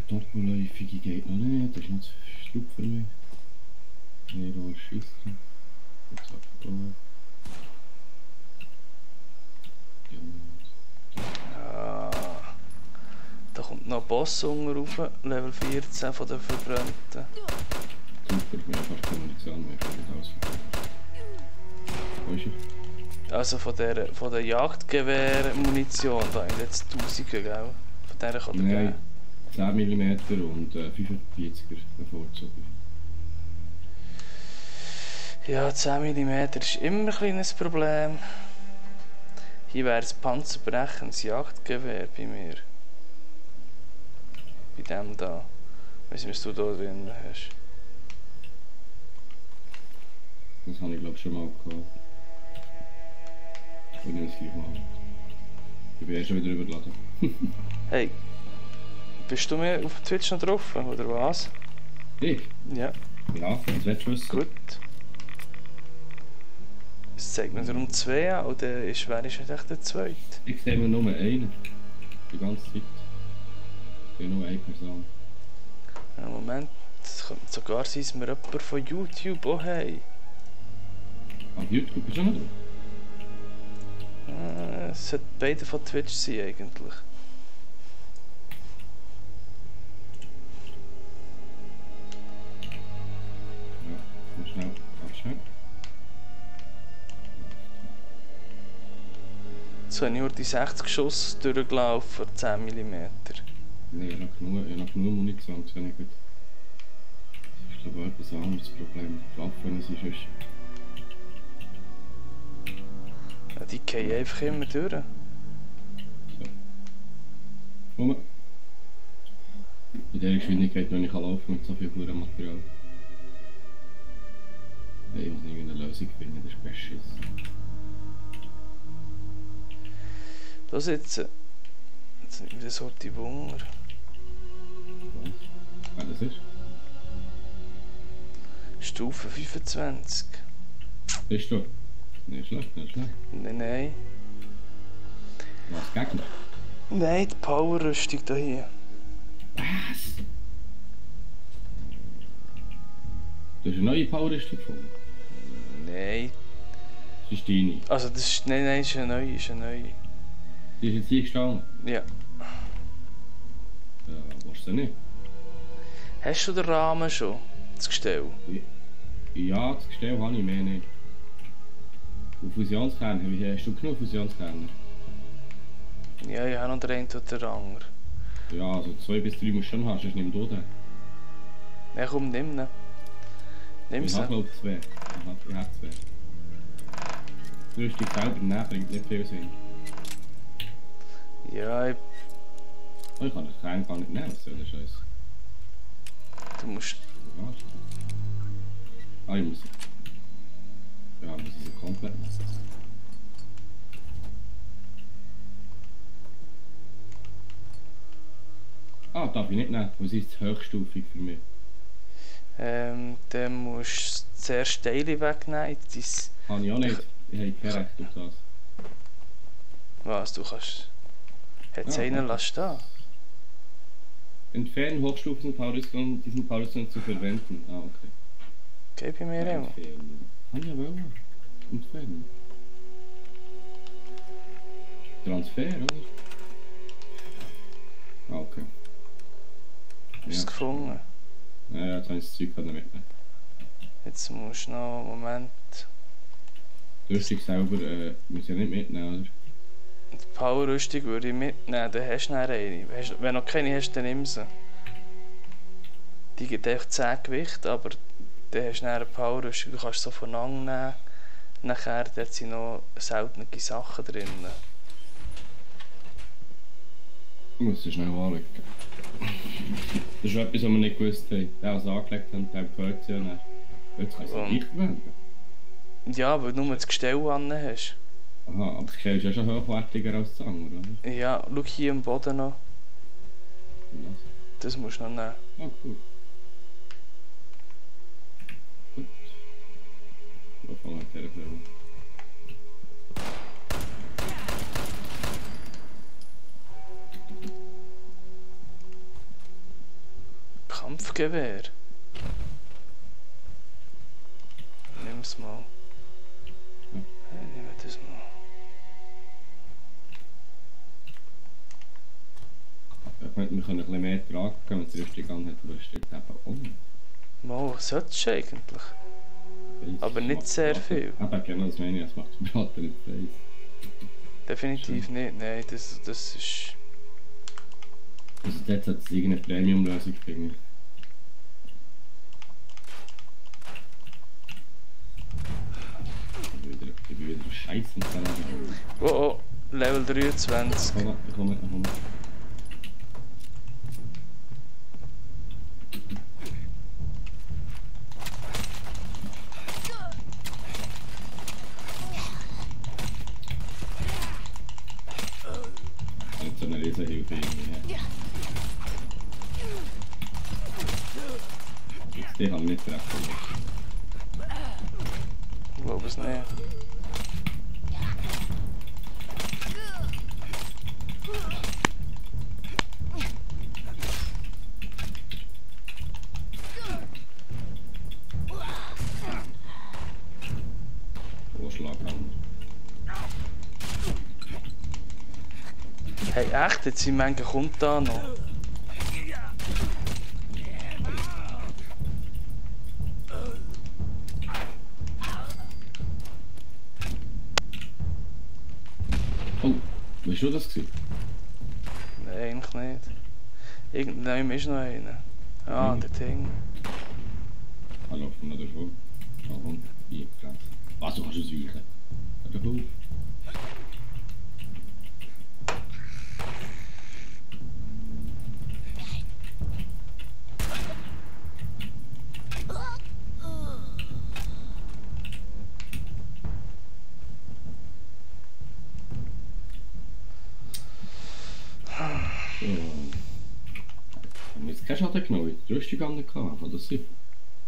Doppelläufige geht noch nicht, das ist noch zu schluck für mich. Nee, da ist Schießen. Jetzt hat er Ja. Da kommt noch ein Boss unten rauf. Level 14 von den Verbrannten. Super, wir haben fast keine Munition mehr, ich habe nicht alles verbraucht. Wo ist er? Also von der Jagdgewehr-Munition, da haben jetzt Tausende, gell? Von der kann der Nein, geben. 10 mm und 45er bevorzugt. Ja, 10 mm ist immer ein kleines Problem. Hier wäre das panzerbrechendes Jagdgewehr bei mir. Bei dem da. Weiss nicht, was du da drin hast. Das habe ich glaube schon mal gehabt. Ich nehme es gleich mal. Ich bin schon wieder überladen. Hey, bist du mir auf Twitch noch drauf, oder was? Ich? Ja, Ja, das willst du wissen. gut. Es zeigt mir darum 2 an, oder wer ist nicht echt der Zweite? Ich sehe mir nur einen. Die ganze Zeit. Ich sehe nur eine Person. Ja, Moment, es könnte sogar sein, dass wir jemanden von YouTube auch haben. Auf YouTube ist auch noch drauf. Es sollte beide von Twitch sein eigentlich. Ja, mal schnell abschauen. Jetzt habe ich nur die 60 Schuss durchgelaufen, 10 mm. Nein, ich habe noch genug Munition, das sehe ich gut. Das ist glaube ich etwas anderes Problem. Die Waffen sind sonst... Ja, die gehen einfach immer durch. So. Komm. In der Geschwindigkeit, wenn ich laufen mit so viel gutem Material. Ich muss irgendeine Lösung finden, das ist beschiss. Das jetzt. Jetzt nimmt wieder so die Wunder. Was? Ah, das ist? Stufe 25. Bist du? Nicht schlecht, nicht schlecht. Nein. Was, Gegner? Nein, die Power-Rüstung hier. Was? Du hast eine neue Power-Rüstung gefunden? Nein. Das ist deine. Also das ist. Nein, ist eine neue, Die ist jetzt hier gestanden? Ja. Ja, willst du sie nicht? Hast du den Rahmen schon? Das Gestell? Ja, das Gestell habe ich mehr nicht. Und Fusionskerne, hast du genug Fusionskerne? Ja, ich habe noch den einen oder den anderen. Ja, also 2 bis 3 musst du schon haben, sonst nimm du den. Ja, komm, nimm ihn. Nimm Ich sie. habe glaube ich 2. Ich habe 2. Die Rüstung selber nehmen bringt nicht viel Sinn. Ja, Oh, ich kann das Kern gar nicht nehmen, was soll der Scheiß? du musst. Ja, ist klar. Ah, ich muss... Ja, muss ich sie komplett nehmen. Ah, darf ich nicht nehmen, weil sie ist zu hochstufig für mich. Dann musst du zuerst Teile wegnehmen. Habe ich auch nicht. Ich habe kein Recht auf das. Was, du kannst. Jetzt Ja, einen okay. lassen stehen. Entfernen Hochstufen diesen Powerstone zu verwenden. Ah, okay. Gib ich mir immer. Entfernen. Ah, jawohl. Entfernen. Transfer, oder? Ah, okay. Hast du es gefunden? Ja, jetzt habe ich das Zeug mitnehmen. Jetzt musst du noch. Moment. Die Rüstung selber muss ich ja nicht mitnehmen, oder? Die Power-Rüstung würde ich mitnehmen, dann hast du nachher eine. Wenn du noch keine hast, dann nimm sie. Die gibt einfach 10 Gewicht, aber dann hast du nachher eine Power-Rüstung, du kannst so voneinander nehmen. Nachher dort sind noch seltene Sachen drin. Ich muss es schnell anschauen. Das ist etwas, was wir nicht gewusst haben. Der, was angelegt hat, der gehört ja nicht. Jetzt kann ich es nicht verwenden. Ja, weil du nur das Gestell an hast. Aha, aber das Gestell ist ja schon hochwertiger als das andere, oder? Ja, schau hier am Boden noch. Und das? Das musst du noch nehmen. Ah, cool. Gut. Wir fangen mit dieser Firma. Kampfgewehr. Nimm's mal. Ja. Nimm das mal. Ich meine, wir können ein bisschen mehr tragen, wenn man die Rüstung anhat, aber es steht einfach um. Mal, solltest du eigentlich. Aber nicht sehr viel. Aber genau, das meine ich, das macht den Braten nicht feiss. Definitiv nicht, nein, das ist... Also dort hat es irgendeine Premium-Lösung finden. Ich bin wieder scheiße im Salat. Oh oh, Level 23. Ich komme. Nicht so eine Riesenhilfe irgendwie. Ich kann nicht treffen. Ich glaube es nicht. Oh, Schlaghammer. Hey, echt? Jetzt sind manche kommt da noch. Oh, weißt du das gewesen? Nein, eigentlich nicht. Irgendeinem ist noch einer. Ah, der Ding. Hallo, von der Schule. Ah, komm, hier, krass. Was, du kannst ausweichen? Hör doch auf. So. Haben wir jetzt keinen Schaden genommen? Die Rüstung an der K, kann das sein?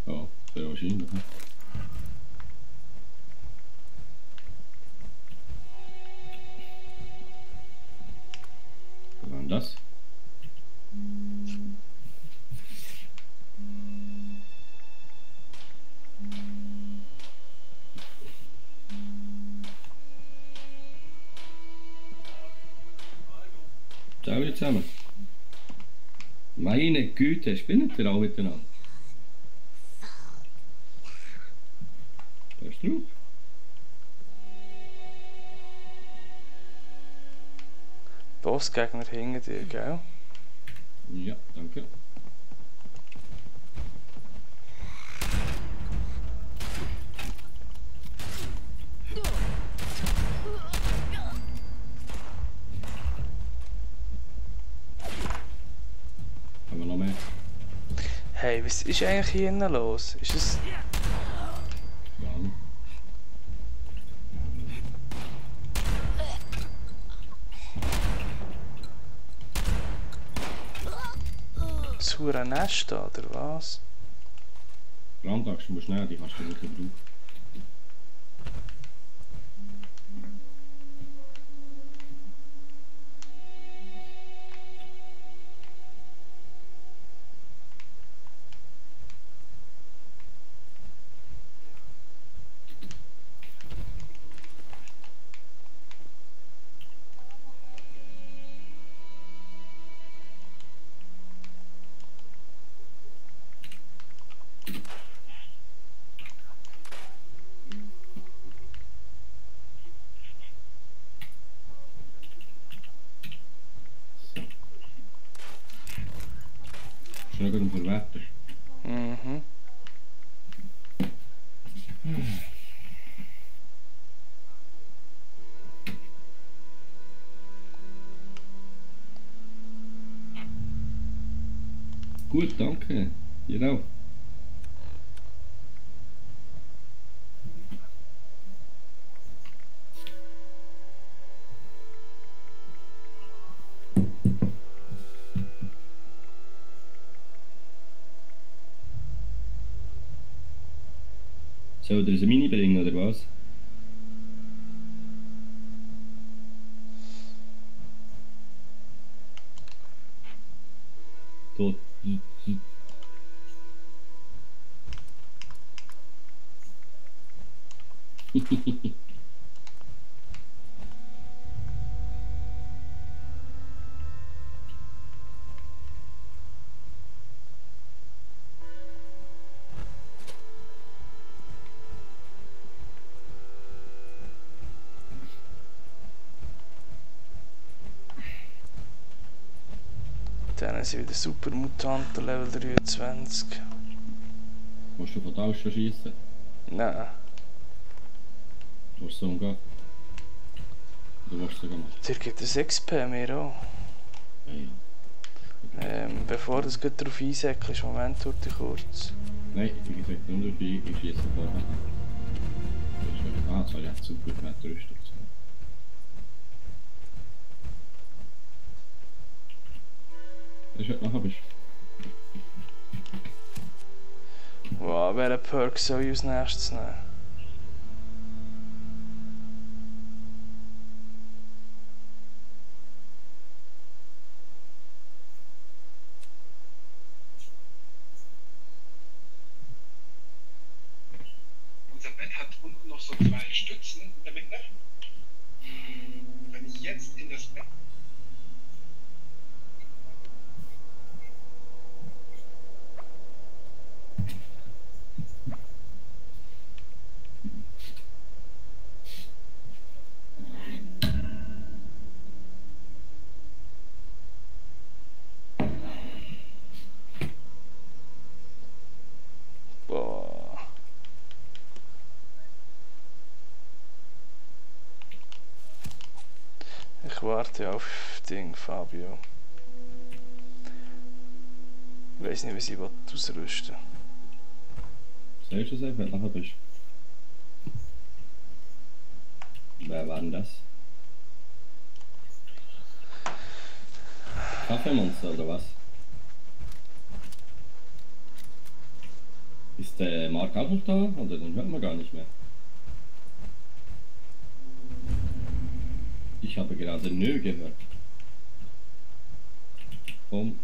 Ja, sehr wahrscheinlich. Was war denn das? Ciao wieder zusammen. Meine Güte, spinnt ihr alle miteinander? Hörst du drauf? Bossgegner hinter dir, gell? Ja, danke. Haben wir noch mehr? Hey, was ist eigentlich hier innen los? Ist es... Ja. das hure Nest da, oder was? Brandachsen musst du nehmen, die kannst du nicht brauchen. Schnell gut verwerten. Mhm. Gut, danke. Dir auch. Soll dir ein Mini bringen, oder was? Tot. Dann sind wieder super Mutanten, Level 23. Musst du von da aus schon schiessen? Nein, Willst du so umgehen? Oder willst du sogar machen? dir gibt es XP mehr auch. Ja, ja. Bevor du es gut darauf einsäckelst, Moment, warte kurz. Nein, wie gesagt, nur dabei, ich schieße vorher. Das war jetzt super mit der Rüstung. Das ist halt nachher bist. Wow, welchen Perk soll ich als nächstes nehmen? Unser Bett hat unten noch so 2 Stützen in der Mitte. Wenn ich jetzt in das Bett. Boah. Ich warte auf Ding, Fabio. Ich weiß nicht, wie sie ausrüsten will. Sagst du es einfach, wenn du nachher bist? Wer war denn das? Kaffeemonster oder was? Ist der Marc auch noch da? Oder den hört man gar nicht mehr? Ich habe gerade Nö gehört. Komm.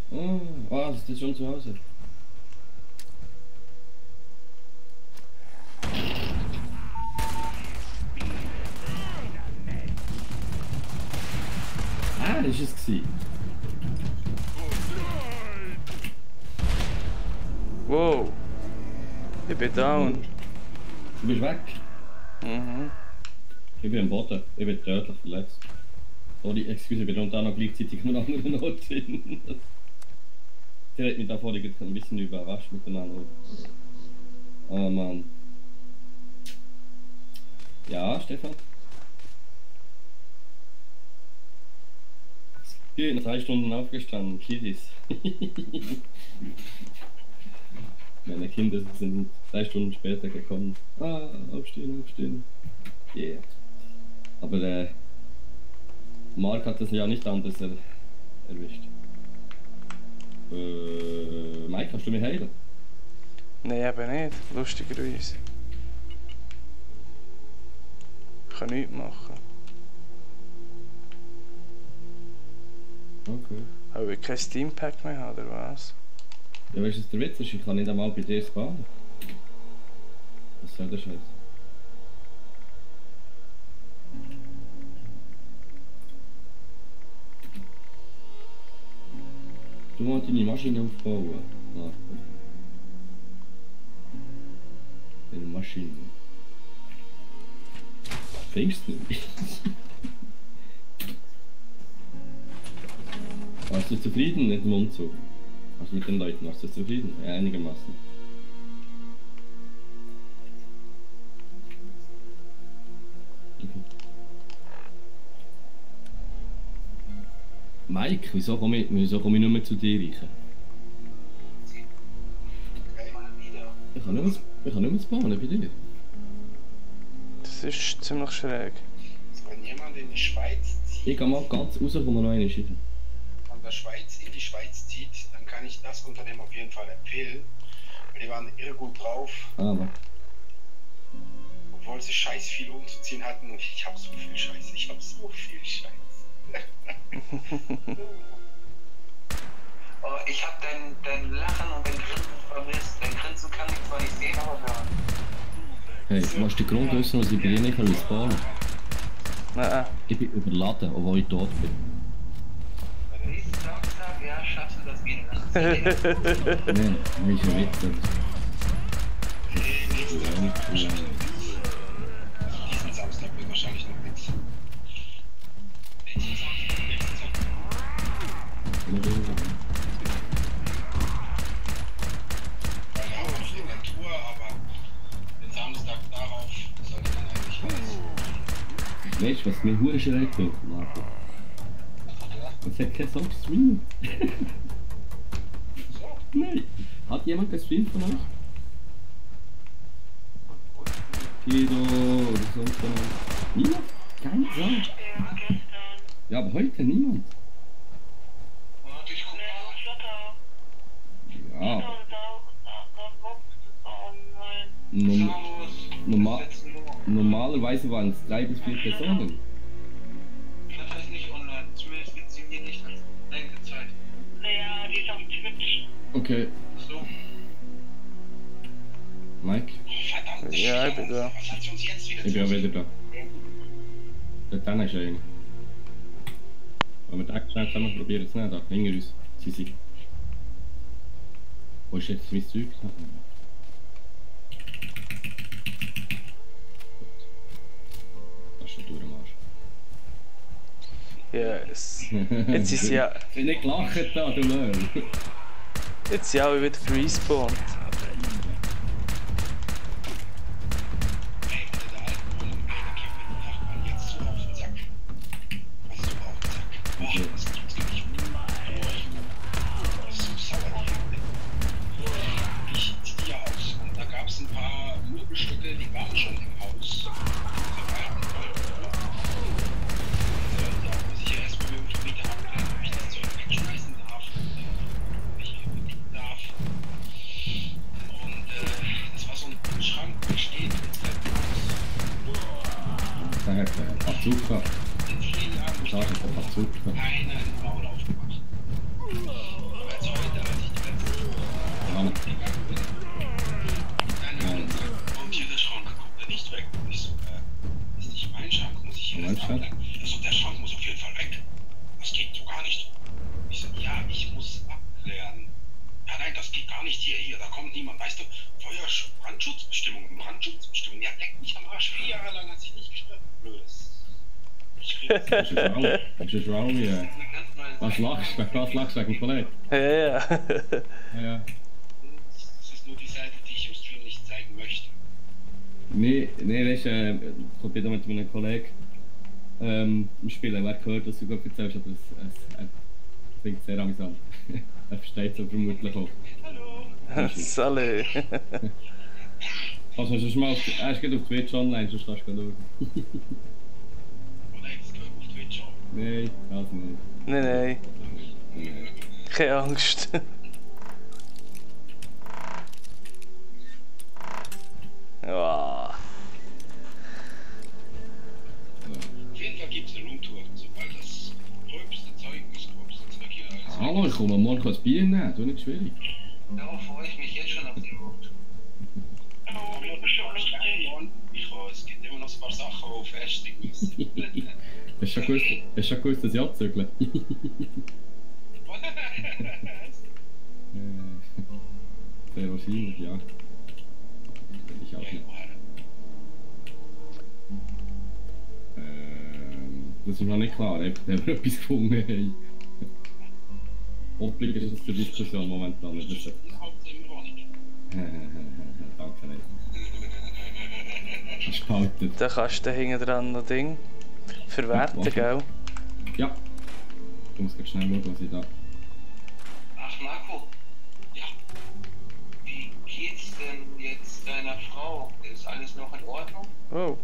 Oh, was? Ist das schon zu Hause? Ah, das ist es gewesen. Wow. Ich bin down. Du bist weg. Mhm. Ich bin am Boden. Ich bin tödlich verletzt. Sorry, excuse, ich bin und auch noch gleichzeitig an einem anderen Ort drin. Der hat mich da vorhin ein bisschen überrascht miteinander. Oh Mann. Ja, Stefan? Ich bin in 3 Stunden aufgestanden, Kiddies. Meine Kinder sind 3 Stunden später gekommen. Ah, aufstehen, aufstehen. Yeah. Aber Marc hat das ja nicht anders erwischt. Mike, kannst du mich heilen? Nein, eben nicht. Lustigerweise. Ich kann nichts machen. Okay. Aber ich kein Steam Pack mehr habe, oder was? Ja, weißt du, was der Witz ist? Ich kann nicht einmal bei dir spawnen. Was soll der Scheiß? Du musst deine Maschine aufbauen. Ah. Deine Maschine. Fängst du nicht? Warst du zufrieden mit dem Umzug? Also mit den Leuten, warst du zufrieden? Ja, einigermaßen. Okay. Mike, wieso komme ich nicht mehr zu dir reichen? Ich kann nicht mehr spawnen bei dir. Das ist ziemlich schräg. Also wenn jemand in die Schweiz zieht, Ich kann mal ganz raus, wo wir noch eine schicken. von der Schweiz in die Schweiz zieht, dann kann ich das Unternehmen auf jeden Fall empfehlen. Weil die waren irre gut drauf, Aber. obwohl sie scheiß viel umzuziehen hatten. Und ich habe so viel Scheiß, ich habe so viel Scheiß. Oh, ich habe dein Lachen und dein Grinsen vermisst. Dein Grinsen kann ich zwar nicht sehen, aber hören. Hey, du musst den Grund wissen, was ich bei dir nicht spawnen kann. Nein. Ich bin überladen, obwohl ich tot bin. Nächsten Samstag, ja, schaffst du das wieder. Nein, das ist ein Witz. Nee, nächsten Samstag wahrscheinlich noch nichts. Diesen Samstag wird wahrscheinlich noch nichts. Nächsten Samstag. Ja, auch noch Inventur, aber den Samstag darauf sollte man eigentlich alles. Weißt du, was mir hure schräg wird, Marco? Das hat kein Song streamen. Nein. Hat jemand gestreamt von euch? Tito oder sonst jemand? Niemand? Keine Sau? Ja, aber heute niemand. Und ich guck mal. Ja. Normalerweise waren es 3 bis 4 Personen. Das heißt nicht online, zumindest wird sie mir nicht als längere Zeit. Naja, die ist auf Twitch. Okay. So. Mike? Oh, verdammt, Ja, ich bin da. Was hat sie uns jetzt wieder Ich bin auch wieder da. Dann ist einer. Wenn wir den schnell zusammen probieren zu nehmen, da hinter uns. Sie sind. Wo ist jetzt mein Zeug? Das ist schon durch am Arsch. Yes. Jetzt ist ja. Sie nicht gelacht da, du Löhr. Jetzt sind alle wieder respawned. Ey, der Alkohol im Bäderkipp mit dem Nachbarn jetzt so auf den Sack. Was so auf den Sack? Boah, das gibt's gar nicht. Das ist so sauer. Ich zieh die aus und da gab's ein paar Möbelstücke, die waren schon im Haus. Da muss ich ja erstmal mit dem Vermieter abklären, ob ich das Zeug wegschmeißen darf, ob ich hier bedienen darf. Und das war so ein Schrank, der steht im Treppenhaus. Da hat der Bazooka. In vielen Jahren Da hat der Bazooka. keiner einen Maul aufgemacht. Aber jetzt heute, als ich die letzte Ja. gegangen bin, dann hat er gesagt, und hier der Schrank, kommt er nicht weg. Und ich so, das ist nicht mein Schrank, muss ich hier Mein erst Schrank? abklären. Also der Schrank muss auf jeden Fall weg. Das geht so gar nicht. Ich so, ja, ich muss abklären. Ja, nein, das geht gar nicht hier, da kommt niemand. Weißt du, Brandschutzbestimmungen. Ja, leck mich am Arsch. 4 Jahre lang hat sich nicht gestört. Blödes. Ich krieg jetzt Das ist ein Schwau. Das ist ein Schwau, ja. eine ganz neue Was Seite. lachst du? Was lachst du wegen Kollege? Ja. Ja. Das ist nur die Seite, die ich im Stream nicht zeigen möchte. Nee, weißt du, ich habe wieder mit einem Kollegen im Spielen, wer gehört, dass du gerade erzählst, aber er klingt sehr amüsant. Er versteht es vermutlich auch. Salut. Also, sonst mal er ist gerade auf Twitch online, sonst kannst du schauen. Oder jetzt gehört auf Twitch auch. Nein, also nicht. Nein. Keine Angst. Ja. Auf jeden Fall gibt es eine Roomtour, sobald das gröbste Zeug hier alles Hallo, ich komme morgen ein Bier nehmen, du nicht schwierig. Darauf freue ich mich jetzt schon auf die Roomtour. Oh, das ist schon lustig. Es gibt immer noch ein paar Sachen, die feststehen müssen. Hast du schon gewusst, dass ich abzügle? Sehr wahrscheinlich, ja. Ich auch nicht. Das ist noch nicht klar, einfach, dass wir etwas gefunden haben. Hoffentlich ist das zur Diskussion momentan nicht. Das ist danke nicht. Spaltet. Da kannst du hinten dran noch Ding verwerten, gell? Ja. Ich muss ganz schnell schauen, was ich da. Ach, Marco. Ja. Wie geht's denn jetzt deiner Frau? Ist alles noch in Ordnung? Oh.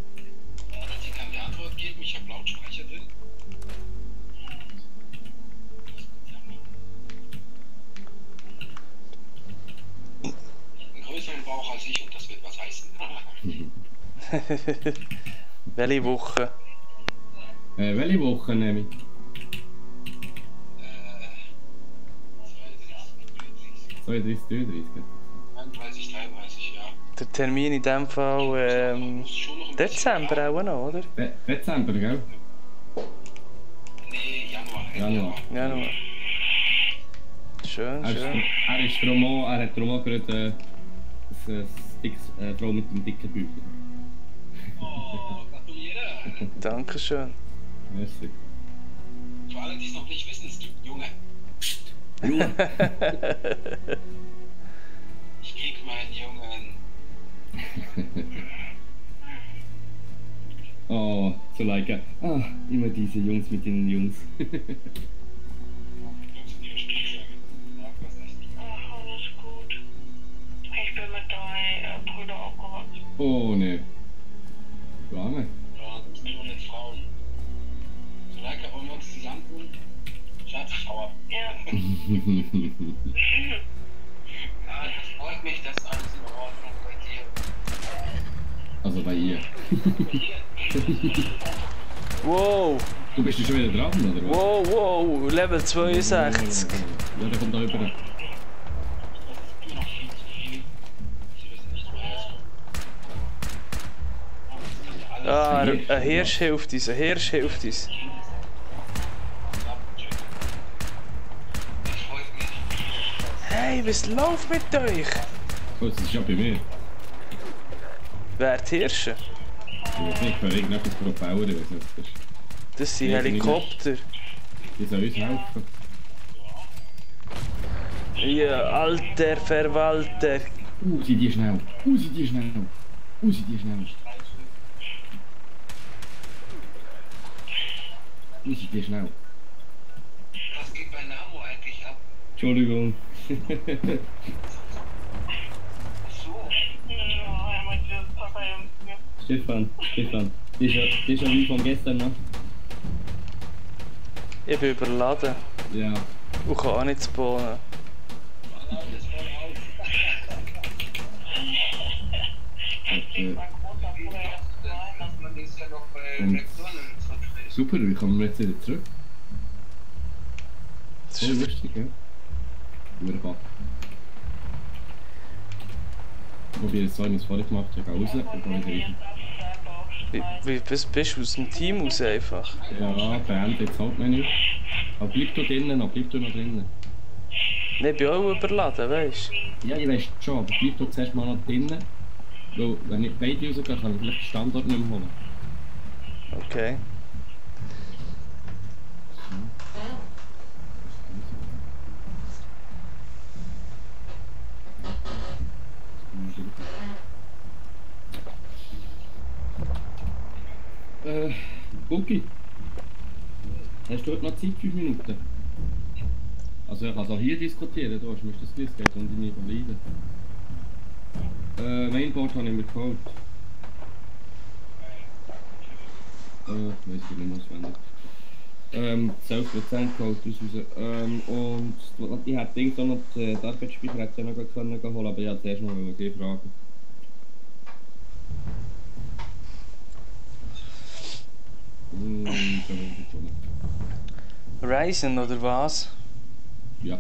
Sie kann die Antwort geben, ich habe Lautsprecher drin. Einen größeren Bauch als ich und das wird was heißen. Welche Woche? Welche Woche nehme ich? 32, 33. 31, 33, ja. Der Termin in dem Fall Muss schon noch ein Dezember bisschen auch noch, oder? Dezember, gell? Nee, Januar. Januar. Januar. Schön, schön. Er ist darum auch, er hat darum auch gerade eine Frau mit dem dicken Bauch. Oh, gratuliere. Dankeschön. Merci. Für alle, die es noch nicht wissen, es gibt Junge. Junge. Ich krieg meinen Jungen. Oh, so like. Ah, immer diese Jungs mit den Jungs. Jungs sind ihre Spielzeuge. Mag das echt nicht. Ach, alles gut. Ich bin mit 3 Brüdern aufgewachsen. Oh ne. Lange. Ja, nur mit Frauen. So like, wollen wir uns zusammen tun? Schatz, hau ab. Ja. Ja, das freut mich, dass alles in Ordnung bei dir. Also bei ihr. Wow, Du bist ja schon wieder dran, oder was? wow, wow, Level 62. Ja, der kommt da rüber. Ah, ein Hirsch hilft uns, ein Hirsch hilft uns. Hey, was läuft mit euch? Oh, das ist ja bei mir. Wer die Hirsche? Ich weiß nicht, wer irgendetwas propellern, was das ist. Das sind Helikopter. Die sollen uns helfen. Ja, alter Verwalter. Sind die schnell. Sind die schnell. Sind die schnell. Sind die schnell. Was geht bei Namo eigentlich ab? Entschuldigung. So. Ja, er meinte, das Papa ja. Stefan. Déjà vu von gestern noch. Ich bin überladen Ja. und kann auch nicht spawnen. Okay. Mein großer Bruder jetzt rein. Man ist ja noch bei Und- McDonalds vertreten. Super, wie kommen wir jetzt wieder zurück? Das So ist lustig, ja? Wunderbar. Wobei das Zeug jetzt vorher gemacht habe, raus und dann wieder rein. wie bist du aus dem Team aus einfach? Ja, beende jetzt Hauptmenü. Aber bleib du drinnen noch, bleib du noch drinnen. Nee, ich bin auch überladen, weißt du? Ja, ich weiß schon, aber bleib du zuerst mal noch drinnen. Weil, wenn ich beide rausgehe, kann ich vielleicht den Standort nicht mehr holen. Okay. Gucki. Hast du heute noch Zeit, 5 Minuten? Also ich kann es auch hier diskutieren, du hast mir das gewusst, geht um deine Invaliden. Mainboard habe ich mir geholt. Weiß ich nicht auswendig. 12% geholt raus. Und ich hätte Dings auch noch die Arbeitsspeicher hätte ich auch noch können holen, aber ich wollte zuerst noch die fragen. Ryzen oder was? Ja.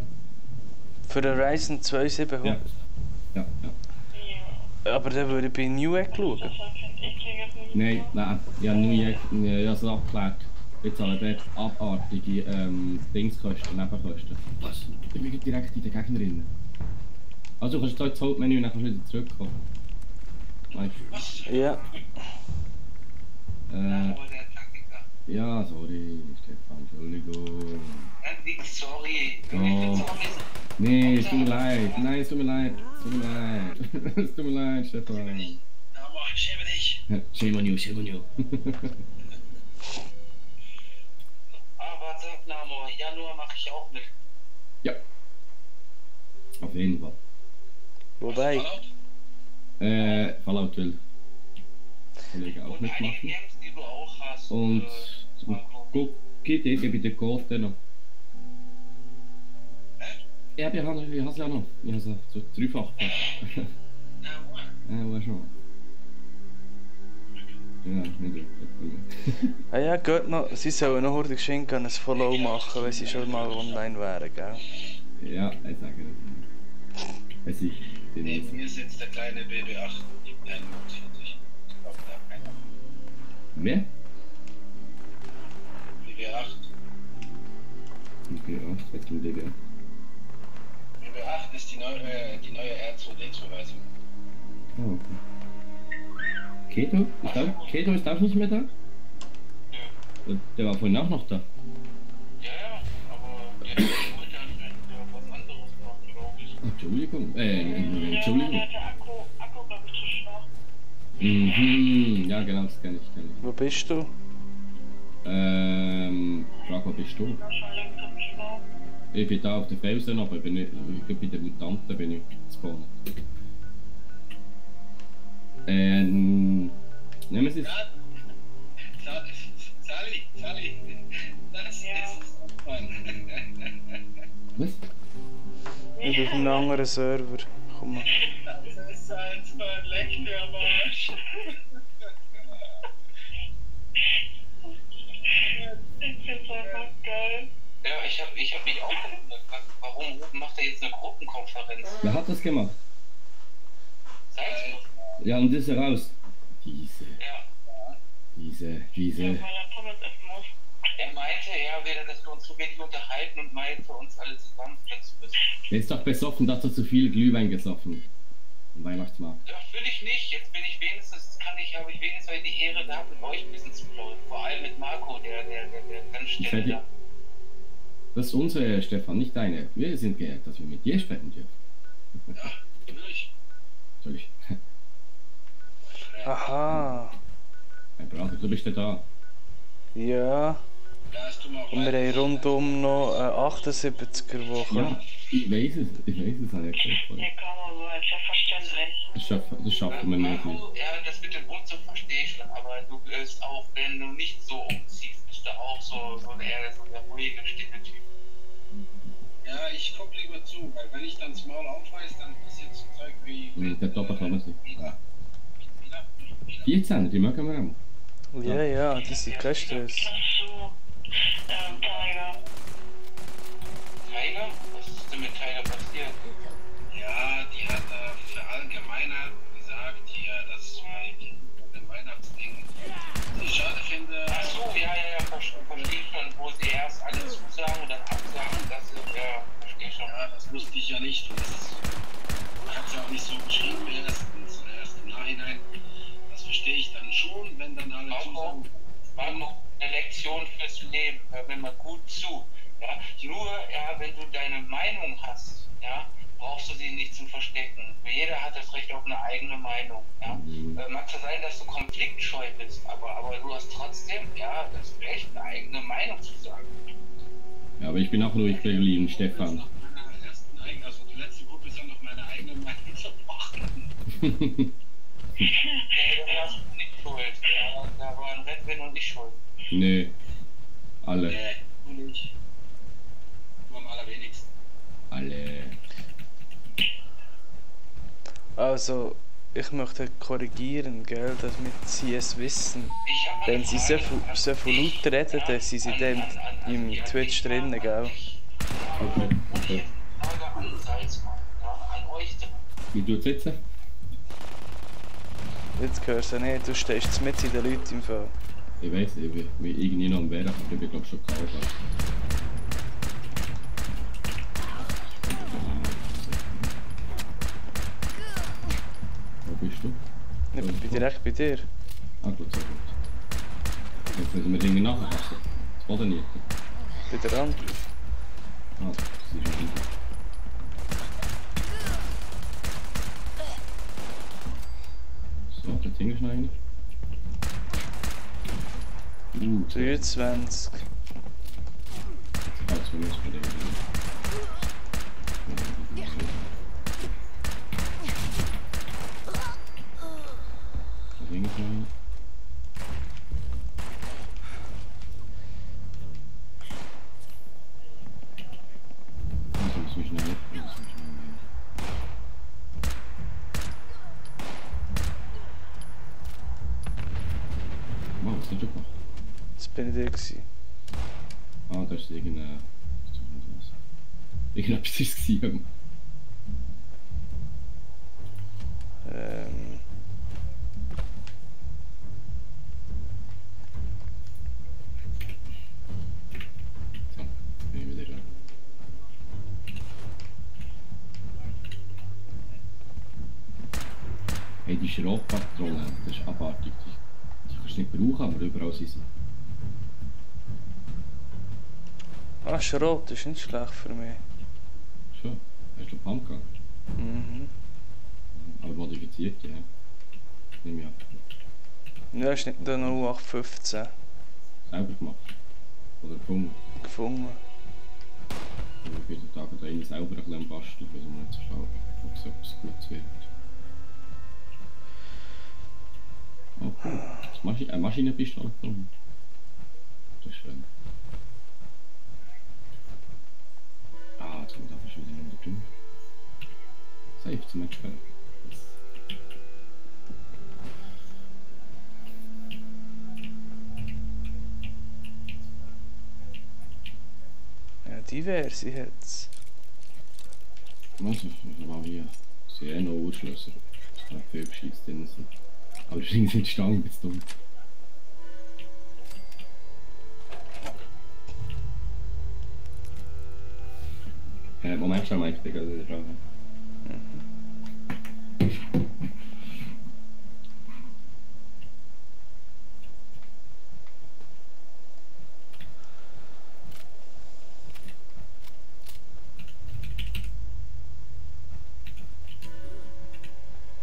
Für den Ryzen 2700? Ja. Ja, ja. Aber dann würde ich bei Newegg schauen. Das finde ich jetzt nicht. Nein, ich habe nie es abgeklärt. Jetzt zahlen dort abartige Dingskosten, Nebenkosten. Was? Ich bin direkt in den Gegnerin. Also du kannst jetzt das Hauptmenü und dann kannst du wieder zurückkommen. Weißt Ja. du? Aber der Taktiker. Ja, sorry, Stefan, Entschuldigung. Nix, sorry. Oh. Nee, es tut mir leid. Nein, es tut mir leid. Es tut mir leid. Es tut mir leid, Stefan. Aber schäme dich. Shame on you, shame on you. Aber sag Namo, Januar mache ich auch mit. Ja. Auf jeden Fall. Wobei, Fallout? Fallout will Kollege auch Und einige mitmachen. Games, die du auch hast. Und geht ihr bei der Golf noch? Ja, ich habe es ja noch. Ich habe es so dreifach. Ja, war schon. Ja, nicht wirklich. ah ja, geht noch, sie sollen noch heute geschenkt ein Follow machen, wenn sie schon mal online wären, gell? Ja, ich sage das. Es ist. Neben mir sitzt der kleine BB8, 41. Ich glaube, der hat keiner. Mehr? BB8. Okay, ja, jetzt ein DB. BB8 ist die neue R2D-Zuweisung. Oh, okay. Keto ist auch nicht mehr da? Und der war vorhin auch noch da. Ja, aber der heute hat was anderes gemacht, glaube ich. Entschuldigung. Entschuldigung. Entschuldigung. Der Akku, glaube ich, zu schwach. Ja genau, das kenne ich. Wo bist du? Frag, wo bist du? Wahrscheinlich zu schwach. Ich bin da auf den Felsen, aber ich bin bei der Tante bin ich gespawnt. Nehmen Sie es. Sally, das ist Mann. Was? Ich bin auf einem anderen Server. Komm mal. Das ist Sally. jetzt leckt mir am Arsch. Ich find's einfach geil. Ja, ich hab mich auch gewundert, warum macht er jetzt eine Gruppenkonferenz? Wer hat das gemacht? Salzburg. Ja, und ist er raus. Diese. Ja. Ja, weil er Pommes essen muss. Er meinte, dass wir uns so wenig unterhalten und meinte, für uns alle zusammenführen zu müssen. Der ist doch besoffen, dass er zu viel Glühwein gesoffen am Weihnachtsmarkt. Ja, will ich nicht. Jetzt bin ich wenigstens, habe ich wenigstens die Ehre gehabt, mit euch ein bisschen zu plaudern. Vor allem mit Marco, der ganz stille da. Das ist unsere, Stefan, nicht deine. Wir sind geehrt, dass wir mit dir sprechen dürfen. Ja, natürlich. Natürlich. Aha. Mein Bruder, du bist ja da. Ja. Ja, es tut mir auch Und wir leid. haben rundum noch eine 78er-Woche. Ja, ich weiß es, habe ich gesagt. Hier kann man so, ist ja verständlich. Das schaffen wir nicht. Marco, ja, das mit dem Umzug verstehe ich schon, aber du bist auch, wenn du nicht so umziehst, bist du auch so eher so der ruhige, stille Typ. Ja, ich guck lieber zu, weil wenn ich dann das Maul aufreiß, dann passiert so Zeug wie... Der Topper kann man sich. Wieder. 14, die mögen wir auch. Ja, das ist kein Stress. Ach so, Tiger. Tiger? Was ist denn mit Tiger passiert? Ja, die hat verallgemeinert gesagt hier, dass so dem Weihnachtsding sie schade finde. Ach so, ja, verstehe schon, wo sie erst alle zusagen und dann absagen, das ist, ja, verstehe schon. Ja, das wusste ich ja nicht. Das hat sie auch nicht so geschrieben, erst im Nachhinein. Das verstehe ich dann schon, wenn dann alle zusagen. War noch eine Lektion fürs Leben, hör mir mal gut zu. Ja? Nur, wenn du deine Meinung hast, ja, brauchst du sie nicht zu verstecken. Jeder hat das Recht auf eine eigene Meinung. Ja? Mag zwar sein, dass du konfliktscheu bist, aber du hast trotzdem das Recht, eine eigene Meinung zu sagen. Ja, aber ich bin auch ruhig geblieben, Stefan. Also die letzte Gruppe ist ja noch meine eigene Meinung zerbrochen. Da warst du nicht schuld. Ja, da waren Redwin und ich schuld. Nee. Alle. Nee, du nicht. Nur am allerwenigsten. Alle. Also, ich möchte korrigieren, gell, damit sie es wissen. Wenn sie so viel laut reden, dann sind sie dann im Twitch drinnen, gell. Okay. Frage an Salzmann, an euch. Wie tut's jetzt? Jetzt hörst du nicht, du stehst mit in den Leuten im Fall. Ich weiß, ich bin irgendwie noch am Wehren, aber ich bin glaube schon kalt. Wo bist du? Ich bin direkt bei dir. Ah gut, sehr gut. Jetzt müssen wir irgendwie nachpassen. Das Boden nicht. Bei der Rand. Ah, das ist schon gut. So, da hinten ist noch eine. 23. Also, wir müssen den. Da hinten ist noch eine. Also, müssen wir schnell. Wow, was hast du gemacht? Das bin ich dir gewesen. Ah, da ist irgendein... Irgendetwas ist es gewesen. So, bin ich wieder da. Hey, die Schraubpatronen, das ist abartig. Die kannst du nicht brauchen, aber überall sind sie. Ah, Schrot, das ist nicht schlecht für mich. Schon, hast du Pump gehabt? Mhm. Aber modifiziert, ja. Nimm ja. Ja, ist nicht der 0815 Selber gemacht. Oder gefunden. gefunden. Ich bin den Tag oder selber ein bisschen am Basteln, weil man nicht so schaut, ob es gut wird. Oh cool. Das Maschinenpistole gefunden. Das ist schön. Ah, jetzt kommt einfach schon wieder 105. Safe zum Match. diverse hat's. Also mal hier. Es sind eh noch Urschlösser. Es kann viel Bescheid drin sein. Aber es ist irgendwie die Stange ein bisschen dumm. Moment schon, Mike, ich gehe wieder dran.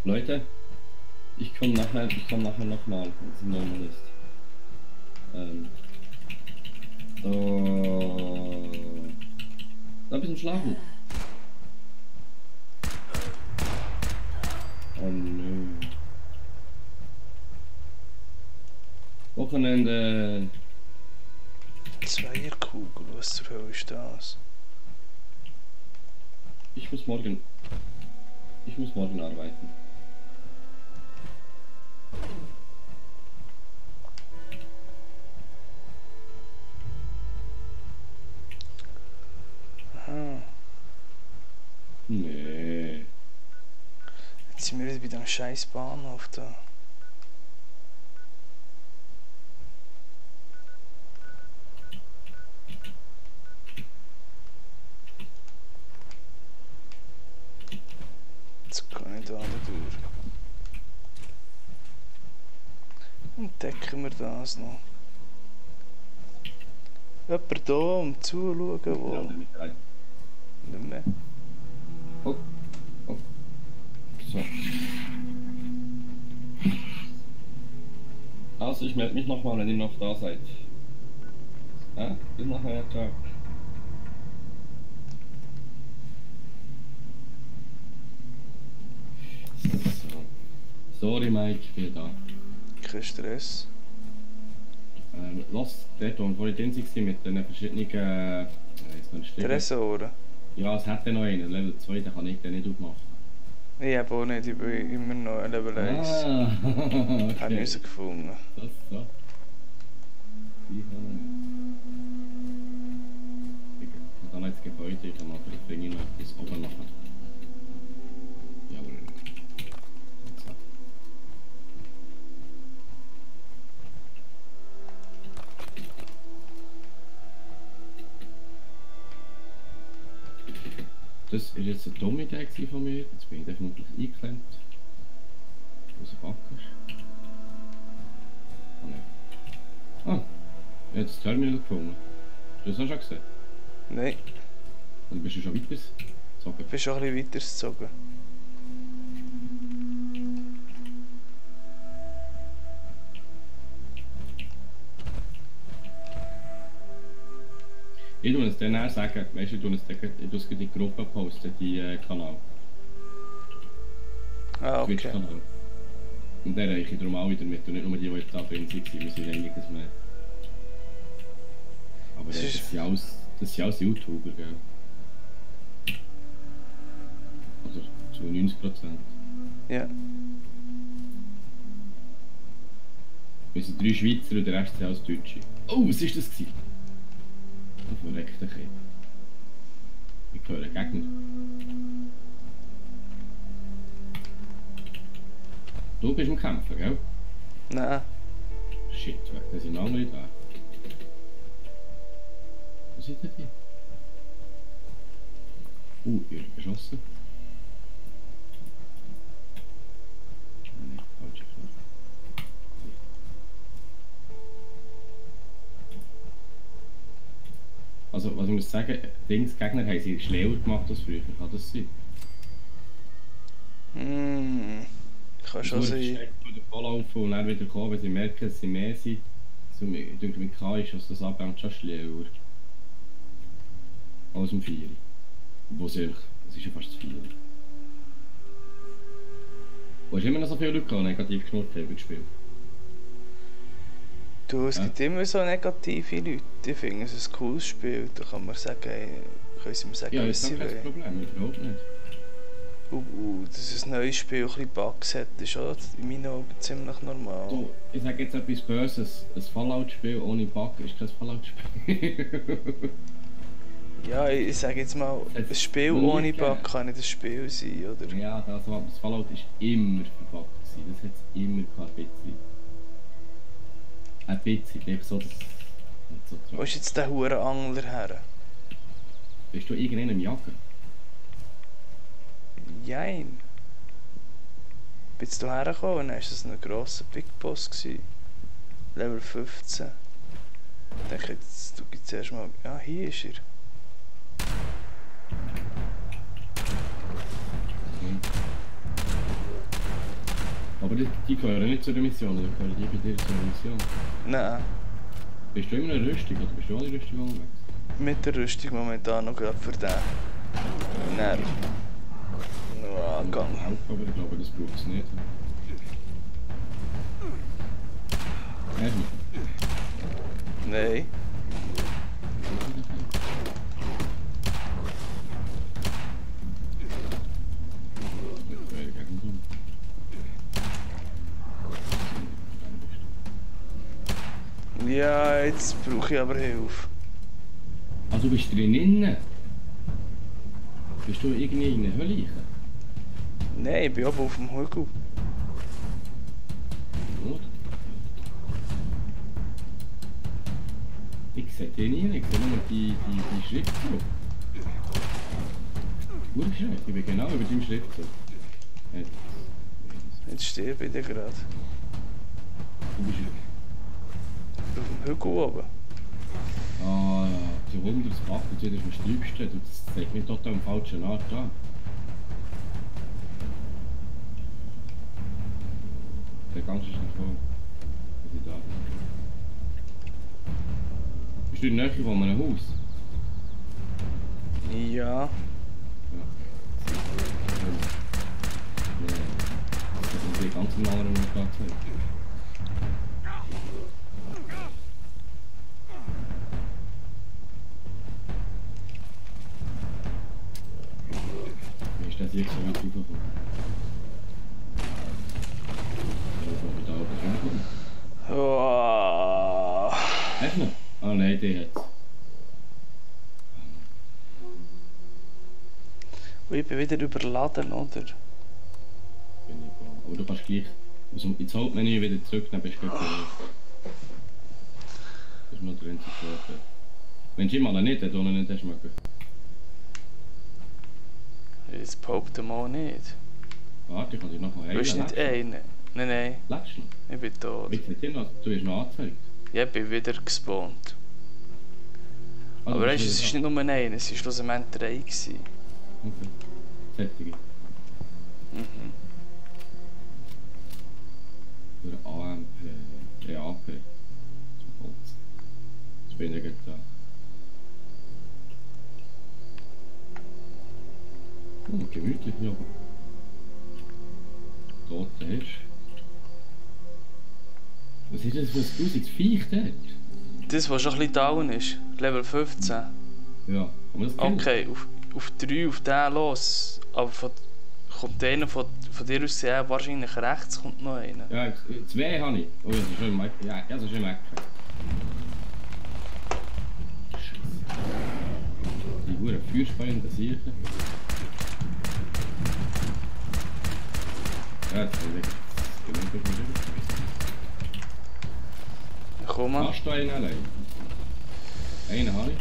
Leute, ich komme nachher nochmal, wenn es normal ist. Da ein bisschen schlafen. Oh nö. Wochenende. Zweierkugel, was zur Hölle ist das? Ich muss morgen arbeiten. Aha. Nee. Jetzt sind wir wieder bei dem scheiß Bahnhof da. Jetzt kann ich da nicht durch. Entdecken wir das noch. Jemand da, um zuzuschauen, wo... Nicht mehr. Oh. So. Also ich melde mich nochmal, wenn ihr noch da seid. Ja, bis nachher, ciao. So. Sorry Mike, ich bin da. Kein Stress. Los, dort wo wir vorhin drin waren mit den verschiedenen Tresoren. Ja, es hat ja noch einen, Level 2, den kann ich dann nicht aufmachen. Ich habe auch nicht, ich bin immer noch Level 1. Ah, okay. Habe ich herausgefunden. Das so. Die haben wir. Ich habe jetzt Gebäude, ich kann mal vielleicht bringe ich noch etwas oben machen. Jawohl. So. Das war jetzt eine dumme Idee von mir. Jetzt bin ich definitiv eingeklemmt. Wo es Backen ist. Oh nein. Ah, ich habe das Terminal gefunden. Hast du das auch schon gesehen? Nein, Und bist du schon weiter gezogen? ich bin schon ein bisschen weitergezogen. Ich tue es dann auch sagen, weißt du, ich tue es in die Gruppe posten, die Kanal. Ah, okay. Twitch-Kanal. Und dann reiche ich darum auch wieder mit und nicht nur die jetzt da drin waren, wir sind einiges mehr. Aber Das das ist- sind alles YouTuber, gell? Also zu 90%. Ja. Wir sind 3 Schweizer und der Rest sind alles Deutsche. Oh, was war das gewesen? Verreckte Kind. Ich höre Gegner. Du bist am Kämpfen, gell? Nein. Shit, da sind andere da. Wo sind denn die? Ich werde beschossen. Nein, falsche Knopf. Also, was ich muss sagen, Dings Gegner haben sie schlauer gemacht als früher, kann das sein? Kann schon Nur sein. versteckt davonlaufen und dann wieder kommen, wenn sie merken, dass sie mehr sind. So, ich denke, mit K ist das Abgang schon schlauer. Als im 4. Obwohl es ist ja fast das 4. Wo hast immer noch so viele Leute gehabt, die negativ geschnurrt haben gespielt? Du, es Ja. gibt immer so negative Leute, die finden es ein cooles Spiel. Da kann man sagen, können sie mir sagen, Ja, was ist sie auch kein wollen. Problem, überhaupt nicht. Dass ein neues Spiel ein bisschen Bugs hat, ist auch in meinen Augen ziemlich normal. So, ich sage jetzt etwas Böses, ein Fallout-Spiel ohne Bug ist kein Fallout-Spiel. Ja, ich sage jetzt mal, ein Spiel nie ohne gegeben. Bug kann nicht ein Spiel sein, oder? Ja, das Fallout ist immer verpackt gewesen. Das hat es immer gehabt, ein bisschen. Ein bisschen, einfach so, dass es nicht so Wo ist tragisch. jetzt der Hurenangler her? Bist du irgendeinem Jagen? Jein. Bist du hergekommen und dann war das ein grosser Big Boss gewesen. Level 15. Ich denke, jetzt du gibst zuerst mal... Ja, hier ist er. Aber die gehören nicht zu der Mission, oder gehören die bei dir zu der Mission? Nein, Bist du immer eine Rüstung, oder bist du ohne Rüstung unterwegs? mit der Rüstung momentan noch gerade für den. Nein. Ja, gang. Helfen, aber ich glaube, das braucht es nicht. Nein, Nein. Ja, jetzt brauche ich aber Hilfe. Also bist du drinnen? Bist du irgendwie in einer Hölle? Nein, ich bin oben auf dem Hügel. Gut. Ich sehe dich nie, ich sehe nur die Schriftzug. Gut geschrieben, ich bin genau über deinem Schriftzug. Jetzt sterbe ich gerade. Du bist Auf dem Hügel oben. ah, die 128 ist am sträubsten, das zeigt mich total am falschen Art an. Der ganze ist nicht voll. Was ich da bin. Bist du in der Nähe von einem Haus? Ja. Ja. Das ist ganz ein anderer Ort angezeigt. Wie ist das jetzt so weit raufgekommen? Ich da oben rumkommen. Oh. Hast du noch? Ah nein, der hat's. Und ich bin wieder überladen, oder? Bin ich gegangen. Aber du kannst gleich ins Hauptmenü wieder zurücknehmen, bist du gleich bereit. Das ist noch der einzige Vorteil. Wenn du ihn mal nicht hast, oder nicht hast, schmecken. Jetzt behaupte mal nicht. Warte, ich kann dich noch mal heilen. Du bist nicht einer. Nein, nein, Lebst du noch? ich bin tot. Wie gesagt, du hast noch angezeigt. Ja, ich bin wieder gespawnt. Also, Aber bist weißt du, du es wieder war nicht nur einer, es war schlussendlich 3 gewesen. da? Okay. Sättige. Mhm. Für AMP, EAP. Zum Holz. Jetzt bin ich gleich da. Oh, gemütlich hier oben. Toter Hirsch. Was ist das für ein grusiges Viech dort? Das, was schon ein bisschen down ist, Level 15. Ja, kann man das kennen? Okay, auf 3, auf den los. Aber kommt einer von dir aus gesehen, wahrscheinlich rechts kommt noch einer. Ja, 2 habe ich. Oh, das ist schon im Ecken. Ja, das ist schon im Ecken. Scheiße. Die Huren Feuerspeien, das sehe ich. Ja, jetzt bin ich. Komm mal. Hast du einen allein? Einen habe ich.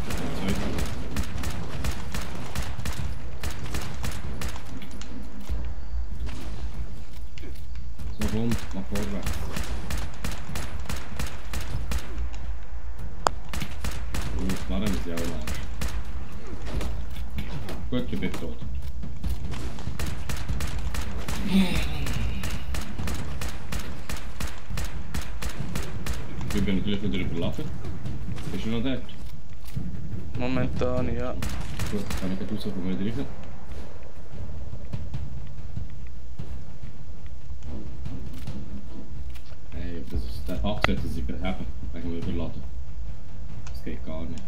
Den zweiten habe ich. So, komm, mach vorwärts. Und jetzt machen wir sie auch im Arsch. Gut, ich bin tot. Ich bin natürlich wieder überladen. Bist du noch dort? Momentan, ja. Gut, kann ich gleich rauskommen, wieder rein. Hey, der Bug sollte sich beheben, wegen dem Überladen. Das geht gar nicht.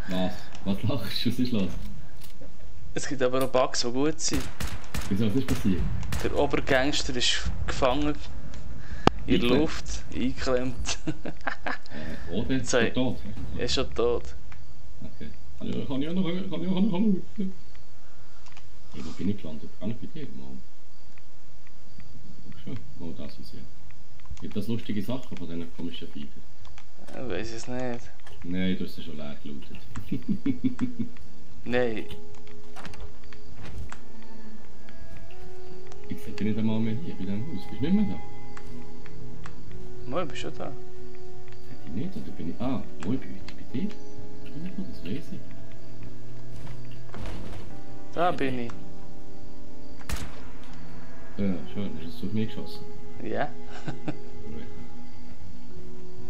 Was? Was lachst du? Was ist los? Es gibt aber auch Bugs, die gut sind. Wieso, was ist passiert? Der Obergangster ist gefangen in der Eingeklemmt? Luft, eingeklemmt. Oder? Ist Sei- er tot? Er ist schon tot. Okay. Kann ich auch noch... Hey, wo bin ich gelandet? Gar nicht bei dir, mal. Schon, mal das ist ja. Gibt das lustige Sachen von diesen komischen Viechern? Ich weiß es nicht. Nein, du hast ja schon leer gelootet. Nein. Ich sehe dich nicht einmal mehr hier bei diesem Haus. Bist du nicht mehr da? Mal, bist du schon da? Sehe ich nicht, oder bin ich... Ah, wo bin ich bei dir? Bin ich noch? Das weiß ich. Da bin ich. Schön, hast du auf mich geschossen? Ja. Gut.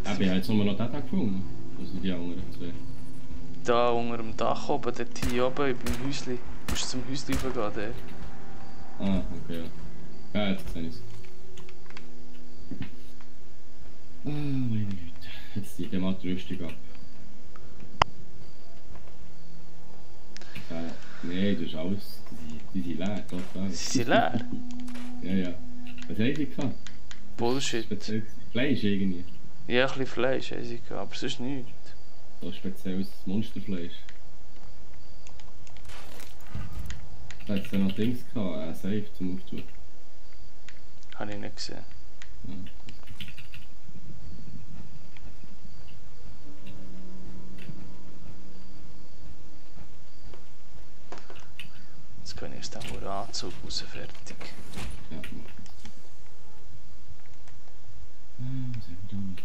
Ich habe jetzt nur noch den Tag gefunden. Also die anderen zwei. Da unter dem Dach oben, dort hier oben beim Häusli. Du musst zum Häusli raufgehen, dort. Ah, okay, ja. Ja, jetzt sehe ich es. Ah, meine Güte. Jetzt zieht mal die Rüstung ab. Ja, nein, das ist alles... Die sind leer, total. Sie sind leer? Ja, ja. Was haben sie gehabt? Bullshit. Spezielles Fleisch irgendwie. Ja, ein bisschen Fleisch haben sie gehabt, aber sonst nichts. So spezielles Monsterfleisch. Da hat es ja noch Dings gehabt, Safe zum Auftun. Habe ich nicht gesehen. Ja. Jetzt gehe ich aus dem Anzug raus, fertig. Ja, mach das. Was haben wir da noch?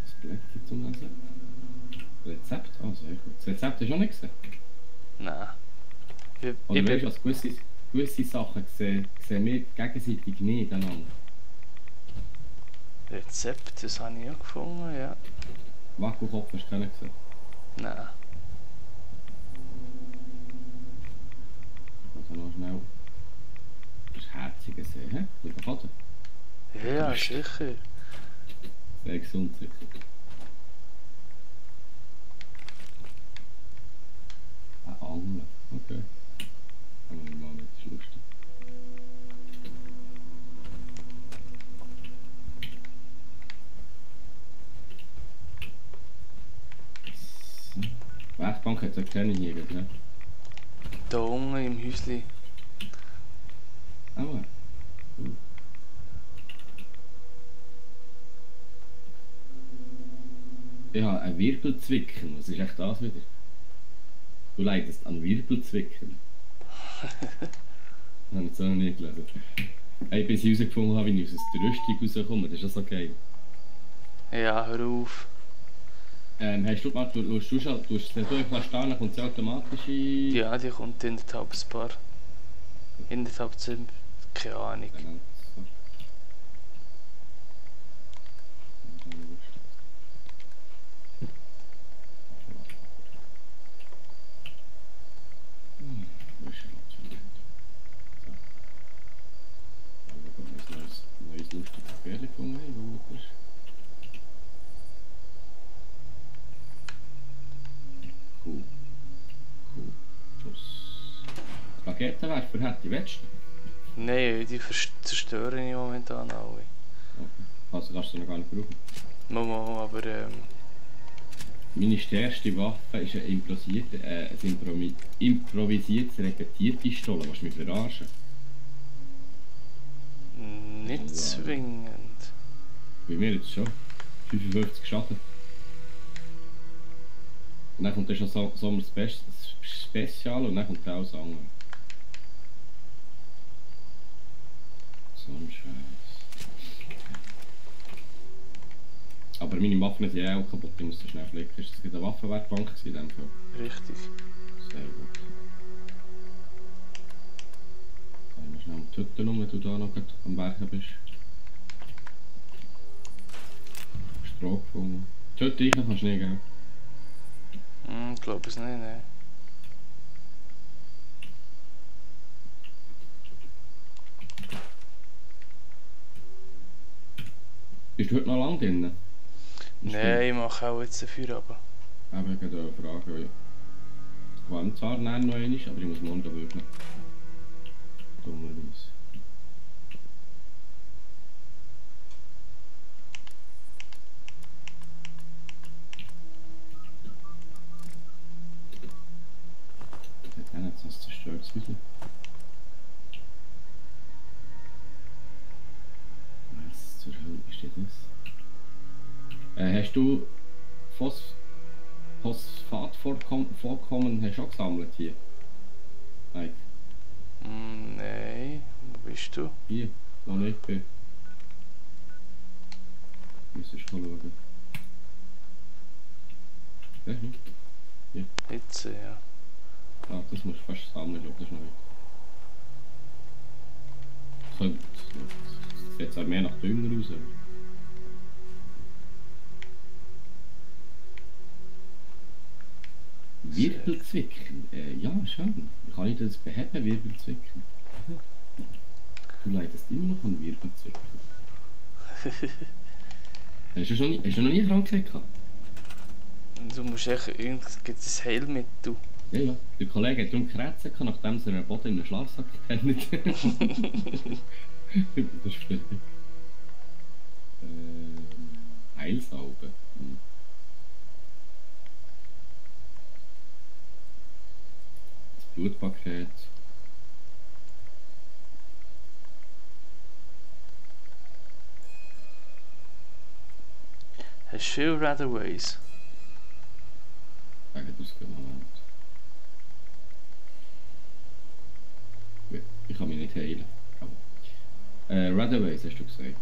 Das Blättchen zum Lesen. Rezept? Ah, sehr gut. Das Rezept hast du auch nicht gesehen? Nein. Ich Oder weißt du, bin... was gewisse Sachen sehen wir gegenseitig nicht einander. Rezept, das habe ich auch gefunden, ja. Wackelkopf hast du keinen gesehen. Nein. Also noch schnell. Das Herzige sehen, hä? Mit dem Vater. Ja, sicher. Sehr gesund sicher. Angeln, okay. Fangen wir mal mit, das ist lustig. So. Werkbank hat es ja keine hier, ne? Da unten im Häusli. Aber. Cool. Ich habe einen Wirbelzwicken. Was ist echt das wieder? Du leidest an Wirbelzwicken. Das habe ich so noch nie gelesen. Hey, bis ich herausgefunden habe, wie ich aus der Rüstung rauskomme, das ist ja so geil. Ja, hör auf. Hast du mal, du hast den durchgelassen, dann kommt sie automatisch in... Ja, die kommt in der Bar. In der Tabzimmer. Keine Ahnung. Genau, so. Wo ist er? So. Mal schauen, ob wir ein neues lustiges Pferd gefunden haben, wo das ist. Cool. Cool. Schuss. Raketenwerfer hätte ich, willst du? Nein, die zerstören ich momentan alle. Okay. Also kannst du noch gar nicht brauchen. Mama, aber Meine stärkste Waffe ist eine improvisiertes Repetierpistole. Willst du mich verarschen? nicht zwingend. Bei mir jetzt schon. 55 Schaden. Und dann kommt dann schon Sommer Spezial und dann kommt auch das andere. So ein Scheiß. Aber meine Waffen sind ja auch kaputt, ich muss so schnell flicken. Ist das eine Waffenwerkbank in dem Fall? Richtig. Sehr gut. Dann schnell um die Hütte rum, wenn du da noch am Werken bist. Stroh gefunden. Die Hütte rein kannst du nicht, gell? Ich glaube es nicht, ne. Bist du heute noch lang drin? Nein, ich mache auch jetzt dafür aber. Aber ich habe eine Frage. Ich kann zwar noch einmal, aber ich muss morgen wirklich. Dummerweise. Der hat sonst zerstört es wieder. Was zur Hölle ist das? Hast du Phosphatvorkommen hast du auch gesammelt hier? Nein. Nein, wo bist du? Hier, wo ich bin. Müsstest du mal schauen. Weißt du nicht? Jetzt, ja. Ah, das musst du fast sammeln, schau, das ist neu. Das sieht jetzt auch mehr nach Dünger aus. Wirbelzwicken? Ja, schon. Kann ich das beheben, Wirbelzwicken? Du leidest immer noch an Wirbelzwicken. Hast du noch nie Krankheit gehabt? Du musst echt, gibt es ein Heilmittel. Ja, ja. Der Kollege hat darum Krätze gehabt, nachdem sie einen Boden in einem Schlafsack kennt. Das ist fertig. Heilsalbe. Das Blutpaket. Hast du viel Radaways? Sagen das Moment. Ich kann mich nicht heilen. Radaways hast du gesagt.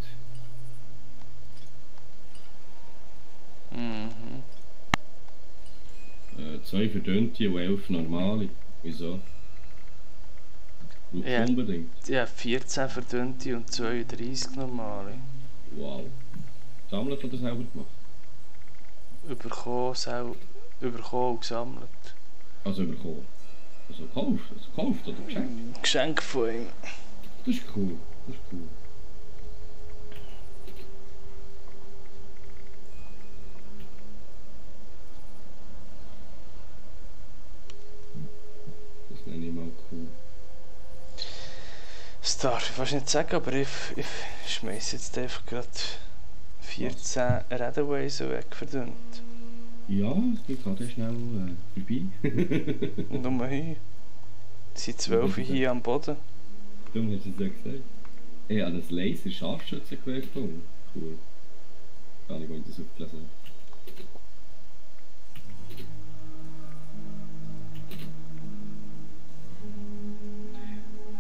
Mhm. 2 verdünnte und 11 normale. Wieso? Brauchst du Ja. unbedingt? Ja, 14 verdünnte und 32 normale. Wow. Sammelt oder selber gemacht? Überkommen und gesammelt. Also bekommen. Also gekauft oder geschenkt? Geschenk von ihm. Das ist cool. Das ist cool. Das nenne ich mal cool. Das darf ich fast nicht sagen, aber ich schmeiß jetzt einfach gerade 14 Radaways wegverdünnt. Ja, es geht gerade schnell vorbei. Und um hier. Es sind 12 hier am Boden. Darum hast du es ja gesagt. Ich habe ein Laser-Scharfschützengewehr gefunden. Cool. Gar nicht, wo ich das aufgelesen habe.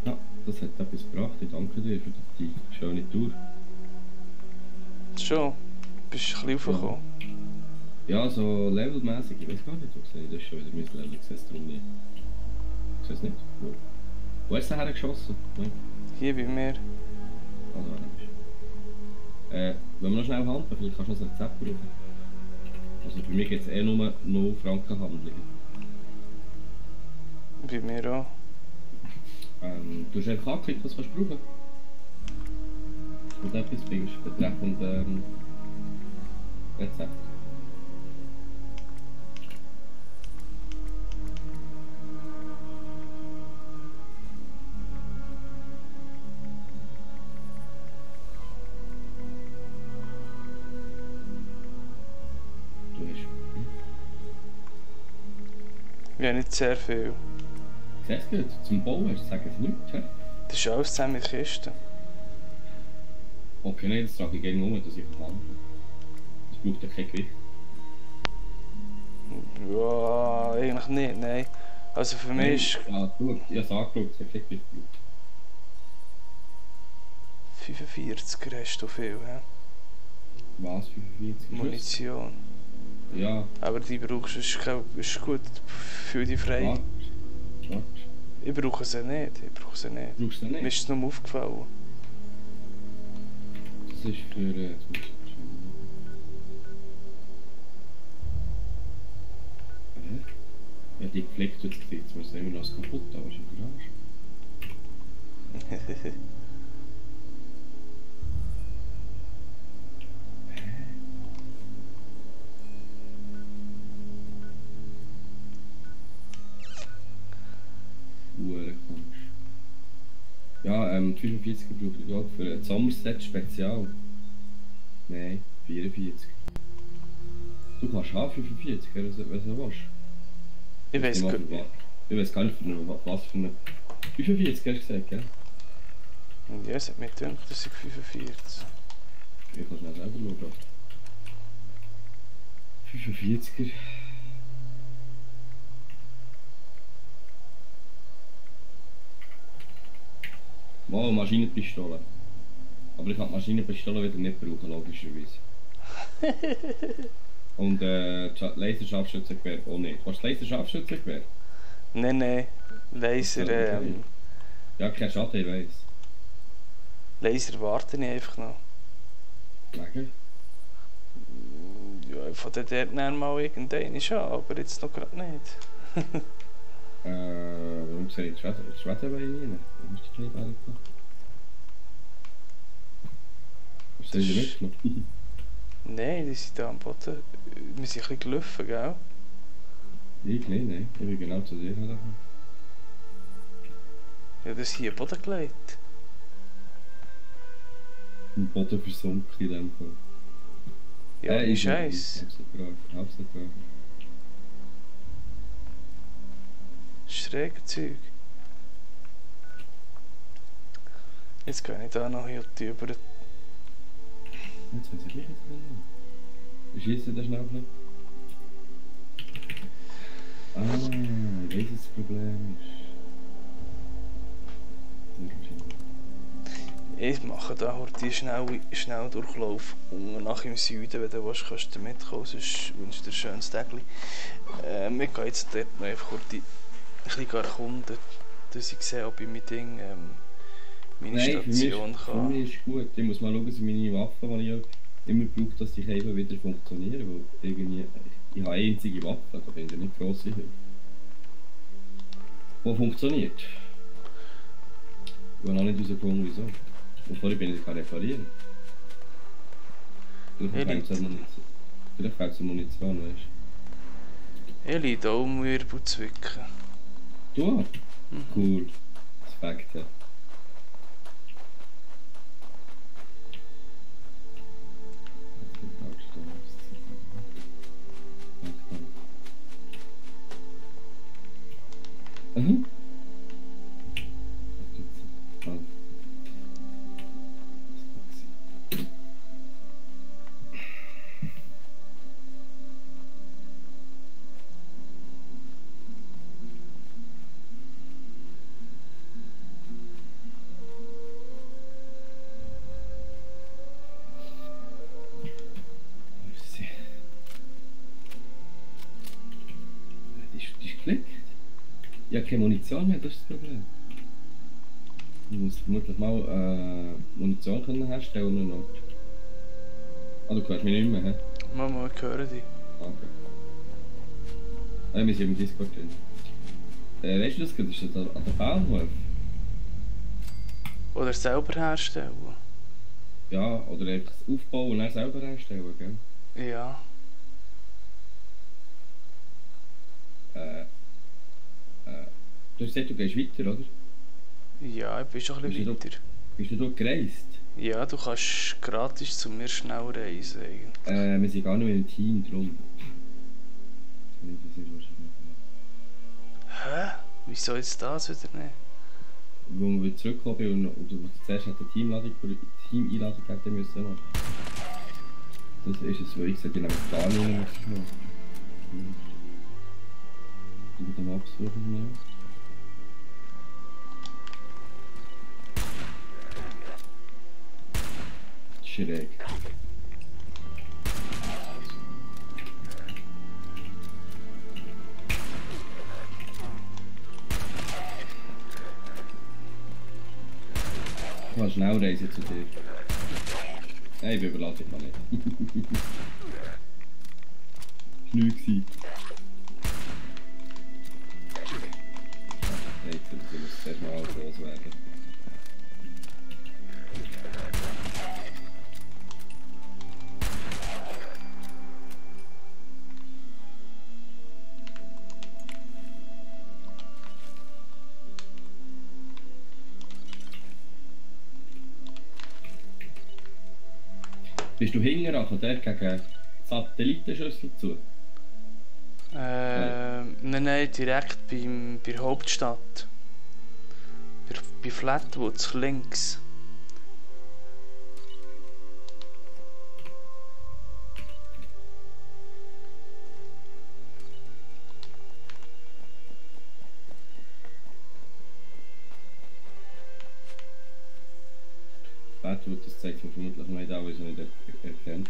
Ja, das hat etwas gebracht. Ich danke dir für die schöne Tour. Schon. Bist du ein bisschen raufgekommen? Ja, so levelmäßig, ich weiß gar nicht, wo sehe ich das schon wieder mein Level, ich sehe es darum nicht. Ich sehe es nicht. Wo hast du hergeschossen? Nein. Hier bei mir. Ah, da bist du. Wenn wir noch schnell handeln, vielleicht kannst du noch ein Rezept brauchen. Also bei mir gibt es eh nur 0 Franken Handlungen. Bei mir auch. Du hast einfach angeklickt, was du brauchen. Und etwas findest betreffend Rezept. Du hast... Ja, nicht sehr viel. Siehst du gut, zum Bauen hast du sagen es nichts, hä? Das ist alles zusammen in Kisten. Okay, nein, das trage ich gerne um, dass ich verhandle. Das braucht ja kein Gewicht. Ja, eigentlich nicht, nein. Also für mich ist Ja, gut, ich habe es angeschaut, es hat kein Gewicht gebraucht. 45 hast du viel, he? Was, 45 Schuss? Munition. Ja, Aber die brauchst du, ist gut, fühl dich frei. warte. Ich brauche sie nicht, Brauchst du Mir nicht? ist es nur aufgefallen. Das ist für... jetzt muss ich schauen. Ja, die gepflegt wird es gesehen, jetzt muss immer noch was kaputt, aber ist im Garage. Ja, 45 brauche ich gerade für ein Sommerset Spezial. Nein, 44. Du kannst haben 45, wenn du willst. Ich weiß gar nicht. Ich weiß gar nicht, was für eine... 45 hast du gesagt, gell? Ja, es hat mir gedacht, das sind 45. Ich kann schnell selber schauen. 45er. Mal Maschinenpistole. Aber ich kann die Maschinenpistole wieder nicht brauchen, logischerweise. Und Laserscharfschützengewehr auch nicht. Was ist Laserscharfschützengewehr? Nein, Laser, Ja, kein Schaden, ich weiss. Laser warte ich einfach noch. Wegen? Ja, von der dort dann mal irgendeinen an, aber jetzt noch gerade nicht. Warum sehe ich das Schweddenbein rein? Warum ist die Kleidung da? Was soll ich mitgenommen? Nein, die sind da am Boden. Wir sind ein bisschen gelaufen, gell? Ich? Nein. Ich bin genau zu dir gekommen. Ja, das ist hier am Boden gelegt. Im Boden versunken in dem Fall. Ja, ist Scheiß. Hab's nicht drauf. Schräge Zeug. Jetzt gehe ich da noch hier über. Jetzt haben sie gleich jetzt genommen. Wir schießen da schnell ein bisschen. Ich weiss, was das Problem ist. Ich mache da heute schnell Durchlauf und nach im Süden, wenn du willst, kannst du mitkommen, sonst wünsche ich dir ein schönes Tagli. Wir gehen jetzt dort noch einfach kurz ein bisschen erkunden, dass ich sehe, ob ich mit Ding meine Station kann. Für mich ist gut. Ich muss mal schauen, dass meine Waffen, die ich immer brauche, dass die eben wieder funktionieren, weil irgendwie, ich habe eine einzige Waffe, da bin ich nicht grosse Hilfe. Die funktioniert. Ich habe noch nicht herausgefunden, wieso. Und vorher bin ich reparieren. Vielleicht fehlt es an Munition, weißt du? Ich leide auch um Wirbel zu zwicken. Du? Cool. Respekt. Mhm. Ich habe keine Munition mehr, das ist das Problem. Ich muss vermutlich mal Munition können herstellen noch. Ah, du hörst mich nicht mehr, hä? Mama, ich höre dich. Okay. Wir sind im Discord drin. Weißt du das gerade? Ist das an der Bahnhof? Oder selber herstellen? Ja, oder einfach aufbauen und dann selber herstellen, gell? Ja. Du hast gesagt, du gehst weiter, oder? Ja, ich bin schon ein bisschen weiter. Bist du dort gereist? Ja, du kannst gratis zu mir schnell reisen. Wir sind gar nicht mehr im Team, drum. Hä? Wieso jetzt das wieder nicht? Weil wir zurückgekommen und du zuerst eine Team-Einladung hätten müssen machen. Das ist es, weil ich gesagt habe, ich habe gar nicht mehr gemacht. Ich will den absuchen. Schräg. Ich kann schnell reisen zu dir. Nein, ich überlasse dich mal nicht. Das war nichts. Jetzt muss ich zuerst mal alles loswerden. Bist du hinten, also dort gegen Satellitenschüssel zu? Nein, direkt bei der Hauptstadt. Bei Flatwoods links. Flatwood, das zeigt mir vermutlich nicht auch, weil ich es nicht erkannt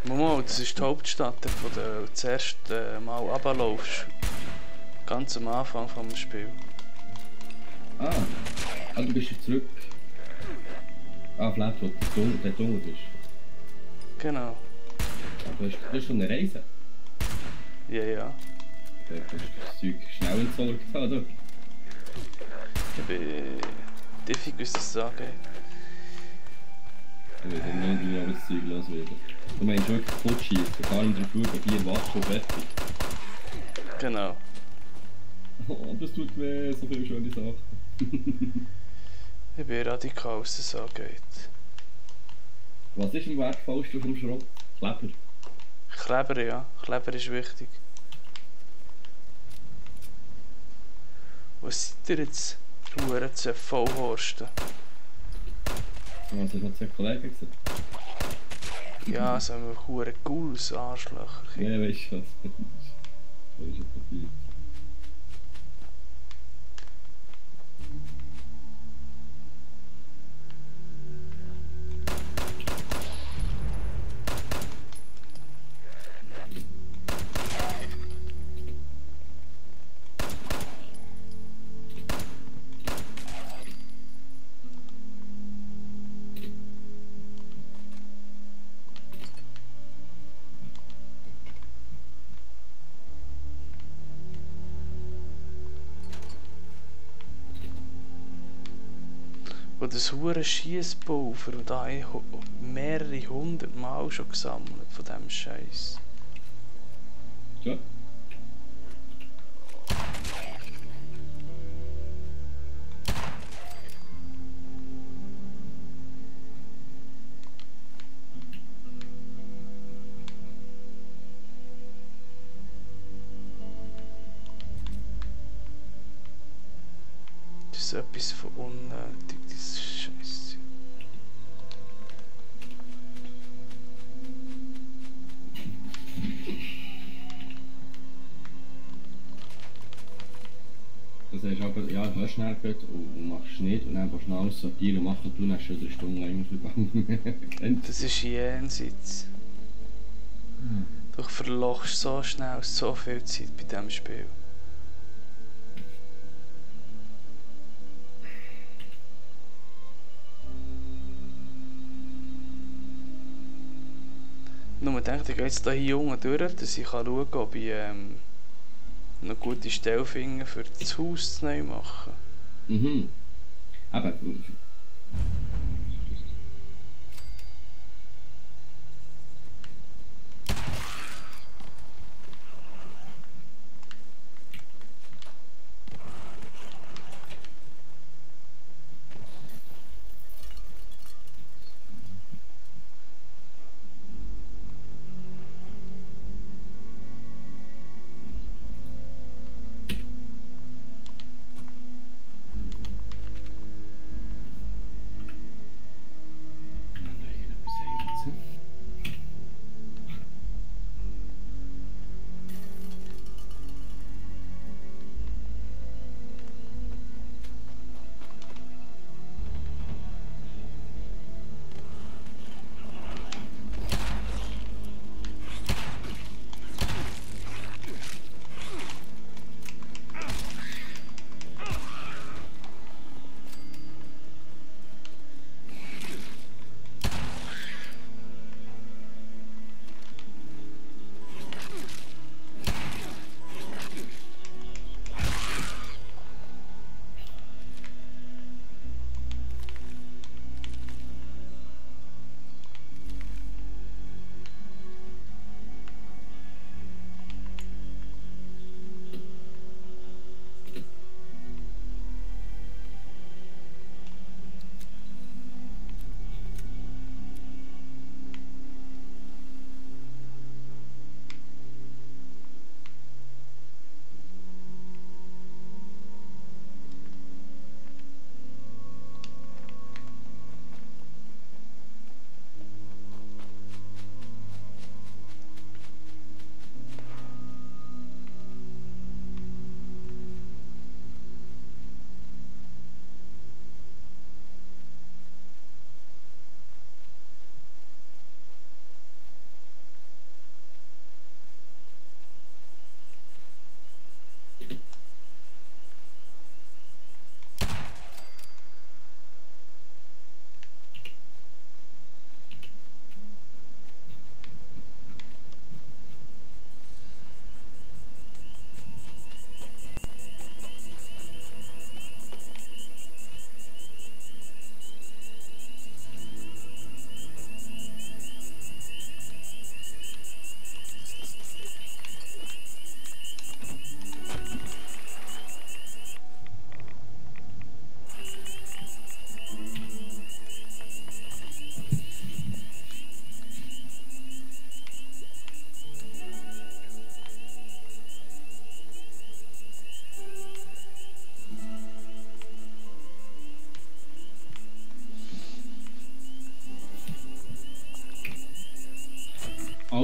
habe. Momo, das ist die Hauptstadt, wo du zuerst mal runterlaufst. Ganz am Anfang des Spiels. Ah, du bist jetzt zurück. Ah, Flatwood, der du bist. Genau. Aber du hast schon eine Reise. Ja. Da hast du das Zeug schnell entsorgt, oder? Ich bin diffig, wie es das angeht. Ich weiß nicht, wie aber das Zeug los wird. Du meinst wirklich kaputt schießen, gar nicht drauf schauen, Bier waschen und fertig. Genau. Oh, das tut weh, so viele schöne Sachen. Ich bin radikal, was das angeht. Was ist am wertvollsten vom Schrott? Kleber. Kleber, ja. Kleber ist wichtig. Was seid ihr jetzt? Ruhe zu Vollhorsten. Was hast du noch 2 Kollegen gesagt? Ja, so ein hure cooles Arschlöcher. Ja, weißt du was? Das ist ja passiert. Wo das hure Schiesspulver und da mehrere 100 Mal schon gesammelt von diesem Scheiß. Ja. Das ist etwas von unnötig, das Scheiße. Das heißt aber, ja, hörst schnell gut und machst nicht und dann willst du alles sortieren und machen, du hast schon 3 Stunden länger vergangen. Das ist jenseits. Du verlochst so schnell so viel Zeit bei diesem Spiel. Nur denkt, ich gehe jetzt hier unten durch, dass ich schauen kann, ob ich eine gute Stelle finde, für das Haus zu neu machen. Mhm. Aber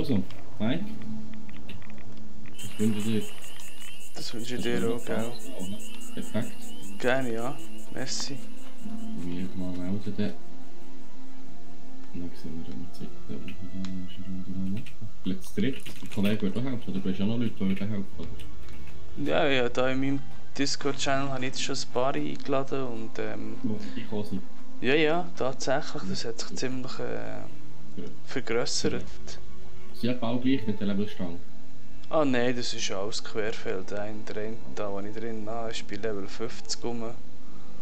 Also, Mike? Ich wünsche dir... Das wünsche ich dir auch, gell? Perfekt. Gerne, ja. Merci. Wir mal melden dann. Und dann sehen wir, wenn wir Zeit haben, eine machen. Vielleicht das dritte. Der Kollege wird auch helfen, oder du hast auch noch Leute, die würden helfen, oder? Ja, ja, da in meinem Discord-Channel habe ich jetzt schon ein paar eingeladen und Wo sie gekommen sind. ja, ja, tatsächlich, das hat sich ziemlich vergrössert. Sie hat bald gleich mit der Levelstange. Ah nein, das ist alles Querfeld. Der eine, da wo ich drin habe, ist bei Level 50 rum,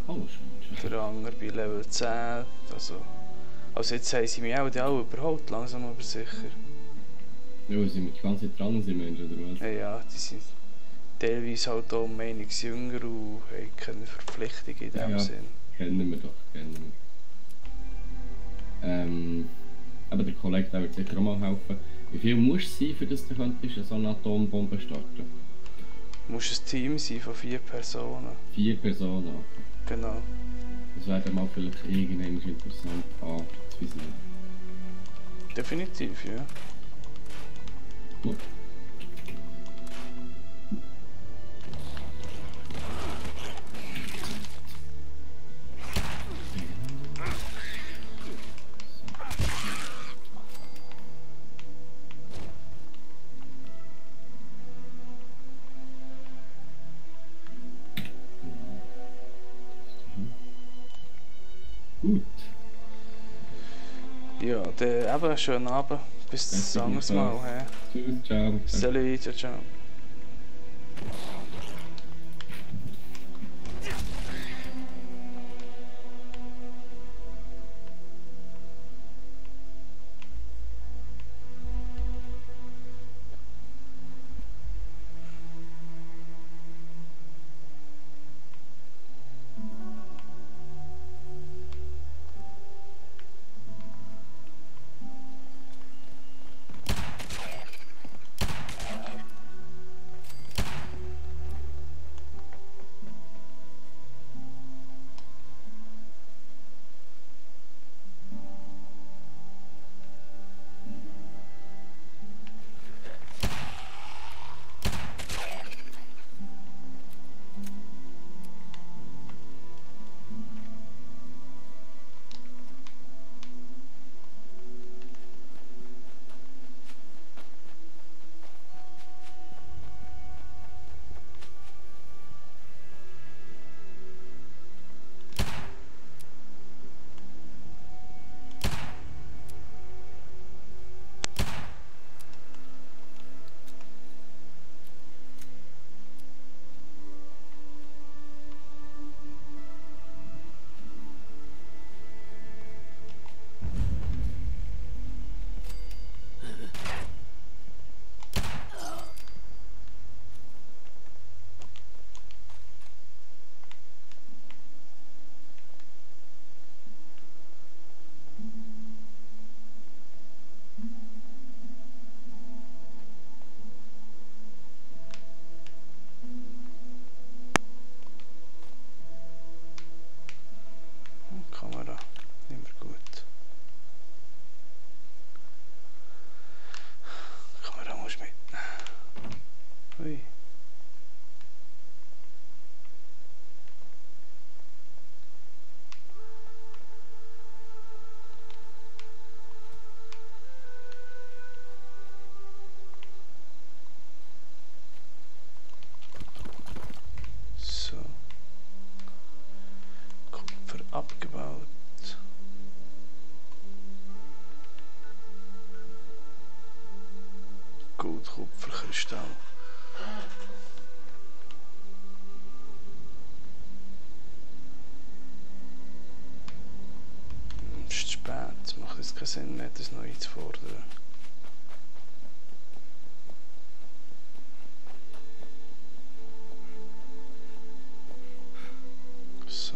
Oh, schön. der andere bei Level 10. Also jetzt haben sie mich auch überholt, langsam aber sicher. Ja, weil sie die ganze Zeit dran sind, Menschen, oder was? Ja, ja, die sind teilweise halt auch meinungsjünger und haben keine Verpflichtung in dem Ja. Sinn. Kennen wir doch, kennen wir. Aber der Kollege der wird sicher auch mal helfen. Wie viel musst du sein, für das du könntest so eine Atombombe starten? Muss ein Team sein von 4 Personen. 4 Personen. Genau. Das wäre dann mal vielleicht irgendwann interessant anzuvisieren. Definitiv, ja. Gut. Gut. Ja, dann eben schönen Abend. Bis Merci zum anderes Mal. vielmals. He. Tschüss, ciao. Salut, ciao, ciao. Kamera, nicht mehr gut. Kamera muss mit. Ui. So. Kupfer abgebaut. Gut, Kupferkristall. Es ist zu spät, es macht jetzt keinen Sinn mehr, das noch einzufordern. So.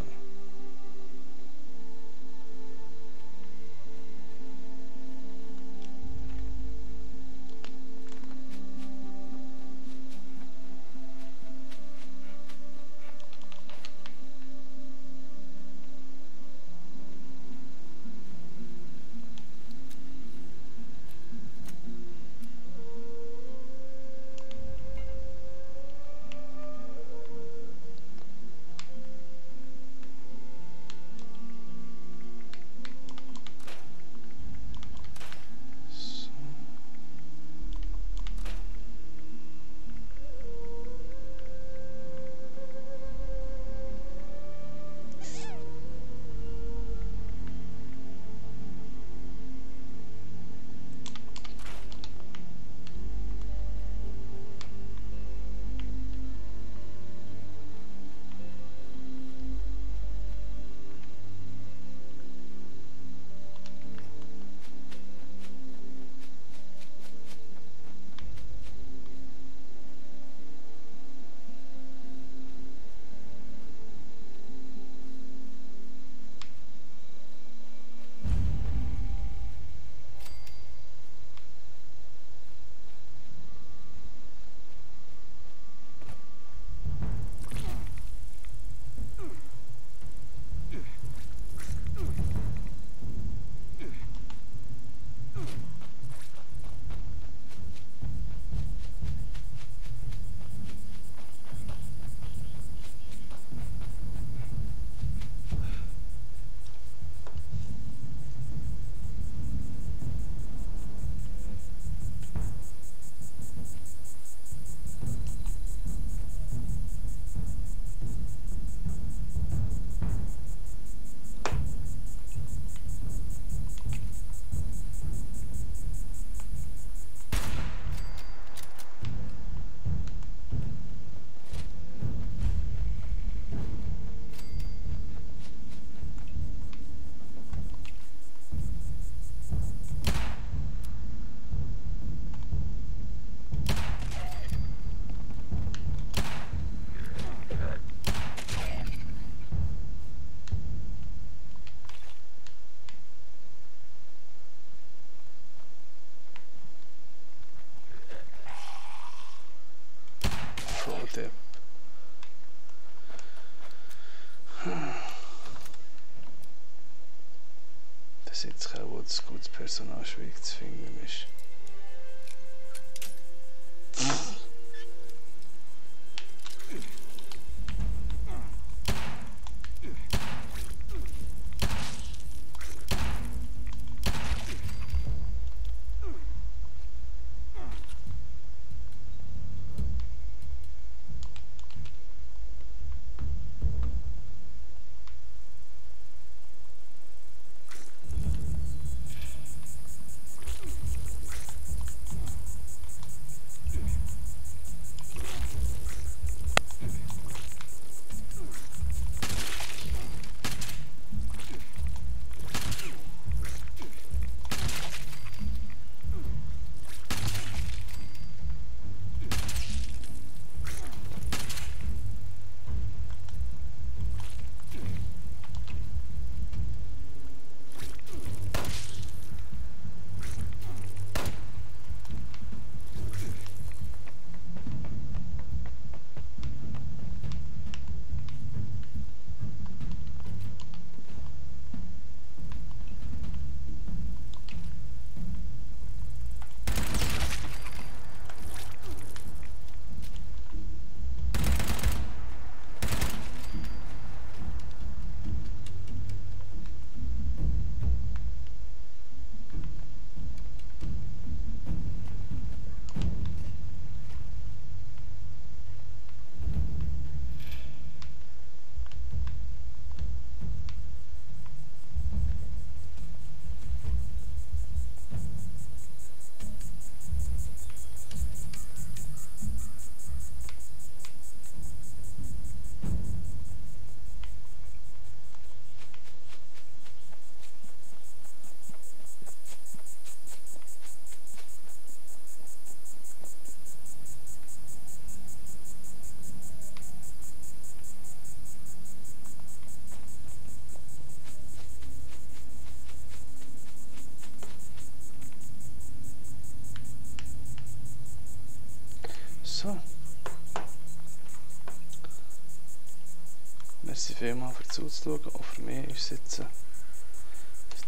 jetzt auch, wo das gutes Personal schwierig zu finden ist. So. Merci vielmals für zuzuschauen. Auch für mich ist es jetzt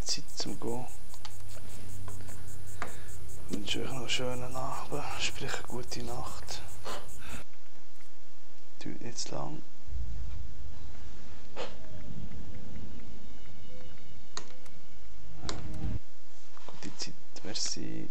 Zeit zum Gehen. Ich wünsche euch noch einen schönen Abend, sprich eine gute Nacht. Dauert nicht zu lang. Gute Zeit, merci.